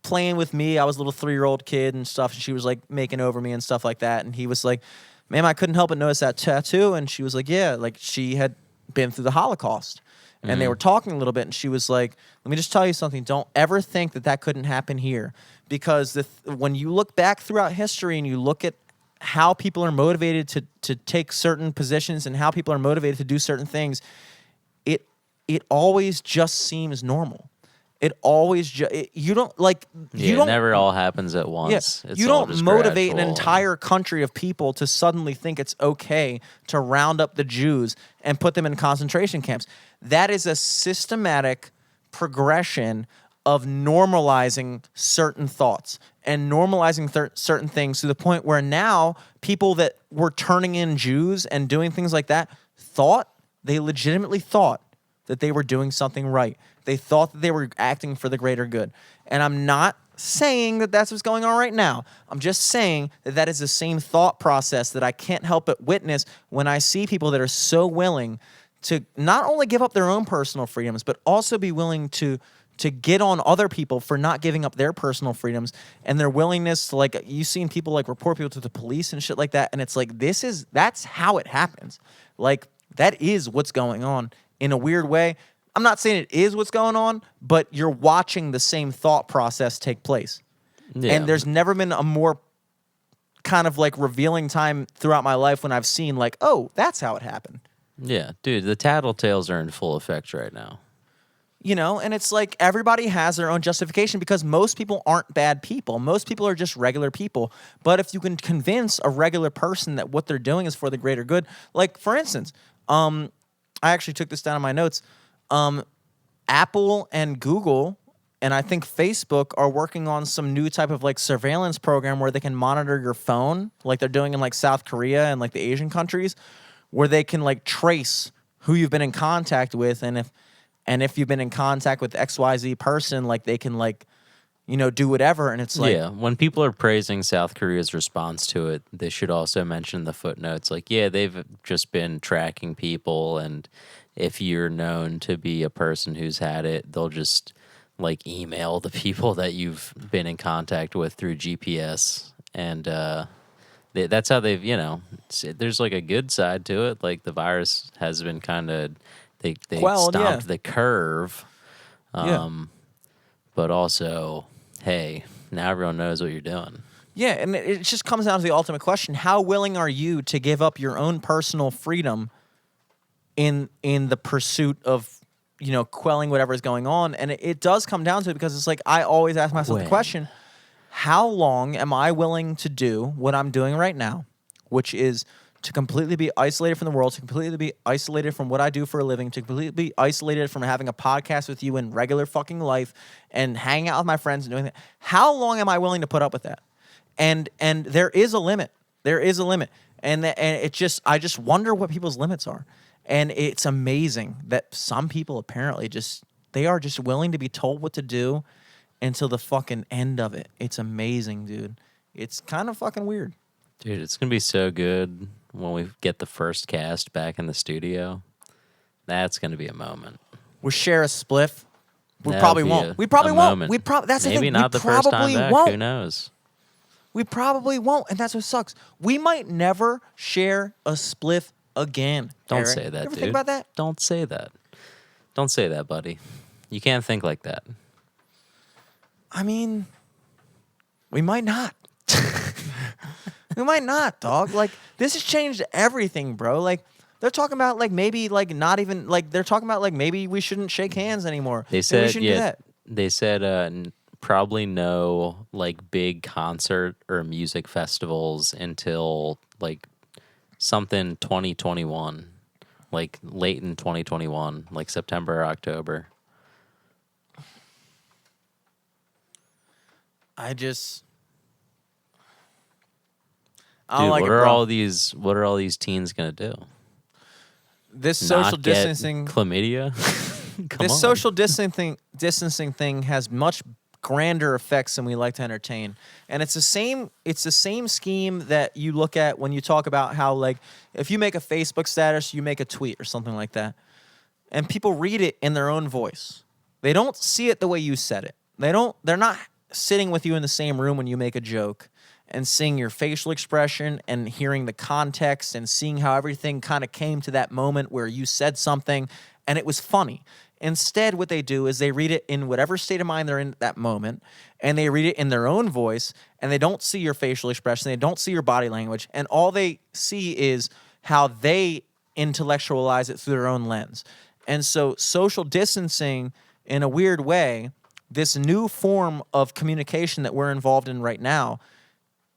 Speaker 2: playing with me. I was a little 3-year-old kid and stuff. And she was like making over me and stuff like that. And he was like, man, I couldn't help but notice that tattoo. And she was like, yeah, like she had been through the Holocaust. And they were talking a little bit. And she was like, let me just tell you something. Don't ever think that that couldn't happen here. Because when you look back throughout history and you look at how people are motivated to take certain positions and how people are motivated to do certain things, it always just seems normal. It always you don't like you don't
Speaker 1: it never all happens at once.
Speaker 2: Yeah,
Speaker 1: It's
Speaker 2: you
Speaker 1: all
Speaker 2: don't
Speaker 1: just
Speaker 2: motivate an
Speaker 1: gradual.
Speaker 2: entire country of people to suddenly think it's okay to round up the Jews and put them in concentration camps. That is a systematic progression of normalizing certain thoughts and normalizing certain things to the point where now people that were turning in Jews and doing things like that they legitimately thought that they were doing something right. They thought that they were acting for the greater good. And I'm not saying that that's what's going on right now. I'm just saying that that is the same thought process that I can't help but witness when I see people that are so willing to not only give up their own personal freedoms, but also be willing to get on other people for not giving up their personal freedoms and their willingness to, like, you've seen people like report people to the police and shit like that. And it's like, that's how it happens. Like, that is what's going on in a weird way. I'm not saying it is what's going on, but you're watching the same thought process take place. Yeah. And there's never been a more kind of like revealing time throughout my life when I've seen like, oh, that's how it happened.
Speaker 1: Yeah, dude, the tattletales are in full effect right now.
Speaker 2: You know, and it's like everybody has their own justification because most people aren't bad people. Most people are just regular people. But if you can convince a regular person that what they're doing is for the greater good, like for instance, I actually took this down in my notes. Apple and Google and I think Facebook are working on some new type of like surveillance program where they can monitor your phone, like they're doing in like South Korea and like the Asian countries, where they can like trace who you've been in contact with, and if you've been in contact with XYZ person, like they can like, you know, do whatever. And it's like,
Speaker 1: yeah, when people are praising South Korea's response to it, they should also mention the footnotes. Like, yeah, they've just been tracking people, and if you're known to be a person who's had it, they'll just like email the people that you've been in contact with through GPS, and that's how they've, you know, there's like a good side to it. Like the virus has been kind of they
Speaker 2: Quelled,
Speaker 1: stomped
Speaker 2: yeah.
Speaker 1: the curve,
Speaker 2: Yeah.
Speaker 1: but also, hey, now everyone knows what you're doing.
Speaker 2: Yeah, and it just comes down to the ultimate question: how willing are you to give up your own personal freedom in the pursuit of, you know, quelling whatever is going on? And it does come down to it because it's like I always ask myself the question: how long am I willing to do what I'm doing right now, which is to completely be isolated from the world, to completely be isolated from what I do for a living, to completely be isolated from having a podcast with you in regular fucking life and hanging out with my friends and doing that? How long am I willing to put up with that? And there is a limit. There is a limit. And it just, I just wonder what people's limits are. And it's amazing that some people apparently just, they are just willing to be told what to do until the fucking end of it. It's amazing, dude. It's kind of fucking weird.
Speaker 1: Dude, it's going to be so good when we get the first cast back in the studio. That's going to be a moment.
Speaker 2: We'll share a spliff. We
Speaker 1: That'll
Speaker 2: probably
Speaker 1: be
Speaker 2: won't. We probably won't.
Speaker 1: moment.
Speaker 2: We that's the
Speaker 1: Maybe
Speaker 2: thing.
Speaker 1: not
Speaker 2: We
Speaker 1: the first time
Speaker 2: probably
Speaker 1: back.
Speaker 2: won't.
Speaker 1: Who knows?
Speaker 2: We probably won't, and that's what sucks. We might never share a spliff again.
Speaker 1: Don't
Speaker 2: Eric.
Speaker 1: say that,
Speaker 2: You ever
Speaker 1: dude.
Speaker 2: think about that?
Speaker 1: Don't say that. Don't say that, buddy. You can't think like that.
Speaker 2: I mean, we might not. We might not, dog. Like, this has changed everything, bro. Like, they're talking about, like, maybe, like, not even, like, they're talking about, like, maybe we shouldn't shake hands anymore.
Speaker 1: They
Speaker 2: Maybe we
Speaker 1: said,
Speaker 2: shouldn't do that.
Speaker 1: they said probably no like big concert or music festivals until like something 2021, like late in 2021, like September or October.
Speaker 2: I don't
Speaker 1: Dude,
Speaker 2: like
Speaker 1: what
Speaker 2: it,
Speaker 1: are
Speaker 2: bro.
Speaker 1: all these teens gonna do?
Speaker 2: This
Speaker 1: Not
Speaker 2: social
Speaker 1: get
Speaker 2: distancing,
Speaker 1: chlamydia? Come
Speaker 2: this
Speaker 1: on.
Speaker 2: social distancing thing has much grander effects than we like to entertain. And it's the same scheme that you look at when you talk about how, like, if you make a Facebook status, you make a tweet or something like that, and people read it in their own voice. They don't see it the way you said it. They're not sitting with you in the same room when you make a joke and seeing your facial expression and hearing the context and seeing how everything kind of came to that moment where you said something and it was funny. Instead, what they do is they read it in whatever state of mind they're in at that moment, and they read it in their own voice, and they don't see your facial expression, they don't see your body language, and all they see is how they intellectualize it through their own lens. And so social distancing, in a weird way, this new form of communication that we're involved in right now,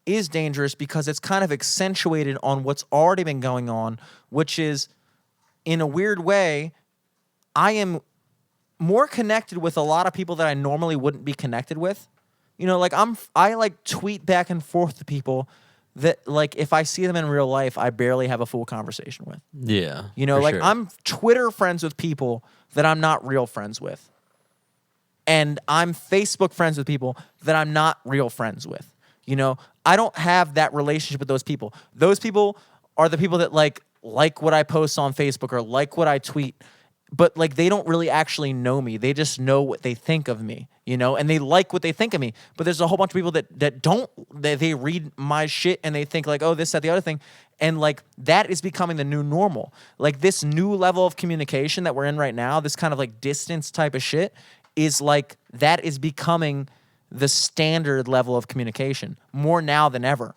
Speaker 2: is dangerous because it's kind of accentuated on what's already been going on, which is, in a weird way, I am more connected with a lot of people that I normally wouldn't be connected with. You know, like I like tweet back and forth to people that, like, if I see them in real life, I barely have a full conversation with.
Speaker 1: Yeah.
Speaker 2: You know,
Speaker 1: for
Speaker 2: like
Speaker 1: sure.
Speaker 2: I'm Twitter friends with people that I'm not real friends with. And I'm Facebook friends with people that I'm not real friends with. You know, I don't have that relationship with those people. Those people are the people that like what I post on Facebook or like what I tweet. But like they don't really actually know me. They just know what they think of me, you know, and they like what they think of me. But there's a whole bunch of people that don't, they read my shit and they think like, oh, this, that, the other thing. And like that is becoming the new normal. Like this new level of communication that we're in right now, this kind of like distance type of shit is like, that is becoming the standard level of communication more now than ever.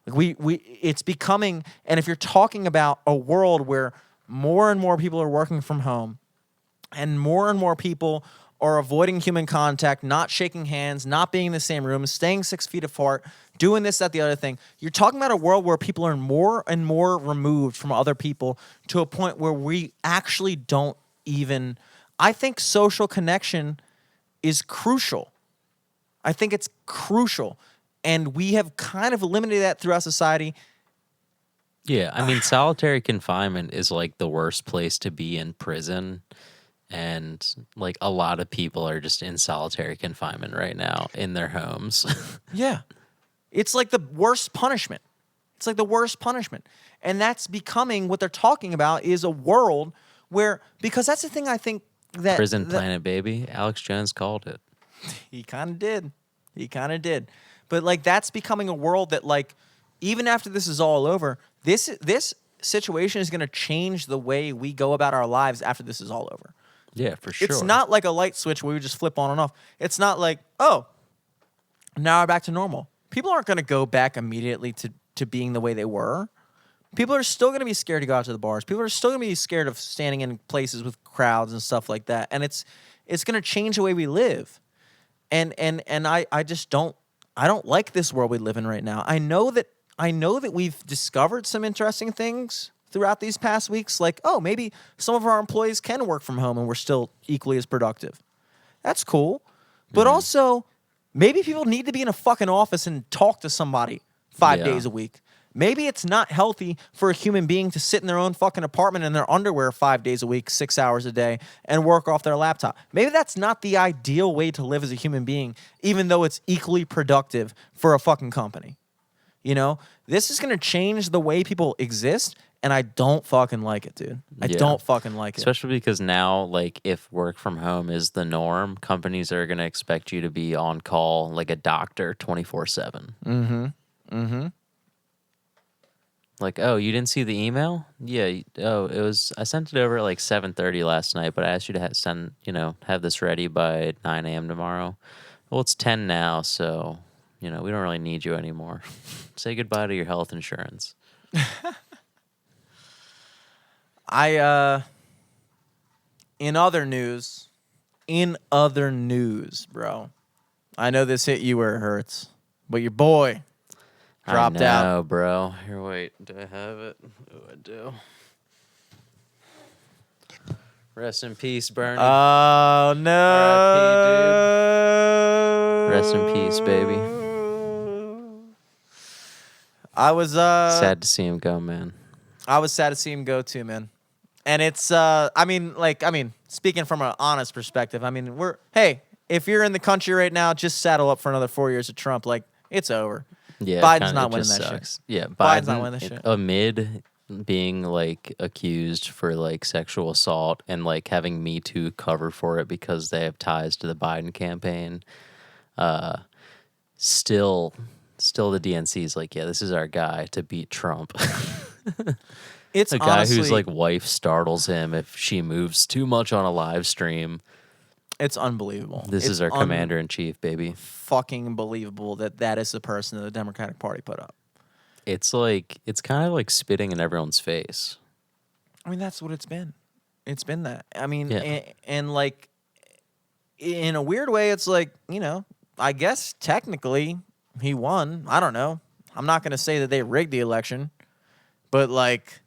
Speaker 2: Like it's becoming, and if you're talking about a world where more and more people are working from home, and more people are avoiding human contact, not shaking hands, not being in the same room, staying 6 feet apart, doing this, that, the other thing. You're talking about a world where people are more and more removed from other people to a point where we actually don't even. I think social connection is crucial. I think it's crucial. And we have kind of eliminated that throughout society.
Speaker 1: Yeah, I mean, solitary confinement is like the worst place to be in prison. And like a lot of people are just in solitary confinement right now in their homes.
Speaker 2: Yeah. It's like the worst punishment. It's like the worst punishment. And that's becoming what they're talking about is a world where, because that's the thing I think that.
Speaker 1: Prison Planet, baby. Alex Jones called it.
Speaker 2: He kind of did. He kind of did. But like that's becoming a world that like even after this is all over, this situation is going to change the way we go about our lives after this is all over.
Speaker 1: Yeah, for sure.
Speaker 2: It's not like a light switch where we just flip on and off. It's not like, oh, now we're back to normal. People aren't going to go back immediately to being the way they were. People are still going to be scared to go out to the bars. People are still going to be scared of standing in places with crowds and stuff like that. And it's going to change the way we live. And I just don't like this world we live in right now. I know that we've discovered some interesting things throughout these past weeks, like, oh, maybe some of our employees can work from home and we're still equally as productive. That's cool. But also, maybe people need to be in a fucking office and talk to somebody 5 days a week. Maybe it's not healthy for a human being to sit in their own fucking apartment in their underwear 5 days a week, 6 hours a day, and work off their laptop. Maybe that's not the ideal way to live as a human being, even though it's equally productive for a fucking company. You know, this is going to change the way people exist, and I don't fucking like it, dude. I don't fucking like it.
Speaker 1: Especially because now, like, if work from home is the norm, companies are going to expect you to be on call like a doctor 24/7. Like, oh, you didn't see the email? Yeah. Oh, I sent it over at like 7:30 last night, but I asked you to have this ready by 9 a.m. tomorrow. Well, it's 10 now, so, we don't really need you anymore. Say goodbye to your health insurance.
Speaker 2: In other news, bro, I know this hit you where it hurts, but your boy dropped out.
Speaker 1: I know, bro. Here, wait. Do I have it? Oh, I do. Rest in peace, Bernie.
Speaker 2: Oh, no.
Speaker 1: R.I.P., dude. Rest in peace, baby.
Speaker 2: I was
Speaker 1: sad to see him go, man.
Speaker 2: I was sad to see him go too, man. And it's speaking from an honest perspective, if you're in the country right now, just saddle up for another 4 years of Trump. Like, it's over.
Speaker 1: Yeah,
Speaker 2: Biden's not winning that
Speaker 1: sucks.
Speaker 2: shit.
Speaker 1: Yeah,
Speaker 2: Biden's not winning that shit.
Speaker 1: Amid being like accused for like sexual assault and like having Me Too cover for it because they have ties to the Biden campaign, still the DNC is like, yeah, this is our guy to beat Trump.
Speaker 2: It's
Speaker 1: a guy whose like wife startles him if she moves too much on a live stream.
Speaker 2: It's unbelievable.
Speaker 1: This is our commander in chief, baby.
Speaker 2: Fucking believable that is the person that the Democratic Party put up.
Speaker 1: It's kind of like spitting in everyone's face.
Speaker 2: I mean, that's what it's been. It's been that. I mean,
Speaker 1: yeah.
Speaker 2: and like, in a weird way, it's like, I guess technically he won. I don't know. I'm not going to say that they rigged the election, but like,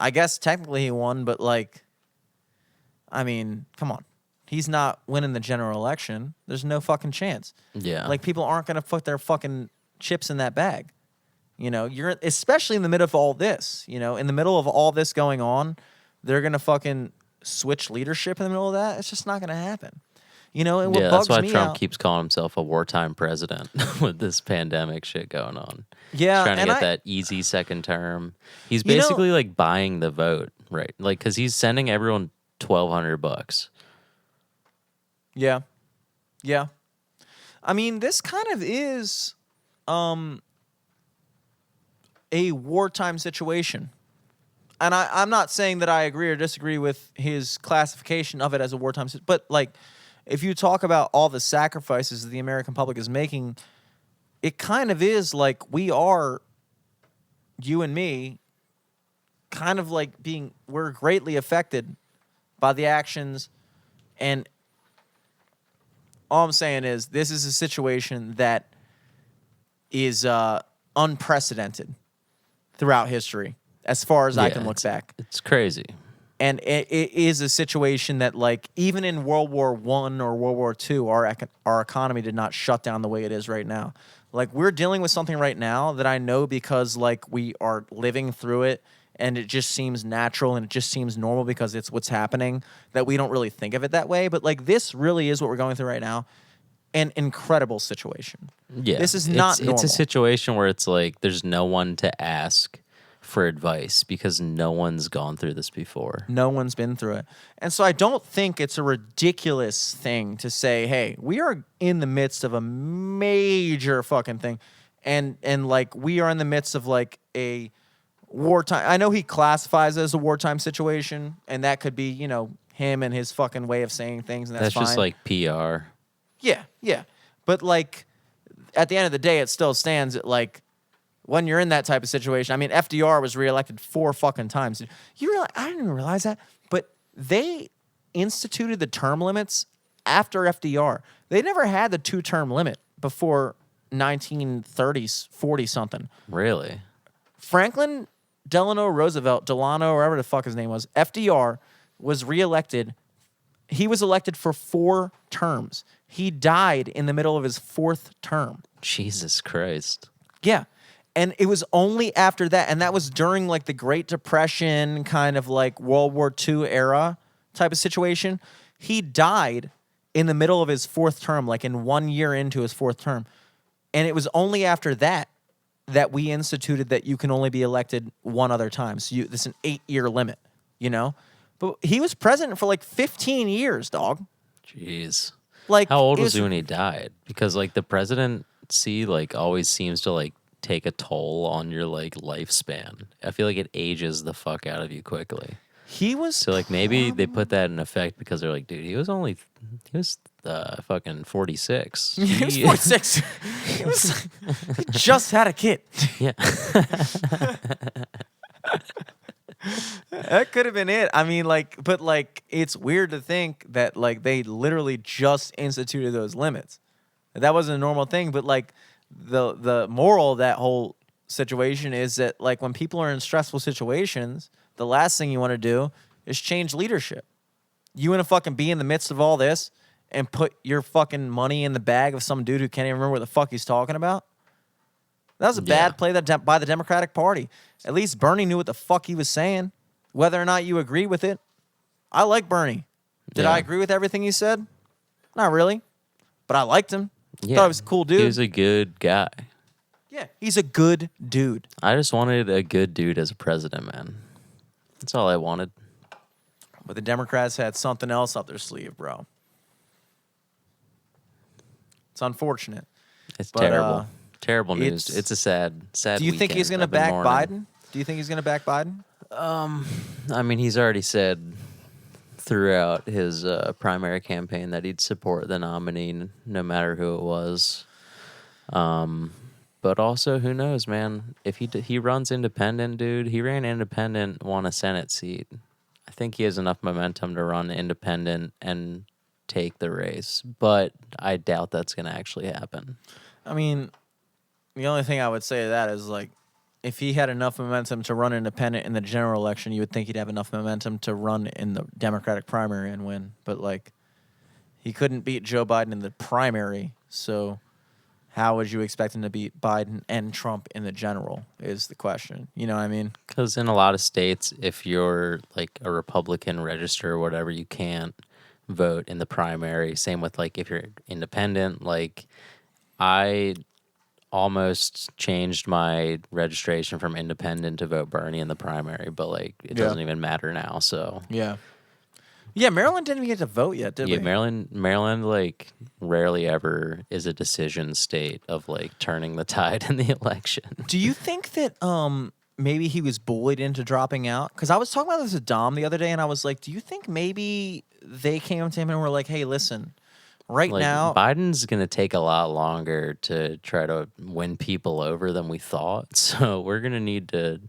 Speaker 2: I guess technically he won, but like, I mean, come on. He's not winning the general election. There's no fucking chance.
Speaker 1: Yeah.
Speaker 2: Like, people aren't going to put their fucking chips in that bag. You're especially in the middle of all this, in the middle of all this going on, they're going to fucking switch leadership in the middle of that. It's just not going to happen. And what bugs
Speaker 1: that's why
Speaker 2: me
Speaker 1: Trump
Speaker 2: out,
Speaker 1: keeps calling himself a wartime president with this pandemic shit going on.
Speaker 2: Yeah.
Speaker 1: He's trying to get that easy second term. He's basically like buying the vote, right? Like, cause he's sending everyone $1,200.
Speaker 2: Yeah. Yeah. I mean, this kind of is a wartime situation. And I'm not saying that I agree or disagree with his classification of it as a wartime, but like, if you talk about all the sacrifices that the American public is making, it kind of is like you and me, kind of like we're greatly affected by the actions And all I'm saying is this is a situation that is unprecedented throughout history, as far as I can look back.
Speaker 1: It's crazy.
Speaker 2: And it is a situation that, like, even in World War I or World War II, our economy did not shut down the way it is right now. Like, we're dealing with something right now that I know because, like, we are living through it, and it just seems natural and it just seems normal because it's what's happening, that we don't really think of it that way. But, like, this really is what we're going through right now. An incredible situation.
Speaker 1: Yeah.
Speaker 2: This is not normal.
Speaker 1: It's a situation where it's like there's no one to ask for advice because no one's gone through this before.
Speaker 2: No one's been through it. And so I don't think it's a ridiculous thing to say, hey, we are in the midst of a major fucking thing. And like, we are in the midst of like a wartime. I know he classifies it as a wartime situation, and that could be, you know, him and his fucking way of saying things, and that's fine.
Speaker 1: Just like PR.
Speaker 2: Yeah. But like, at the end of the day, it still stands at like, when you're in that type of situation, I mean, FDR was reelected 4 fucking times. You realize, I didn't even realize that, but they instituted the term limits after FDR. They never had the 2-term limit before 1930s, 40 something.
Speaker 1: Really?
Speaker 2: Franklin Delano Roosevelt, Delano, wherever the fuck his name was, FDR was reelected. He was elected for 4 terms. He died in the middle of his 4th term.
Speaker 1: Jesus Christ.
Speaker 2: Yeah. And it was only after that, and that was during like the Great Depression, kind of like World War II era type of situation. He died in the middle of his 4th term, like in 1 year into his 4th term. And it was only after that that we instituted that you can only be elected 1 other time. So this is an 8-year limit, you know? But he was president for like 15 years, dog.
Speaker 1: Jeez.
Speaker 2: Like,
Speaker 1: how old was he when he died? Because like the presidency like always seems to like take a toll on your like lifespan. I feel like it ages the fuck out of you quickly.
Speaker 2: He was
Speaker 1: so like maybe they put that in effect because they're like, dude, he was fucking 46.
Speaker 2: He was 46. he just had a kid.
Speaker 1: Yeah.
Speaker 2: That could have been it. I mean, like, but like, it's weird to think that like they literally just instituted those limits. That wasn't a normal thing, but like, the moral of that whole situation is that like when people are in stressful situations, the last thing you want to do is change leadership. You want to fucking be in the midst of all this and put your fucking money in the bag of some dude who can't even remember what the fuck he's talking about? That was a bad play by the Democratic Party. At least Bernie knew what the fuck he was saying, whether or not you agree with it. I like Bernie. Did I agree with everything he said? Not really, but I liked him.
Speaker 1: Yeah.
Speaker 2: Thought he was a cool dude.
Speaker 1: He was a good guy.
Speaker 2: Yeah, he's a good dude.
Speaker 1: I just wanted a good dude as a president, man. That's all I wanted.
Speaker 2: But the Democrats had something else up their sleeve, bro. It's unfortunate.
Speaker 1: It's terrible. Terrible news. It's a sad
Speaker 2: Do you think he's going to back Biden? Do you think he's going to back Biden?
Speaker 1: I mean, he's already said throughout his primary campaign that he'd support the nominee no matter who it was. But also, who knows, man? If he runs independent, dude, he ran independent, won a Senate seat. I think he has enough momentum to run independent and take the race. But I doubt that's going to actually happen.
Speaker 2: I mean, the only thing I would say to that is, like, if he had enough momentum to run independent in the general election, you would think he'd have enough momentum to run in the Democratic primary and win. But, like, he couldn't beat Joe Biden in the primary, so how would you expect him to beat Biden and Trump in the general is the question. You know what I mean?
Speaker 1: Because in a lot of states, if you're, like, a Republican register or whatever, you can't vote in the primary. Same with, like, if you're independent. Like, I almost changed my registration from independent to vote Bernie in the primary, but like it doesn't even matter now. So
Speaker 2: yeah, Maryland didn't even get to vote yet, did we?
Speaker 1: Yeah, Maryland like rarely ever is a decision state of like turning the tide in the election.
Speaker 2: Do you think that maybe he was bullied into dropping out? Because I was talking about this with Dom the other day, and I was like, do you think maybe they came to him and were like, hey, listen, right
Speaker 1: like,
Speaker 2: now
Speaker 1: Biden's going to take a lot longer to try to win people over than we thought. So we're going to need to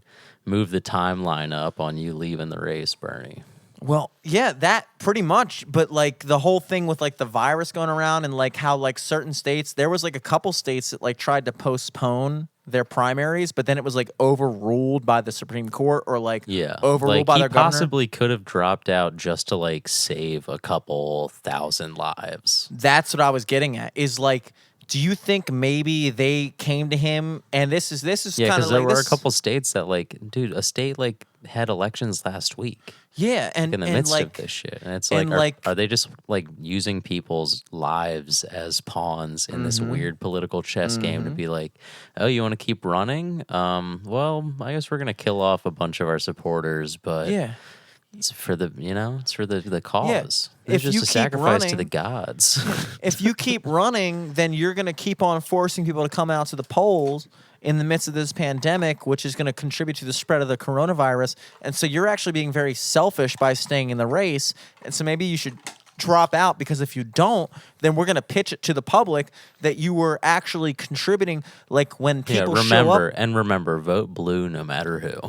Speaker 1: move the timeline up on you leaving the race, Bernie.
Speaker 2: Well, yeah, that pretty much. But like the whole thing with like the virus going around and like how like certain states, there was like a couple states that like tried to postpone their primaries, but then it was like overruled by the Supreme Court or like
Speaker 1: Yeah,
Speaker 2: overruled
Speaker 1: like
Speaker 2: by
Speaker 1: he
Speaker 2: their governor.
Speaker 1: possibly could have dropped out just to like save a couple thousand lives.
Speaker 2: That's what I was getting at. Is like, do you think maybe they came to him and this is
Speaker 1: Yeah,
Speaker 2: kind
Speaker 1: because
Speaker 2: of
Speaker 1: there
Speaker 2: like
Speaker 1: were a
Speaker 2: this?
Speaker 1: couple states that like, dude, a state like had elections last week
Speaker 2: Yeah,
Speaker 1: in the midst
Speaker 2: like
Speaker 1: of this shit, and it's
Speaker 2: and,
Speaker 1: like,
Speaker 2: like-
Speaker 1: are they just like using people's lives as pawns in this weird political chess game to be like, oh, you want to keep running? Well, I guess we're gonna kill off a bunch of our supporters, but
Speaker 2: yeah.
Speaker 1: it's for the it's for the cause.
Speaker 2: If
Speaker 1: It's just
Speaker 2: you
Speaker 1: a
Speaker 2: keep
Speaker 1: sacrifice to
Speaker 2: running-
Speaker 1: the gods.
Speaker 2: If you keep running, then you're going to keep on forcing people to come out to the polls in the midst of this pandemic, which is going to contribute to the spread of the coronavirus. And so you're actually being very selfish by staying in the race. And so maybe you should drop out, because if you don't, then we're going to pitch it to the public that you were actually contributing. Like when people show up.
Speaker 1: remember, vote blue no matter who.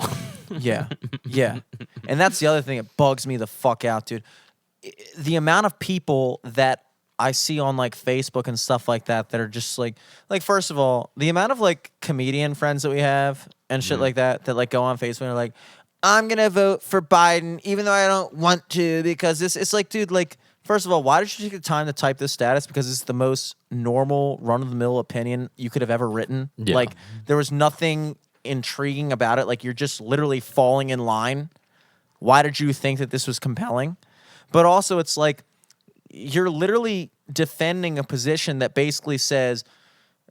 Speaker 2: Yeah, yeah. And that's the other thing that bugs me the fuck out, dude. The amount of people that I see on like Facebook and stuff like that that are just like first of all, the amount of like comedian friends that we have and shit like that like go on Facebook and are like, I'm gonna vote for Biden even though I don't want to, because it's like, dude, like, first of all, why did you take the time to type this status? Because it's the most normal run-of-the-mill opinion you could have ever written.
Speaker 1: Yeah.
Speaker 2: Like, there was nothing intriguing about it. Like, you're just literally falling in line. Why did you think that this was compelling? But also, it's like, you're literally defending a position that basically says,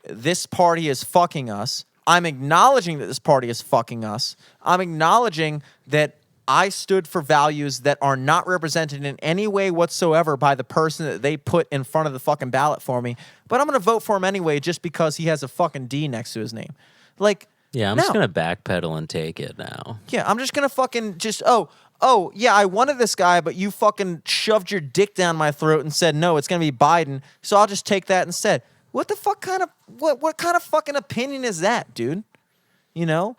Speaker 2: this party is fucking us. I'm acknowledging that this party is fucking us. I'm acknowledging that I stood for values that are not represented in any way whatsoever by the person that they put in front of the fucking ballot for me. But I'm going to vote for him anyway just because he has a fucking D next to his name. Like,
Speaker 1: Yeah, I'm
Speaker 2: no.
Speaker 1: just gonna backpedal and take it now.
Speaker 2: Yeah, I'm just going to fucking just, oh, yeah, I wanted this guy, but you fucking shoved your dick down my throat and said, no, it's going to be Biden, so I'll just take that instead. What the fuck kind of, what kind of fucking opinion is that, dude? You know?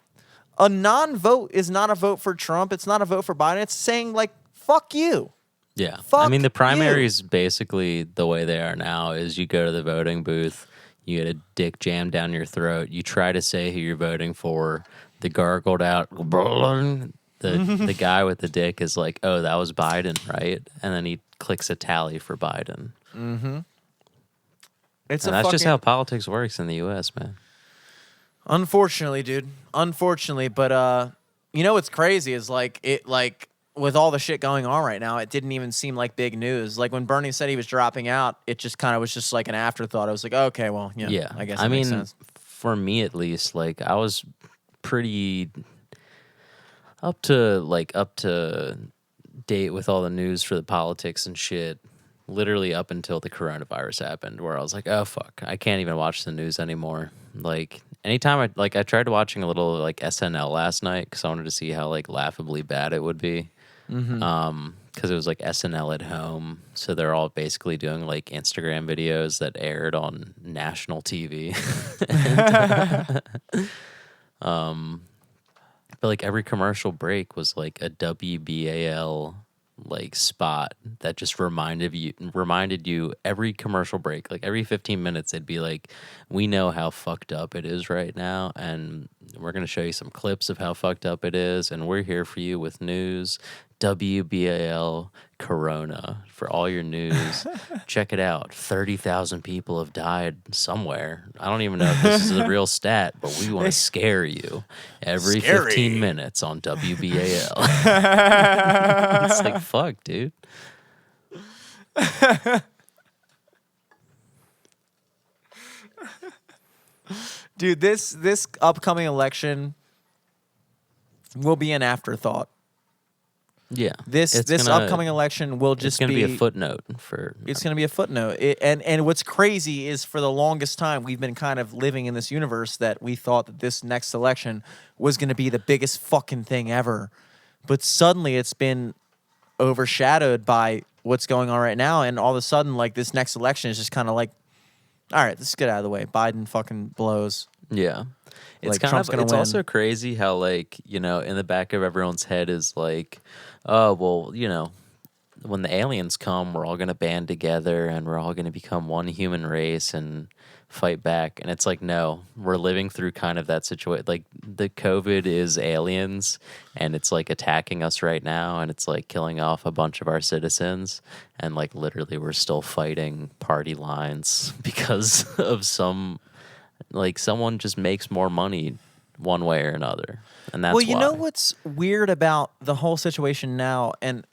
Speaker 2: A non-vote is not a vote for Trump. It's not a vote for Biden. It's saying, like, fuck you.
Speaker 1: Yeah.
Speaker 2: Fuck
Speaker 1: I mean, the
Speaker 2: you.
Speaker 1: primaries basically the way they are now is you go to the voting booth, you get a dick jammed down your throat, you try to say who you're voting for, the gargled out, the guy with the dick is like, oh, that was Biden, right? And then he clicks a tally for Biden.
Speaker 2: It's
Speaker 1: And that's just how politics works in the U.S., man.
Speaker 2: Unfortunately, dude. Unfortunately, but you know what's crazy is like with all the shit going on right now, it didn't even seem like big news. Like when Bernie said he was dropping out, it just kind of was just like an afterthought. I was like, okay, well, yeah,
Speaker 1: Yeah.
Speaker 2: I guess
Speaker 1: I
Speaker 2: that makes
Speaker 1: mean,
Speaker 2: sense.
Speaker 1: for me at least, like I was pretty up to date with all the news for the politics and shit. Literally up until the coronavirus happened, where I was like, oh fuck, I can't even watch the news anymore. Like anytime I tried watching a little like SNL last night because I wanted to see how like laughably bad it would be. Because it was like SNL at home, so they're all basically doing like Instagram videos that aired on national TV. But like every commercial break was like a WBAL like spot that just reminded you every commercial break, like every 15 minutes it'd be like, we know how fucked up it is right now, and we're going to show you some clips of how fucked up it is, and we're here for you with news. WBAL Corona for all your news. Check it out. 30,000 people have died somewhere. I don't even know if this is a real stat, but we want to scare you every 15 minutes on WBAL. It's like, fuck, dude.
Speaker 2: Dude, this upcoming election will be an afterthought.
Speaker 1: Yeah.
Speaker 2: This
Speaker 1: It's gonna-
Speaker 2: upcoming election will
Speaker 1: It's
Speaker 2: just
Speaker 1: going to be a footnote for.
Speaker 2: It's going to be a footnote. And what's crazy is for the longest time, we've been kind of living in this universe that we thought that this next election was going to be the biggest fucking thing ever. But suddenly it's been overshadowed by what's going on right now. And all of a sudden, like, this next election is just kind of like, all right, let's get out of the way. Biden fucking blows.
Speaker 1: Yeah. It's
Speaker 2: like
Speaker 1: kind
Speaker 2: Trump's
Speaker 1: of
Speaker 2: gonna
Speaker 1: it's
Speaker 2: win.
Speaker 1: also crazy how like, in the back of everyone's head is like, oh well, when the aliens come, we're all gonna band together and we're all gonna become one human race and fight back. And it's like, no, we're living through kind of that situation. Like the COVID is aliens and it's like attacking us right now and it's like killing off a bunch of our citizens. And like literally we're still fighting party lines because of someone just makes more money one way or another. And that's
Speaker 2: Well, you
Speaker 1: why.
Speaker 2: know what's weird about the whole situation now, and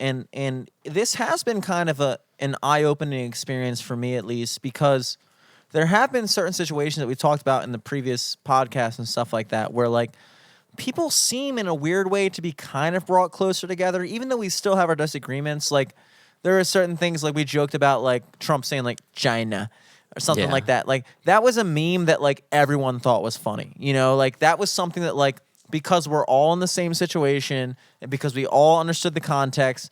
Speaker 2: this has been kind of an eye-opening experience for me at least, because there have been certain situations that we talked about in the previous podcast and stuff like that where like people seem in a weird way to be kind of brought closer together, even though we still have our disagreements. Like there are certain things like we joked about, like Trump saying like China or something
Speaker 1: Yeah.
Speaker 2: like that. Like that was a meme that like everyone thought was funny. Like that was something that like because we're all in the same situation and because we all understood the context,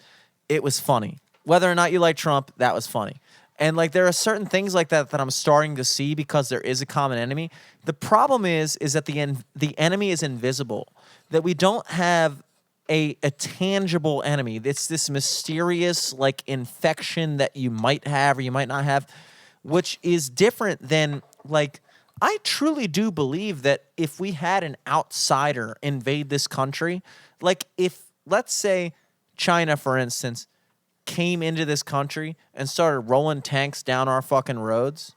Speaker 2: it was funny. Whether or not you like Trump, that was funny. And like there are certain things like that that I'm starting to see because there is a common enemy. The problem is that the enemy is invisible. That we don't have a tangible enemy. It's this mysterious like infection that you might have or you might not have, which is different than like I truly do believe that if we had an outsider invade this country, like if let's say China, for instance, came into this country and started rolling tanks down our fucking roads,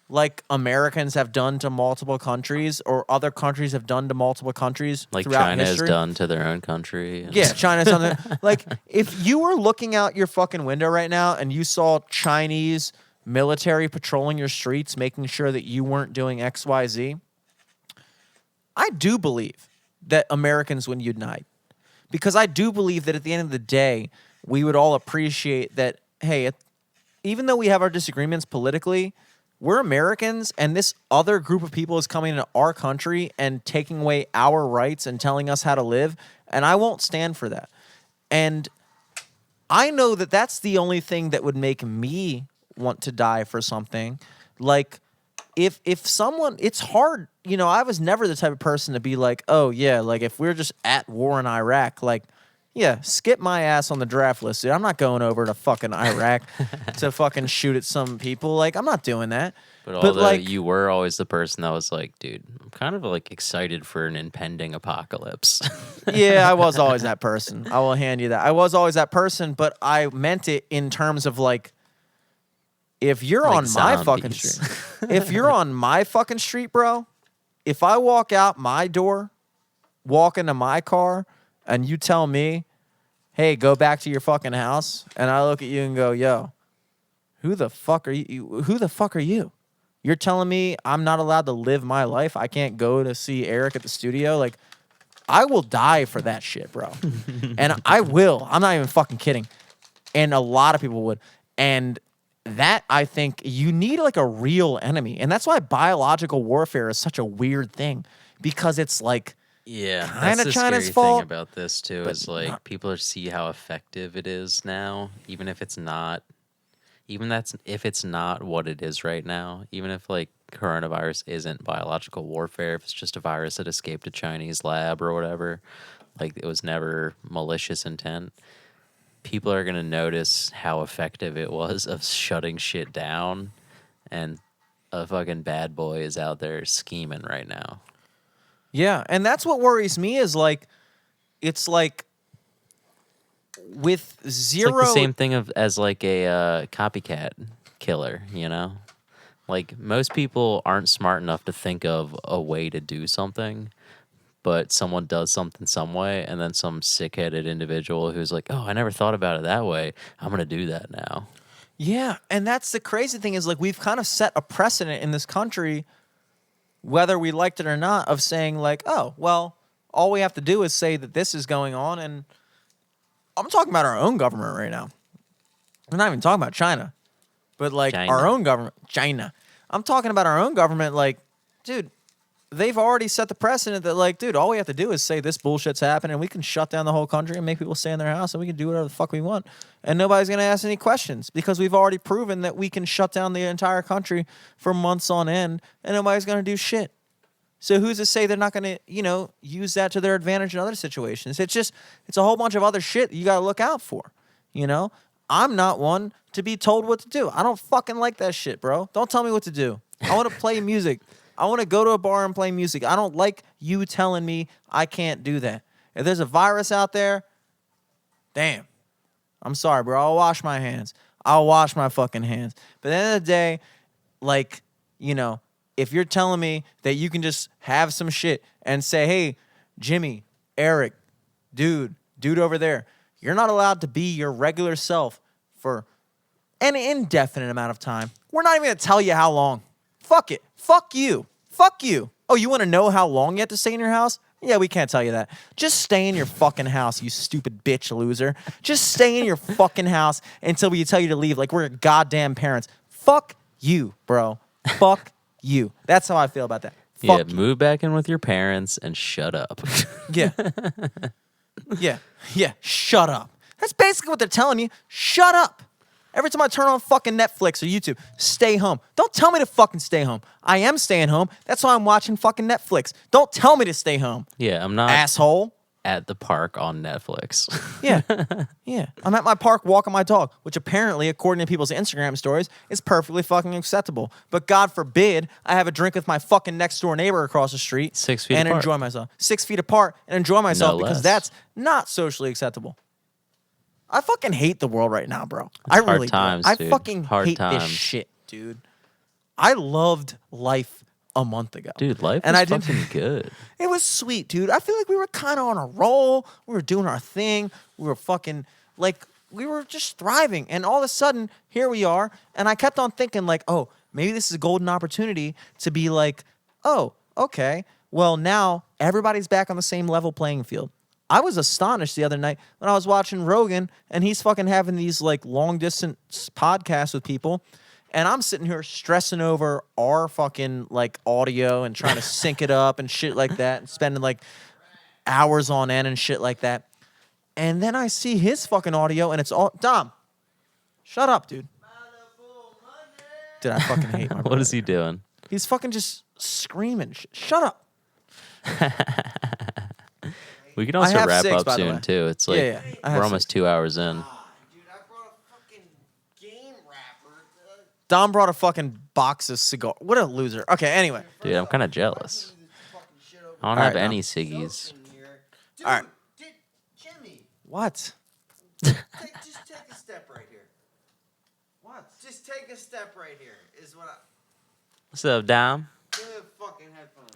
Speaker 2: like Americans have done to multiple countries or other countries have done to multiple countries
Speaker 1: Like
Speaker 2: throughout
Speaker 1: China has
Speaker 2: history.
Speaker 1: done to their own country.
Speaker 2: Yeah, China's done that. Like, if you were looking out your fucking window right now and you saw Chinese military patrolling your streets, making sure that you weren't doing X, Y, Z, I do believe that Americans would unite. Because I do believe that at the end of the day, we would all appreciate that, hey, even though we have our disagreements politically, we're Americans, and this other group of people is coming into our country and taking away our rights and telling us how to live, and I won't stand for that. And I know that that's the only thing that would make me want to die for something. Like, if someone, it's hard, I was never the type of person to be like, oh yeah, like if we're just at war in Iraq, like, yeah, skip my ass on the draft list, dude. I'm not going over to fucking Iraq to fucking shoot at some people. Like, I'm not doing that.
Speaker 1: But although
Speaker 2: like,
Speaker 1: you were always the person that was like, dude, I'm kind of like excited for an impending apocalypse.
Speaker 2: yeah, I was always that person. I will hand you that. I was always that person, but I meant it in terms of like, if you're
Speaker 1: Like
Speaker 2: on my fucking
Speaker 1: zombies.
Speaker 2: street, if you're on my fucking street, bro, if I walk out my door, walk into my car, and you tell me, hey, go back to your fucking house, and I look at you and go, yo, who the fuck are you? Who the fuck are you? You're telling me I'm not allowed to live my life? I can't go to see Eric at the studio? Like, I will die for that shit, bro. And I will. I'm not even fucking kidding. And a lot of people would. And that, I think, you need like a real enemy. And that's why biological warfare is such a weird thing, because it's like,
Speaker 1: Yeah,
Speaker 2: Kinda
Speaker 1: that's the
Speaker 2: China's
Speaker 1: scary
Speaker 2: fault,
Speaker 1: thing about this too.
Speaker 2: but
Speaker 1: Is like
Speaker 2: not-
Speaker 1: people see how effective it is now, even if it's not, if it's not what it is right now. Even if like coronavirus isn't biological warfare, if it's just a virus that escaped a Chinese lab or whatever, like it was never malicious intent. People are gonna notice how effective it was of shutting shit down, and a fucking bad boy is out there scheming right now.
Speaker 2: yeah. And that's what worries me is like, it's like with zero.
Speaker 1: It's like the same thing as like a copycat killer, Like most people aren't smart enough to think of a way to do something, but someone does something some way, and then some sick-headed individual who's like, "Oh, I never thought about it that way. I'm gonna do that now."
Speaker 2: Yeah, and that's the crazy thing is like we've kind of set a precedent in this country, whether we liked it or not, of saying like, oh, well, all we have to do is say that this is going on, and I'm talking about our own government right now. I'm not even talking about China, but like
Speaker 1: China.
Speaker 2: our own government, China. I'm talking about our own government. Like, dude, they've already set the precedent that like, dude, all we have to do is say this bullshit's happening, and we can shut down the whole country and make people stay in their house, and we can do whatever the fuck we want, and nobody's gonna ask any questions because we've already proven that we can shut down the entire country for months on end, and nobody's gonna do shit. So who's to say they're not going to, use that to their advantage in other situations? It's a whole bunch of other shit you got to look out for. I'm not one to be told what to do. I don't fucking like that shit, bro. Don't tell me what to do. I want to play music. I want to go to a bar and play music. I don't like you telling me I can't do that. If there's a virus out there, damn. I'm sorry, bro. I'll wash my hands. I'll wash my fucking hands. But at the end of the day, like, if you're telling me that you can just have some shit and say, hey, Jimmy, Eric, dude over there, you're not allowed to be your regular self for an indefinite amount of time. We're not even going to tell you how long. Fuck it. Fuck you. Fuck you. Oh, you want to know how long you have to stay in your house? Yeah, we can't tell you that. Just stay in your fucking house, you stupid bitch loser. Just stay in your fucking house until we tell you to leave like we're goddamn parents. Fuck you, bro. Fuck you. That's how I feel about that. Fuck you.
Speaker 1: Move back in with your parents and shut up.
Speaker 2: Yeah. Yeah. Shut up. That's basically what they're telling you. Shut up. Every time I turn on fucking Netflix or YouTube, stay home. Don't tell me to fucking stay home. I am staying home. That's why I'm watching fucking Netflix. Don't tell me to stay home.
Speaker 1: Yeah, I'm not
Speaker 2: asshole
Speaker 1: at the park on Netflix.
Speaker 2: Yeah. I'm at my park walking my dog, which apparently, according to people's Instagram stories, is perfectly fucking acceptable. But God forbid I have a drink with my fucking next door neighbor across the street
Speaker 1: 6 feet
Speaker 2: and
Speaker 1: apart.
Speaker 2: enjoy myself. 6 feet apart and enjoy myself
Speaker 1: No
Speaker 2: because
Speaker 1: less.
Speaker 2: that's not socially acceptable. I fucking hate the world right now, bro. I really do.
Speaker 1: times,
Speaker 2: I
Speaker 1: dude.
Speaker 2: fucking
Speaker 1: Hard
Speaker 2: hate this
Speaker 1: times.
Speaker 2: shit, dude. I loved life a month ago.
Speaker 1: Dude, life
Speaker 2: And
Speaker 1: is
Speaker 2: I didn't-
Speaker 1: fucking good.
Speaker 2: It was sweet, dude. I feel like we were kind of on a roll. We were doing our thing. We were fucking, like, we were just thriving. And all of a sudden, here we are. And I kept on thinking, like, oh, maybe this is a golden opportunity to be like, oh, okay. Well, now everybody's back on the same level playing field. I was astonished the other night when I was watching Rogan and he's fucking having these like long distance podcasts with people. And I'm sitting here stressing over our fucking like audio and trying to sync it up and shit like that and spending like hours on end and shit like that. And then I see his fucking audio and it's all Dom. Shut up, dude. Dude, I fucking hate my brother.
Speaker 1: What is he doing?
Speaker 2: He's fucking just screaming. Shut up.
Speaker 1: We can
Speaker 2: I
Speaker 1: also
Speaker 2: have
Speaker 1: wrap
Speaker 2: 6,
Speaker 1: up
Speaker 2: by the way.
Speaker 1: soon too. It's like
Speaker 2: Yeah, I have
Speaker 1: we're almost 2 hours in.
Speaker 3: Dude, I brought a fucking game wrapper.
Speaker 2: Dom brought a fucking box of cigar. What a loser. Okay, anyway.
Speaker 1: Dude, I'm kind of jealous. I don't
Speaker 2: All
Speaker 1: have
Speaker 2: right,
Speaker 1: any
Speaker 2: now.
Speaker 1: ciggies.
Speaker 3: Dude,
Speaker 2: All right.
Speaker 3: Jimmy,
Speaker 2: What?
Speaker 3: just take a step right here. What? Just take a step right here is what I...
Speaker 1: What's up, Dom?
Speaker 3: Give me the fucking headphones.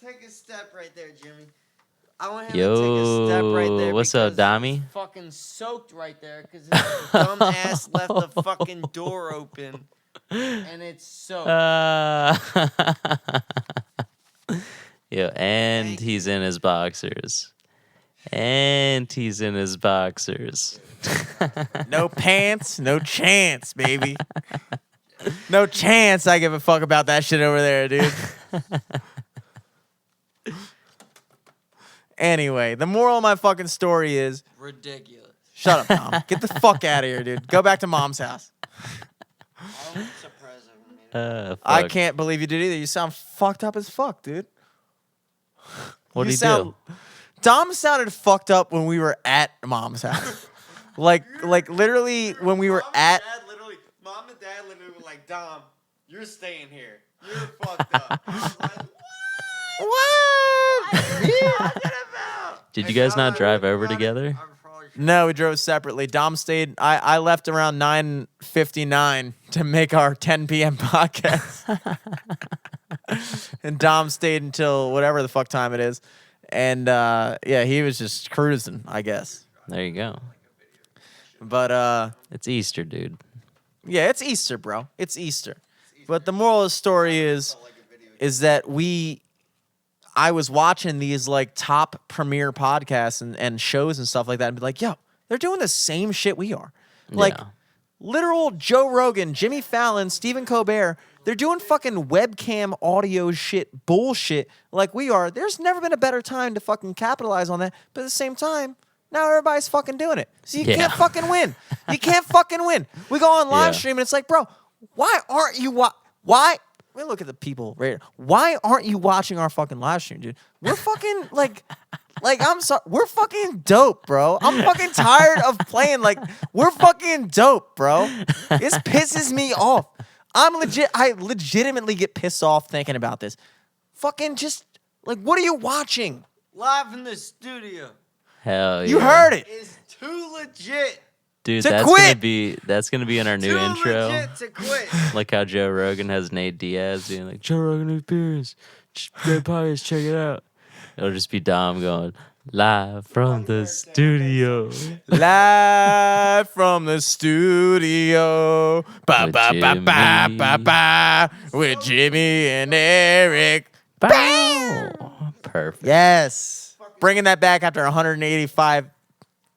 Speaker 3: Take a step right there, Jimmy. I want him to
Speaker 1: Yo,
Speaker 3: take a step right there.
Speaker 1: what's up,
Speaker 3: because
Speaker 1: Dommy?
Speaker 3: he's fucking soaked right there because his dumb ass left the fucking door open and it's soaked.
Speaker 1: Yo, and he's in his boxers. And he's in his boxers.
Speaker 2: No pants, no chance, baby. No chance I give a fuck about that shit over there, dude. Anyway, the moral of my fucking story is
Speaker 3: Ridiculous.
Speaker 2: shut up, Tom. Get the fuck out of here, dude. Go back to mom's house.
Speaker 3: I'm surprised I made it.
Speaker 2: I
Speaker 1: Fuck.
Speaker 2: can't believe you did either. You sound fucked up as fuck, dude.
Speaker 1: What'd
Speaker 2: You
Speaker 1: he
Speaker 2: sound-
Speaker 1: do?
Speaker 2: Dom sounded fucked up when we were at mom's house. like literally when we were at
Speaker 3: Mom and Dad literally were like, Dom, you're staying here. You're fucked up. I was like,
Speaker 2: what?
Speaker 3: what are you talking about?
Speaker 1: Did you
Speaker 3: And
Speaker 1: guys
Speaker 3: Dom
Speaker 1: not
Speaker 3: and I
Speaker 1: drive
Speaker 3: were
Speaker 1: over
Speaker 3: running-
Speaker 1: together?
Speaker 3: I'm probably sure.
Speaker 2: No, we drove separately. Dom stayed. I left around 9:59 to make our 10 p.m. podcast. And Dom stayed until whatever the fuck time it is. And yeah, he was just cruising, I guess.
Speaker 1: There you go.
Speaker 2: But
Speaker 1: It's Easter, dude.
Speaker 2: yeah, it's Easter, bro. It's Easter. But the moral of the story is that I was watching these like top premiere podcasts and shows and stuff like that and be like, yo, they're doing the same shit we are. Like
Speaker 1: Yeah.
Speaker 2: literal Joe Rogan, Jimmy Fallon, Stephen Colbert, they're doing fucking webcam audio shit bullshit like we are. There's never been a better time to fucking capitalize on that. But at the same time, now everybody's fucking doing it. So you
Speaker 1: Yeah.
Speaker 2: can't fucking win. You can't fucking win. We go on live
Speaker 1: Yeah.
Speaker 2: stream and it's like, bro, why aren't you why we look at the people right. Why aren't you watching our fucking live stream, dude? We're fucking like I'm sorry, we're fucking dope, bro. I'm fucking tired of playing like we're fucking dope, bro. This pisses me off. I legitimately get pissed off thinking about this. Fucking just like, what are you watching?
Speaker 3: Live in the studio.
Speaker 1: Hell yeah.
Speaker 2: You heard it.
Speaker 3: It's too legit.
Speaker 1: Dude,
Speaker 2: To
Speaker 1: that's
Speaker 2: quit.
Speaker 1: gonna be in our new
Speaker 3: Too
Speaker 1: intro.
Speaker 3: legit to quit.
Speaker 1: Like how Joe Rogan has Nate Diaz being like, Joe Rogan Experience. Great podcast, check it out. It'll just be Dom going, live from the studio.
Speaker 2: Live from the studio. Ba
Speaker 1: With
Speaker 2: ba ba ba
Speaker 1: Jimmy.
Speaker 2: ba ba. With Jimmy and Eric.
Speaker 1: Bow. Perfect.
Speaker 2: Yes. Bringing that back after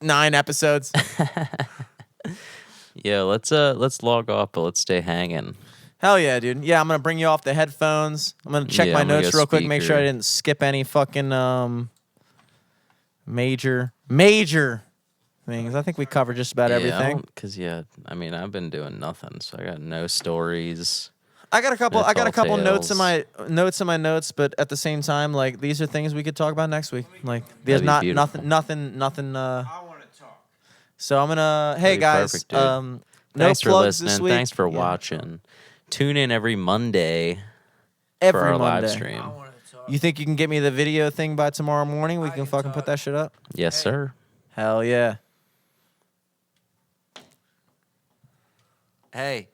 Speaker 2: 9 episodes.
Speaker 1: Yeah, let's log off, but let's stay hanging.
Speaker 2: Hell yeah, dude. Yeah, I'm gonna bring you off the headphones. I'm gonna check
Speaker 1: Yeah,
Speaker 2: my
Speaker 1: I'm gonna
Speaker 2: notes
Speaker 1: go
Speaker 2: real quick, make sure I
Speaker 1: speaker.
Speaker 2: didn't skip any fucking major things. I think we covered just about everything.
Speaker 1: Because I mean, I've been doing nothing, so I got no stories.
Speaker 2: I got a couple.
Speaker 1: No
Speaker 2: I got a couple
Speaker 1: tall
Speaker 2: notes in
Speaker 1: tales.
Speaker 2: my notes, but at the same time, like these are things we could talk about next week. Like there's
Speaker 1: That'd be
Speaker 2: not
Speaker 1: beautiful.
Speaker 2: nothing.
Speaker 3: I want to talk.
Speaker 2: So I'm gonna. Hey
Speaker 1: That'd be
Speaker 2: guys,
Speaker 1: perfect, dude.
Speaker 2: no
Speaker 1: Thanks for
Speaker 2: plugs
Speaker 1: listening.
Speaker 2: this week.
Speaker 1: Thanks for
Speaker 2: Yeah.
Speaker 1: watching. Tune in every Monday
Speaker 2: Every
Speaker 1: for our
Speaker 2: Monday.
Speaker 1: live stream.
Speaker 3: I want to talk.
Speaker 2: You think you can get me the video thing by tomorrow morning? We
Speaker 3: I
Speaker 2: can
Speaker 3: can
Speaker 2: fucking
Speaker 3: talk.
Speaker 2: put that shit up.
Speaker 1: Yes,
Speaker 3: Hey.
Speaker 1: sir.
Speaker 2: Hell yeah.
Speaker 3: Hey,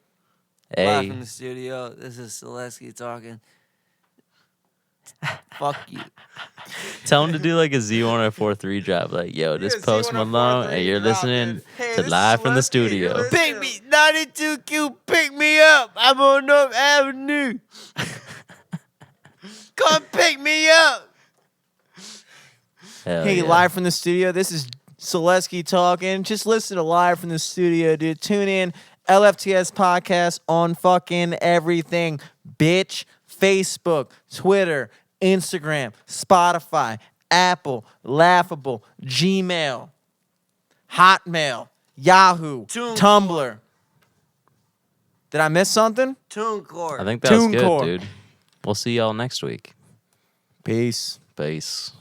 Speaker 3: live
Speaker 1: Hey.
Speaker 3: from the studio. This is Selesky talking. Fuck you.
Speaker 1: Tell him to do like a Z1043 drop. Like, yo, this
Speaker 2: Yeah,
Speaker 1: Post Malone, and you're listening
Speaker 2: Hey,
Speaker 1: to
Speaker 2: this
Speaker 1: Live
Speaker 2: is
Speaker 1: from the
Speaker 2: Selesky. You're
Speaker 1: studio.
Speaker 2: listening.
Speaker 3: Pick me, 92Q, pick me up. I'm on North Avenue. Come pick me up.
Speaker 1: Hell
Speaker 2: Hey,
Speaker 1: yeah.
Speaker 2: live from the studio. This is Selesky talking. Just listen to Live from the Studio, dude. Tune in. LFTS podcast on fucking everything. Bitch. Facebook, Twitter, Instagram, Spotify, Apple, Laughable, Gmail, Hotmail, Yahoo,
Speaker 3: TuneCore.
Speaker 2: Tumblr. Did I miss something?
Speaker 3: TuneCore.
Speaker 1: I think that was
Speaker 2: TuneCore.
Speaker 1: good, dude. We'll see y'all next week.
Speaker 2: Peace.
Speaker 1: Peace.